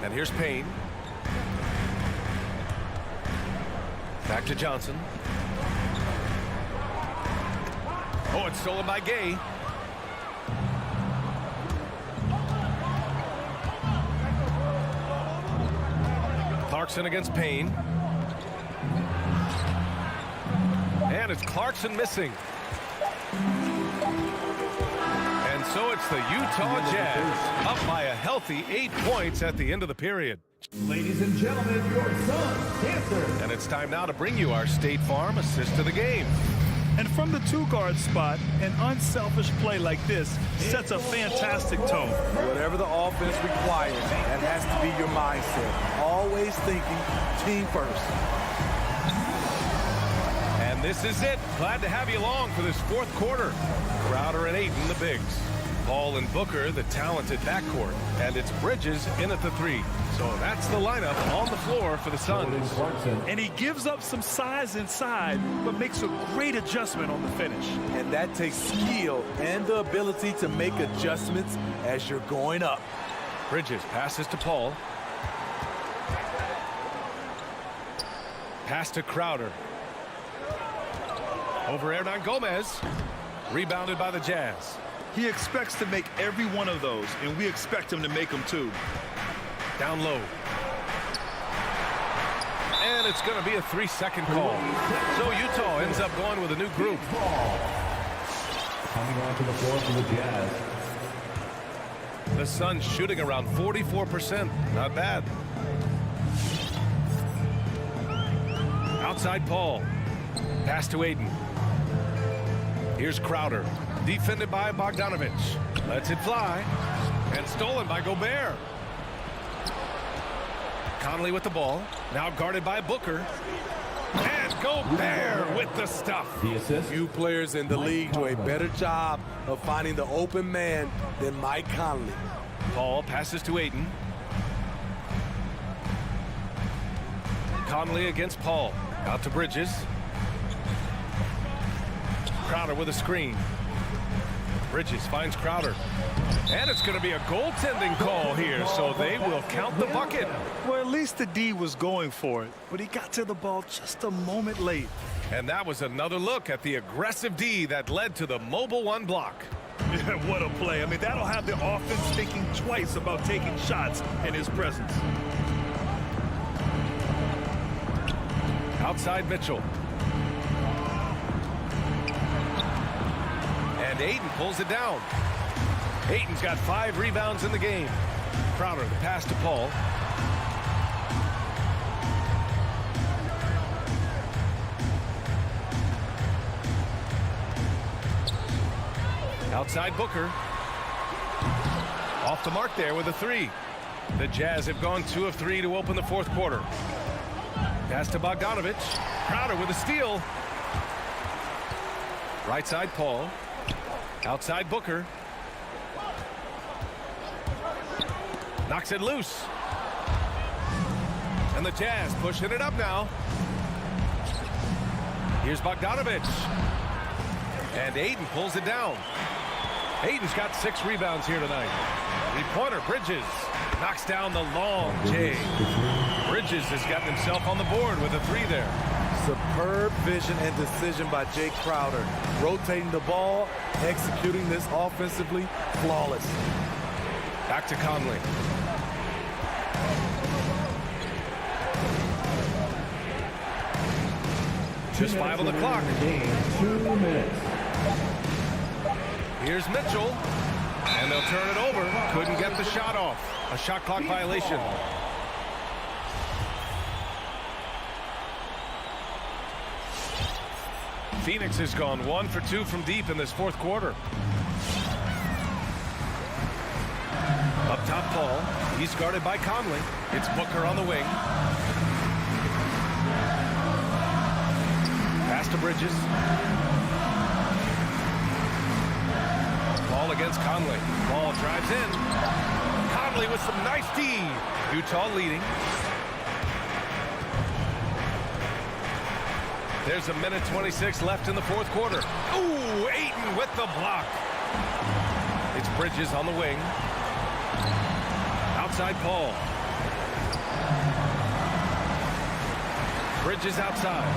And here's Payne. Back to Johnson. Oh, it's stolen by Gay. Clarkson against Payne. And it's Clarkson missing. And so it's the Utah Jazz up by a healthy 8 points at the end of the period. Ladies and gentlemen, your Suns answer. And it's time now to bring you our State Farm assist to the game. And from the two-guard spot, an unselfish play like this sets a fantastic tone. Whatever the offense requires, that has to be your mindset. Always thinking team first. And this is it. Glad to have you along for this fourth quarter. Crowder and Ayton, the bigs. Paul and Booker, the talented backcourt. And it's Bridges in at the 3. So that's the lineup on the floor for the Suns. And he gives up some size inside, but makes a great adjustment on the finish. And that takes skill and the ability to make adjustments as you're going up. Bridges passes to Paul. Pass to Crowder. Over Hernan Gomez. Rebounded by the Jazz. He expects to make every one of those, and we expect him to make them too. Down low. And it's going to be a 3-second call. So Utah ends up going with a new group. Coming onto the floor for the Jazz. The Suns shooting around 44%. Not bad. Outside Paul. Pass to Ayton. Here's Crowder. Defended by Bogdanovich. Lets it fly. And stolen by Gobert. Conley with the ball. Now guarded by Booker. And Gobert with the stuff. The assist. Few players in the league do a better job of finding the open man than Mike Conley. Paul passes to Ayton. Conley against Paul. Out to Bridges. Crowder with a screen. Bridges finds Crowder. And it's going to be a goaltending call here, so they will count the bucket. Well, at least the D was going for it, but he got to the ball just a moment late. And that was another look at the aggressive D that led to the Mobile One block. Yeah, what a play. I mean, that'll have the offense thinking twice about taking shots in his presence. Outside Mitchell. And Ayton pulls it down. Ayton's got 5 rebounds in the game. Crowder, the pass to Paul. Outside Booker. Off the mark there with a 3. The Jazz have gone 2 of 3 to open the fourth quarter. Pass to Bogdanovich. Crowder with a steal. Right side Paul. Outside Booker. Knocks it loose. And the Jazz pushing it up now. Here's Bogdanovich. And Ayton pulls it down. Ayton's got 6 rebounds here tonight. Three-pointer, Bridges. Knocks down the long J. Bridges has gotten himself on the board with a 3 there. Superb vision and decision by Jake Crowder. Rotating the ball, executing this offensively, flawless. Back to Conley. Just 5 on the clock. 2 minutes. Here's Mitchell. And they'll turn it over. Couldn't get the shot off. A shot clock violation. Phoenix has gone 1 for 2 from deep in this fourth quarter. Up top, Paul. He's guarded by Conley. It's Booker on the wing. Pass to Bridges. Ball against Conley. Ball drives in. Conley with some nice D. Utah leading. There's 1:26 left in the fourth quarter. Ooh, Ayton with the block. It's Bridges on the wing. Outside Paul. Bridges outside.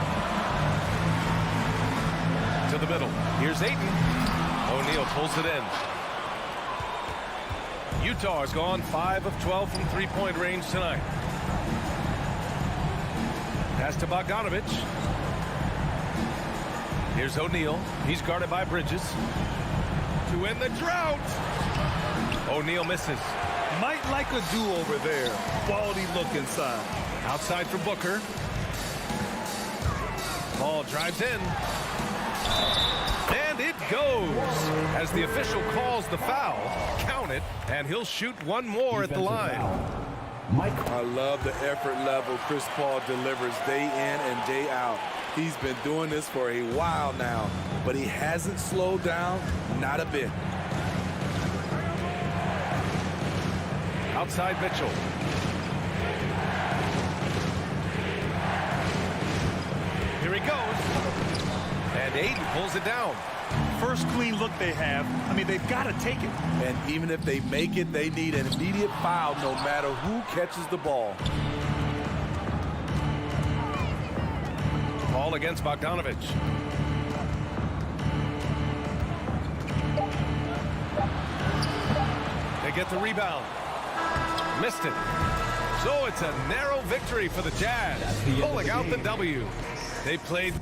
To the middle. Here's Ayton. O'Neal pulls it in. Utah has gone 5 of 12 from three-point range tonight. Pass to Bogdanovich. Here's O'Neal. He's guarded by Bridges. To end the drought. O'Neal misses. Might like a do-over there. Quality look inside. Outside for Booker. Ball drives in. And it goes. As the official calls the foul, count it, and he'll shoot one more at the line. I love the effort level Chris Paul delivers day in and day out. He's been doing this for a while now, but he hasn't slowed down, not a bit. Outside Mitchell. Here he goes. And Ayton pulls it down. First clean look they have. I mean, they've got to take it. And even if they make it, they need an immediate foul no matter who catches the ball. Ball against Bogdanovich. They get the rebound. Missed it. So it's a narrow victory for the Jazz, pulling out the W. They played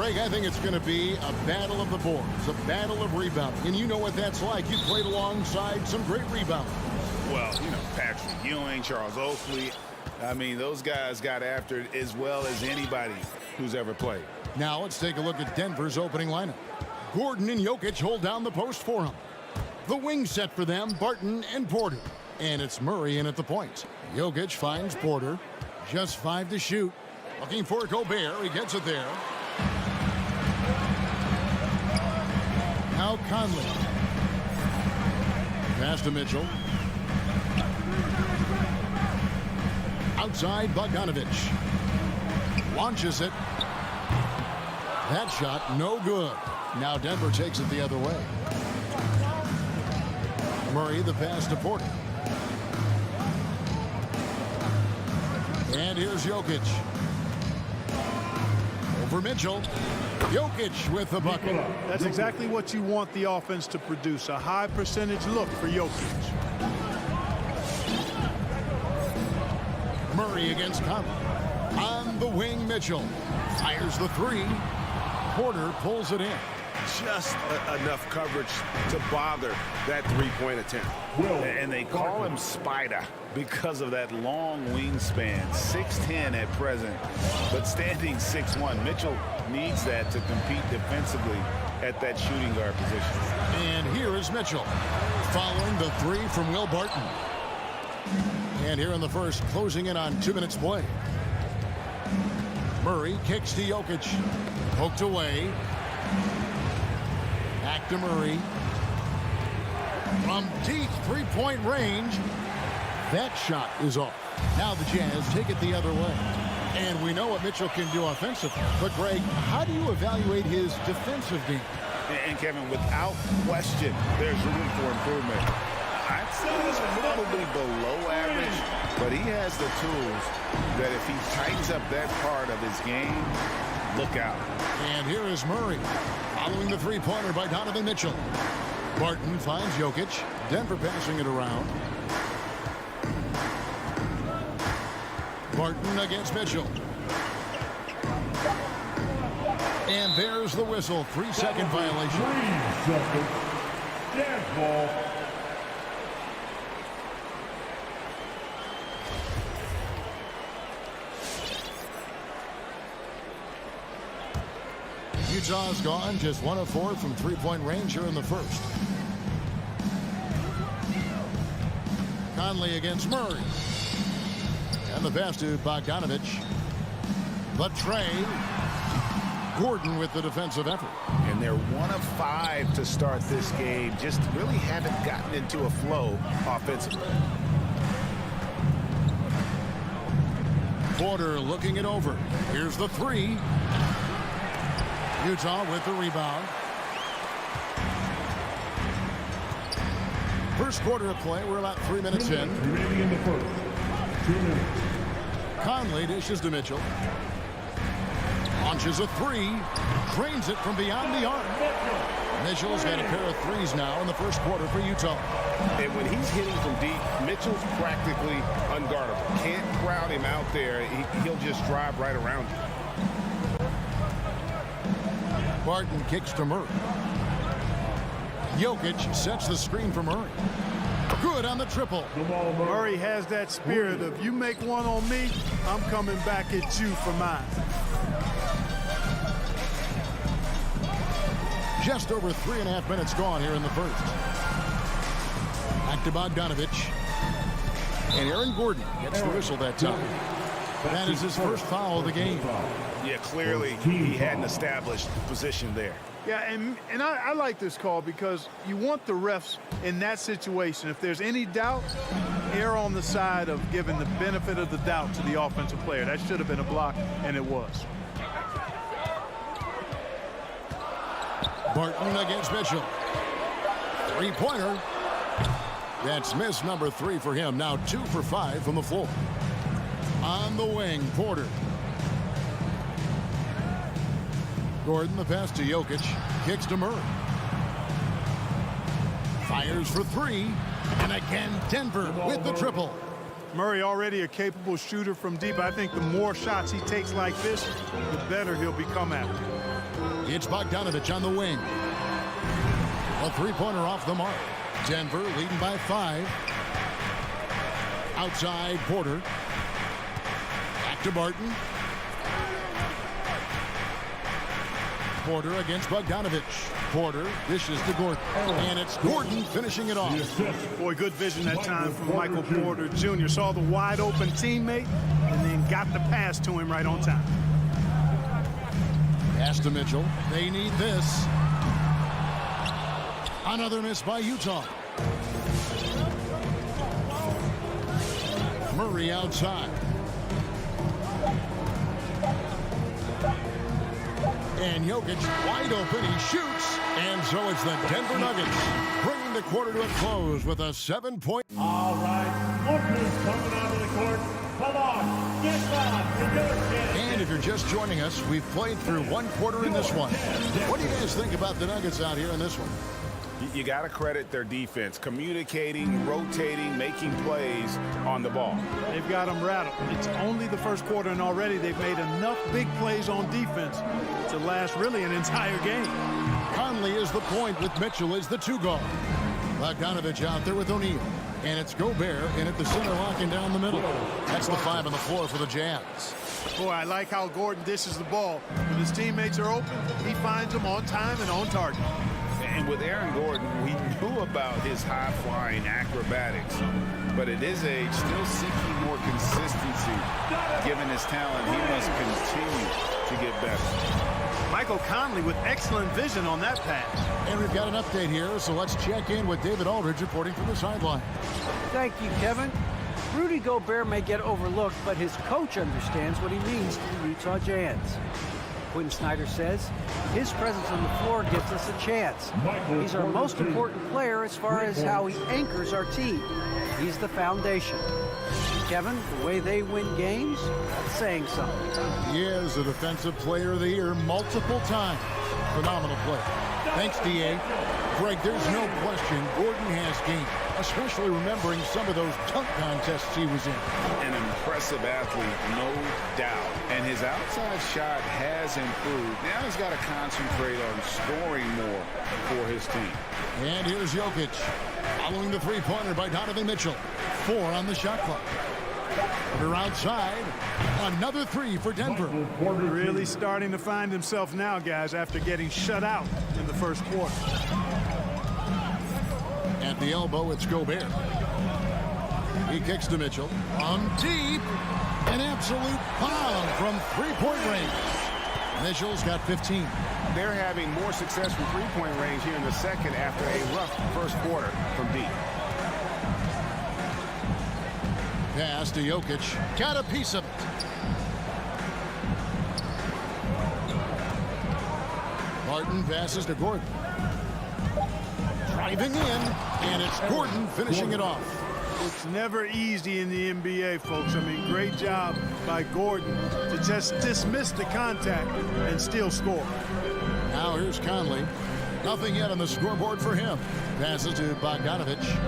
Greg, I think it's going to be a battle of the boards, a battle of rebounding. And you know what that's like. You played alongside some great rebounders. Well, you know, Patrick Ewing, Charles Oakley. I mean, those guys got after it as well as anybody who's ever played. Now let's take a look at Denver's opening lineup. Gordon and Jokic hold down the post for him. The wing set for them, Barton and Porter. And it's Murray in at the point. Jokic finds Porter. Just 5 to shoot. Looking for Gobert. He gets it there. Now Conley. Pass to Mitchell. Outside Bogdanovich. Launches it. That shot no good. Now Denver takes it the other way. Murray the pass to Porter. And here's Jokic. Over Mitchell. Jokic with the bucket. That's exactly what you want the offense to produce. A high percentage look for Jokic. Murray against Conley. On the wing, Mitchell. Fires the 3. Porter pulls it in. Just enough coverage to bother that three-point attempt. And they call him Spider because of that long wingspan. 6'10" at present, but standing 6'1". Mitchell needs that to compete defensively at that shooting guard position. And here is Mitchell following the 3 from Will Barton. And here in the first, closing in on 2 minutes play. Murray kicks to Jokic. Poked away. Back to Murray. From deep three-point range. That shot is off. Now the Jazz take it the other way. And we know what Mitchell can do offensively. But, Greg, how do you evaluate his defensive game? And Kevin, without question, there's room for improvement. I'd say he's probably below average, but he has the tools that if he tightens up that part of his game, look out. And here is Murray, following the three-pointer by Donovan Mitchell. Barton finds Jokic. Denver passing it around. Barton against Mitchell. And there's the whistle. 3-second violation. 3 seconds. Jazz ball. Utah's gone just 1 of 4 from three-point range here in the first. Conley against Murray. And the pass to Bogdanovich. The tray. Gordon with the defensive effort. And they're 1 of 5 to start this game. Just really haven't gotten into a flow offensively. Porter looking it over. Here's the 3. Utah with the rebound. First quarter of play. We're about 3 minutes in. Remaining in the first. 2 minutes. Conley dishes to Mitchell. Launches a 3. Drains it from beyond the arc. Mitchell's got a pair of 3s now in the first quarter for Utah. And when he's hitting from deep, Mitchell's practically unguardable. Can't crowd him out there. He'll just drive right around you. Barton kicks to Murray. Jokic sets the screen for Murray. Good on the triple. Murray has that spirit of you make one on me, I'm coming back at you for mine. Just over 3.5 minutes gone here in the first. Back to Bogdanovich. And Aaron Gordon gets the whistle that time. That is his first foul of the game. Yeah, clearly he hadn't established position there. Yeah, and I like this call because you want the refs in that situation. If there's any doubt, err on the side of giving the benefit of the doubt to the offensive player. That should have been a block, and it was. Barton against Mitchell. 3-pointer. That's miss number 3 for him. Now 2 for 5 from the floor. On the wing, Porter. Gordon, the pass to Jokic. Kicks to Murray. Fires for 3. And again, Denver with the triple. Murray already a capable shooter from deep. I think the more shots he takes like this, the better he'll become at it. It's Bogdanovich on the wing. A three-pointer off the mark. Denver leading by 5. Outside Porter. Back to Barton. Porter against Bogdanovich. Porter dishes to Gordon. And it's Gordon finishing it off. Boy, good vision that time from Michael Porter Jr. Saw the wide open teammate and then got the pass to him right on time. Pass to Mitchell. They need this. Another miss by Utah. Murray outside. And Jokic wide open. He shoots. And so it's the Denver Nuggets bringing the quarter to a close with a 7-point. All right. Workers coming out of the court. Come on. Get back to your chance. And if you're just joining us, we've played through one quarter in this one. What do you guys think about the Nuggets out here in this one? You got to credit their defense, communicating, rotating, making plays on the ball. They've got them rattled. It's only the first quarter, and already they've made enough big plays on defense to last really an entire game. Conley is the point with Mitchell as the 2 guard. Bogdanovich out there with O'Neal. And it's Gobert in at the center, locking down the middle. That's the 5 on the floor for the Jazz. Boy, I like how Gordon dishes the ball. When his teammates are open, he finds them on time and on target. And with Aaron Gordon, we knew about his high-flying acrobatics, but at his age, still seeking more consistency. Given his talent, he must continue to get better. Michael Conley with excellent vision on that pass. And we've got an update here, so let's check in with David Aldridge reporting from the sideline. Thank you, Kevin. Rudy Gobert may get overlooked, but his coach understands what he means to the Utah Jazz. Quinn Snyder says his presence on the floor gives us a chance. He's our most important player as far as how he anchors our team. He's the foundation. Kevin, the way they win games, that's saying something. He is a Defensive Player of the Year multiple times. Phenomenal play. Thanks, D.A. Greg, there's no question Gordon has game, especially remembering some of those dunk contests he was in. An impressive athlete, no doubt. And his outside shot has improved. Now he's got to concentrate on scoring more for his team. And here's Jokic, following the three-pointer by Donovan Mitchell. 4 on the shot clock. We're outside. Another 3 for Denver. Really starting to find himself now, guys, after getting shut out in the first quarter. At the elbow, it's Gobert. He kicks to Mitchell. On deep. An absolute bomb from three-point range. Mitchell's got 15. They're having more success from three-point range here in the second after a rough first quarter from deep. Pass to Jokic. Got a piece of it. Martin passes to Gordon. Driving in, and it's Gordon finishing it off. It's never easy in the NBA, folks. I mean, great job by Gordon to just dismiss the contact and still score. Now here's Conley. Nothing yet on the scoreboard for him. Passes to Bogdanovich.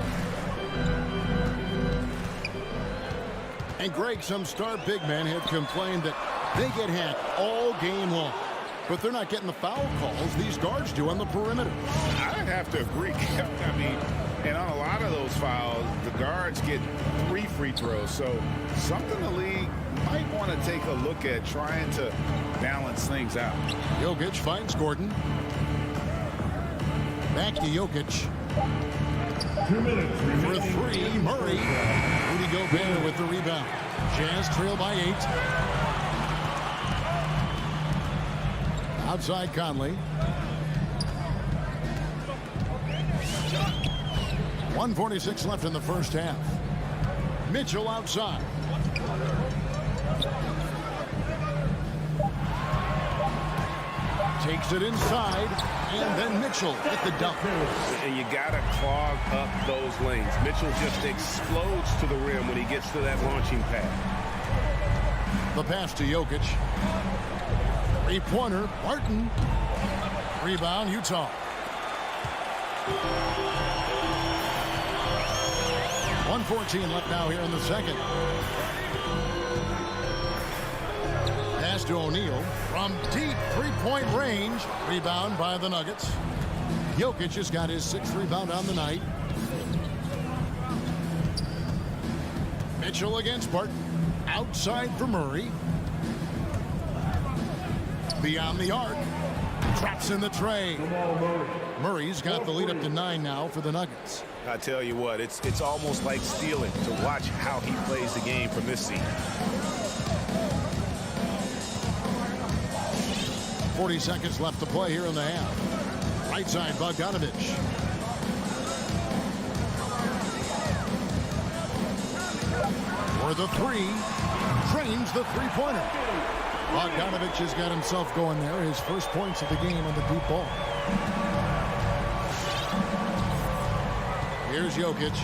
And Greg, some star big men have complained that they get hacked all game long. But they're not getting the foul calls these guards do on the perimeter. I'd have to agree. I mean, and on a lot of those fouls, the guards get 3 free throws. So something the league might want to take a look at, trying to balance things out. Jokic finds Gordon. Back to Jokic. 2 minutes For 3, Murray. Rudy Gobert with the rebound. Jazz trail by 8. Outside Conley. 1:46 left in the first half. Mitchell outside. Takes it inside, and then Mitchell at the dunk. And you got to clog up those lanes. Mitchell just explodes to the rim when he gets to that launching pad. The pass to Jokic. Three-pointer, Barton. Rebound, Utah. 1:14 left now here in the second. Pass to O'Neal from deep three-point range. Rebound by the Nuggets. Jokic has got his 6th rebound on the night. Mitchell against Barton. Outside for Murray. Beyond the arc. Traps in the tray. Murray's got the lead up to 9 now for the Nuggets. I tell you what, it's almost like stealing to watch how he plays the game from this seat. 40 seconds left to play here in the half. Right side, Bogdanovich. For the three. Drains the three-pointer. Bogdanovich has got himself going there. His first points of the game on the deep ball. Here's Jokic.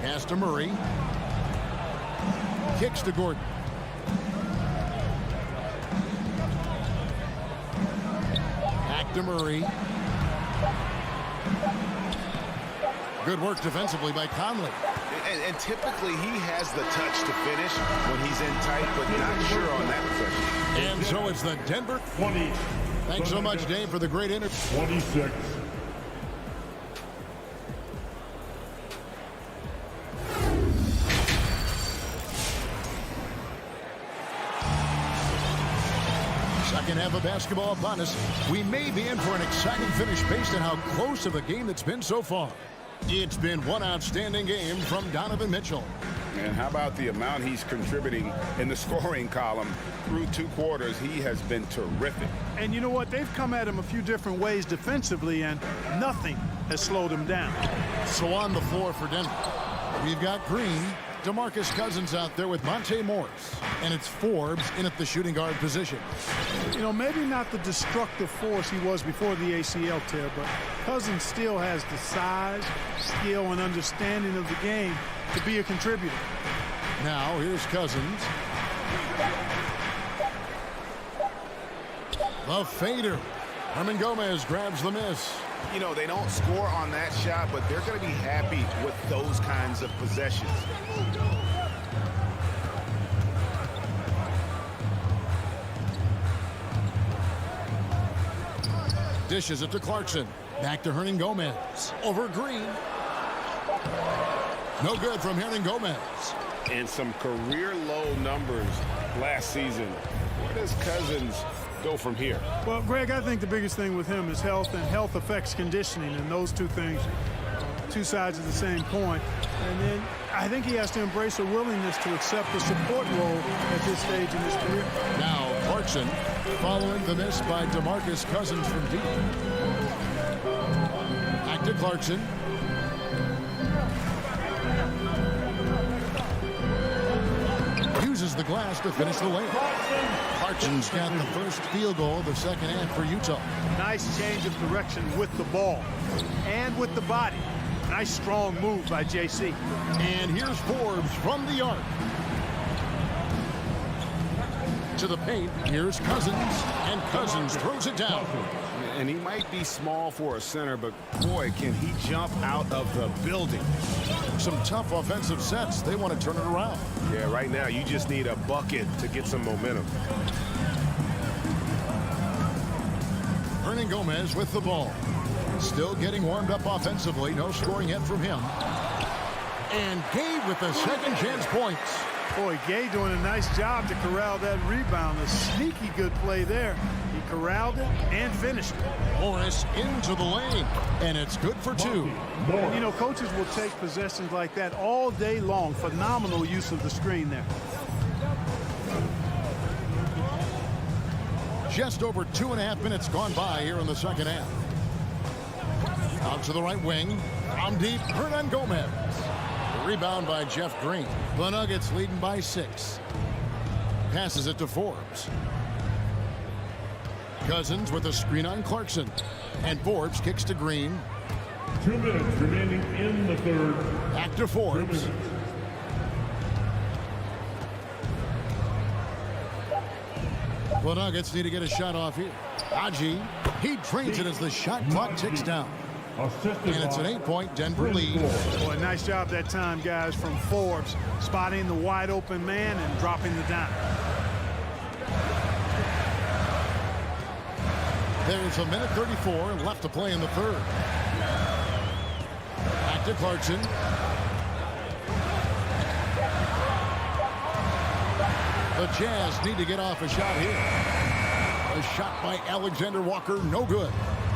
Pass to Murray. Kicks to Gordon. Back to Murray. Good work defensively by Conley. And typically he has the touch to finish when he's in tight, but not sure on that possession. And so it's the Denver 20. Thanks so much, Dave, for the great interview. 26. Second half of basketball upon us. We may be in for an exciting finish based on how close of a game it's been so far. It's been one outstanding game from Donovan Mitchell. And how about the amount he's contributing in the scoring column through 2 quarters? He has been terrific. And you know what? They've come at him a few different ways defensively, and nothing has slowed him down. So on the floor for Denver, we've got Green, DeMarcus Cousins out there with Monte Morris, and it's Forbes in at the shooting guard position. You know, maybe not the destructive force he was before the ACL tear, but Cousins still has the size, skill, and understanding of the game to be a contributor. Now, here's Cousins. The fader. Hernan Gomez grabs the miss. You know, they don't score on that shot, but they're going to be happy with those kinds of possessions. Dishes it to Clarkson. Back to Hernan Gomez. Over Green. No good from Hernan Gomez. And some career low numbers last season. Where does Cousins go from here? Well, Greg, I think the biggest thing with him is health, and health affects conditioning, and those two things, two sides of the same coin. And then I think he has to embrace a willingness to accept the support role at this stage in his career. Now Clarkson following the miss by DeMarcus Cousins from deep. Back to Clarkson. Uses the glass to finish the layup. Clarkson's got the first field goal of the second half for Utah. Nice change of direction with the ball and with the body. Nice strong move by JC. And here's Forbes from the arc. To the paint, here's Cousins, and Cousins throws it down. And he might be small for a center, but boy, can he jump out of the building. Some tough offensive sets. They want to turn it around. Yeah, right now you just need a bucket to get some momentum. Hernan Gomez with the ball. Still getting warmed up offensively. No scoring yet from him. And Gabe with the second chance points. Boy, Gay doing a nice job to corral that rebound. A sneaky good play there. He corralled it and finished it. Morris into the lane, and it's good for 2. And, you know, coaches will take possessions like that all day long. Phenomenal use of the screen there. Just over 2.5 minutes gone by here in the second half. Out to the right wing. From deep, Hernan Gomez. Rebound by Jeff Green. The Nuggets leading by 6. Passes it to Forbes. Cousins with a screen on Clarkson. And Forbes kicks to Green. 2 minutes remaining in the third. Back to Forbes. The Nuggets need to get a shot off here. Haji, he drains it as the shot clock ticks down. And it's an 8-point Denver lead. Boy, nice job that time, guys, from Forbes, spotting the wide open man and dropping the dime. There's a minute 34 left to play in the third. Back to Clarkson. The Jazz need to get off a shot here. A shot by Alexander Walker, no good.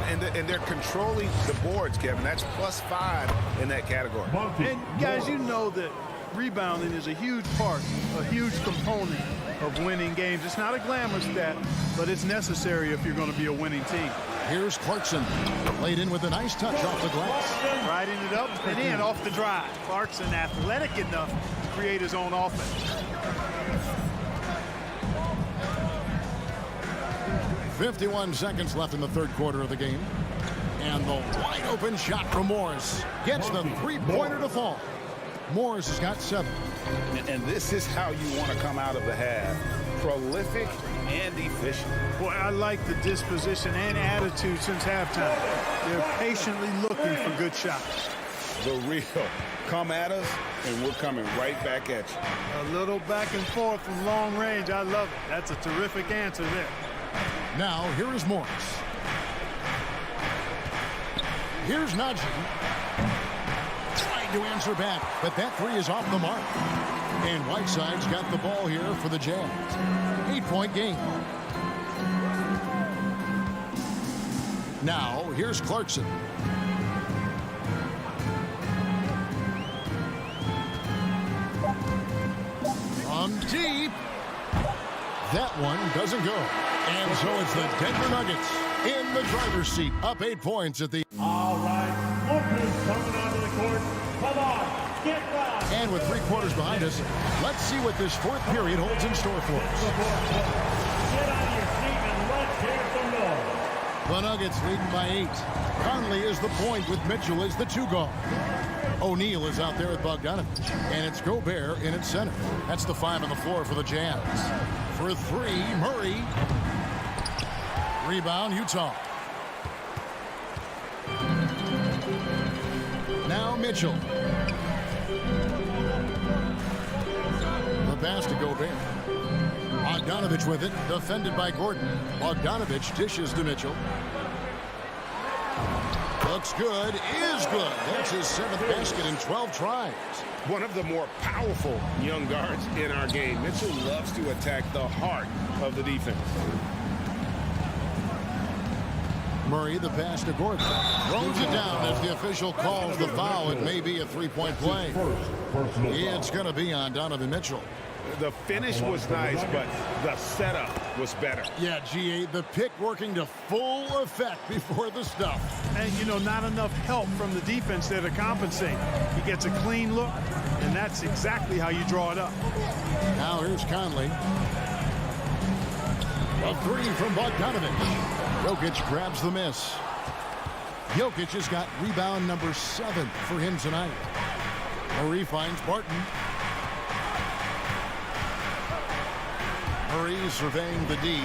And they're controlling the boards, Kevin. That's +5 in that category. And guys, you know that rebounding is a huge part, a huge component of winning games. It's not a glamour stat, but it's necessary if you're going to be a winning team. Here's Clarkson, laid in with a nice touch off the glass. Riding it up and in off the drive. Clarkson athletic enough to create his own offense. 51 seconds left in the third quarter of the game. And the wide open shot from Morris gets the three-pointer to fall. Morris has got 7. And this is how you want to come out of the half. Prolific and efficient. Boy, I like the disposition and attitude since halftime. They're patiently looking for good shots. The real come at us, and we're coming right back at you. A little back and forth from long range. I love it. That's a terrific answer there. Now, here is Morris. Here's Najee. Trying to answer back, but that three is off the mark. And Whiteside's got the ball here for the Jazz. 8-point game. Now, here's Clarkson. From deep. That one doesn't go. And so it's the Denver Nuggets in the driver's seat, up 8 points at the... All right, Booker's coming onto the court. Come on, get down. And with 3 quarters behind us, let's see what this fourth period holds in store for us. Get on your feet and let's hear some noise. The Nuggets leading by 8. Conley is the point with Mitchell as the 2 guard. O'Neal is out there with Bogdanovich, and it's Gobert in its center. That's the 5 on the floor for the Jazz. For 3, Murray. Rebound, Utah. Now Mitchell. The pass to Gobert. Bogdanovich with it, defended by Gordon. Bogdanovich dishes to Mitchell. Looks good, is good. That's his 7th basket in 12 tries. One of the more powerful young guards in our game. Mitchell loves to attack the heart of the defense. Murray, the pass to Gordon. Throws it down as the official calls the foul. It may be a 3-point play. It's going to be on Donovan Mitchell. The finish was nice, but the setup was better. Yeah, GA, the pick working to full effect before the stuff. And, you know, not enough help from the defense there to compensate. He gets a clean look, and that's exactly how you draw it up. Now here's Conley. A 3 from Bogdanovich. Jokic grabs the miss. Jokic has got rebound number 7 for him tonight. Murray finds Barton. Murray surveying the D.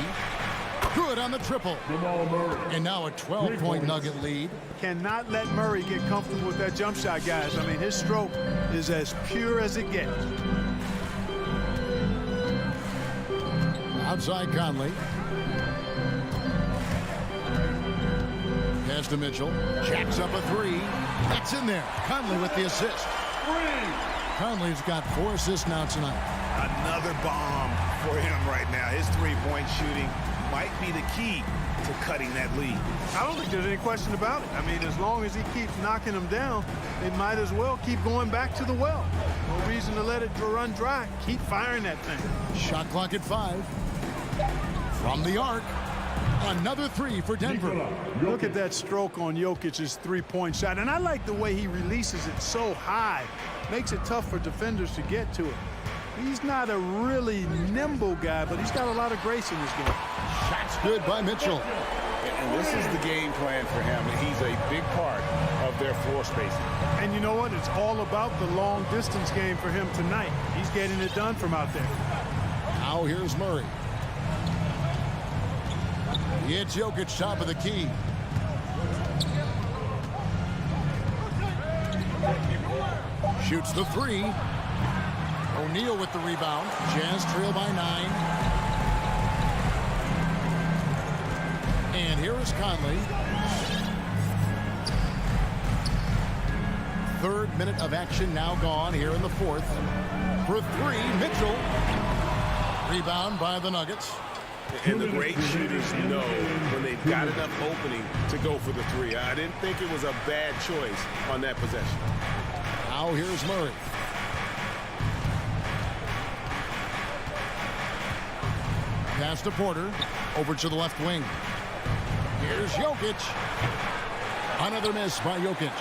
Good on the triple. And now a 12-point Nugget lead. Cannot let Murray get comfortable with that jump shot, guys. I mean, his stroke is as pure as it gets. Outside Conley. Pass to Mitchell. Jacks up a 3. That's in there. Conley with the assist. Conley's got 4 assists now tonight. Another bomb for him right now. His three-point shooting might be the key to cutting that lead. I don't think there's any question about it. I mean, as long as he keeps knocking them down, they might as well keep going back to the well. No reason to let it run dry. Keep firing that thing. Shot clock at 5. From the arc. Another 3 for Denver. Look at that stroke on Jokic's three-point shot. And I like the way he releases it so high. Makes it tough for defenders to get to it. He's not a really nimble guy, but he's got a lot of grace in his game. Shots good by Mitchell. And this is the game plan for him. He's a big part of their floor spacing. And you know what? It's all about the long-distance game for him tonight. He's getting it done from out there. Now here's Murray. It's Jokic top of the key. Shoots the three. O'Neal with the rebound. Jazz trail by 9. And here is Conley. Third minute of action now gone here in the fourth. For three, Mitchell. Rebound by the Nuggets. And the great shooters know when they've got enough opening to go for the three. I didn't think it was a bad choice on that possession. Now here's Murray. Pass to Porter. Over to the left wing. Here's Jokic. Another miss by Jokic.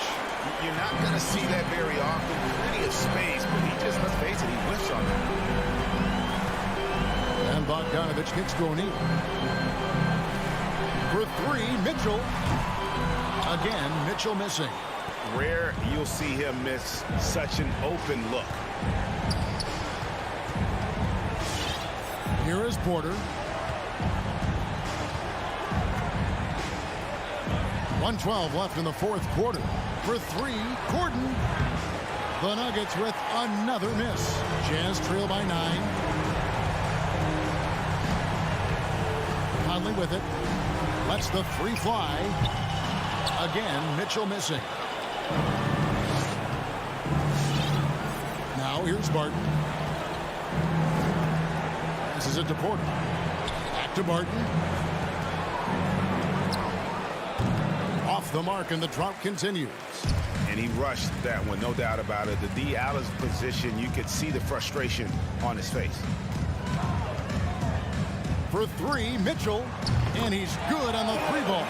You're not going to see that very often. Plenty of space, but he just, let's face it, he whiffs on it. And Bogdanovich kicks to O'Neal. For three, Mitchell. Again, Mitchell missing. Rare you'll see him miss such an open look. Here is Porter. 1:12 left in the fourth quarter. For three, Gordon. The Nuggets with another miss. Jazz trail by 9. Conley with it. Lets the three fly. Again, Mitchell missing. Now here's Barton. This is it to Porter. Back to Barton. Off the mark, and the drought continues. And he rushed that one, no doubt about it. The D out of position, you could see the frustration on his face. For three, Mitchell, and he's good on the three ball.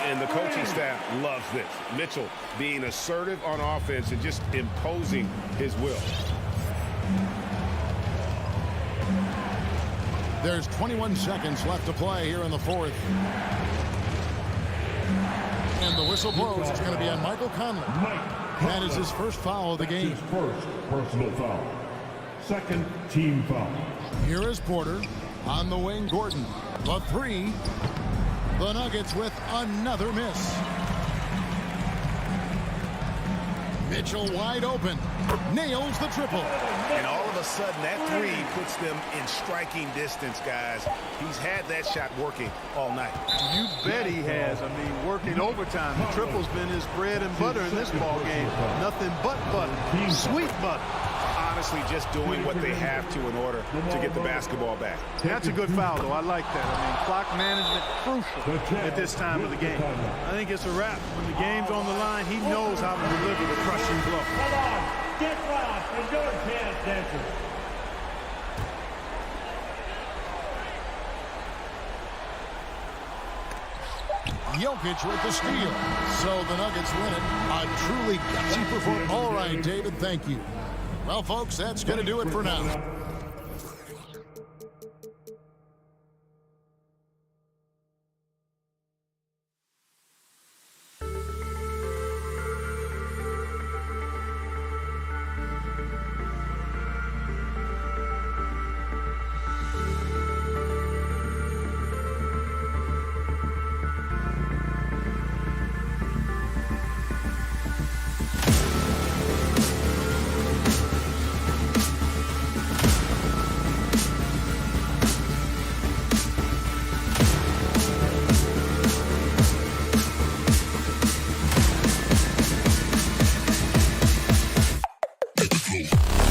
And the coaching staff loves this. Mitchell being assertive on offense and just imposing his will. There's 21 seconds left to play here in the fourth. And the whistle blows. It's going to be on Michael Conley. That is his first foul of the game. His first personal foul. Second team foul. Here is Porter. On the wing, Gordon. The three. The Nuggets with another miss. Mitchell wide open. Nails the triple. And all of a sudden, that three puts them in striking distance, guys. He's had that shot working all night. You bet he has. I mean, working overtime. The triple's been his bread and butter in this ball game. Nothing but butter. Sweet butter. Honestly, just doing what they have to in order to get the basketball back. That's a good foul, though. I like that. I mean, clock management crucial at this time of the game. I think it's a wrap. When the game's on the line, he knows how to deliver the crushing blow. Come on, get lost and go chance dancer. Jokic with the steal. So the Nuggets win it. A truly gutsy performance. All right, David, thank you. Well, folks, that's going to do it for now. Cool.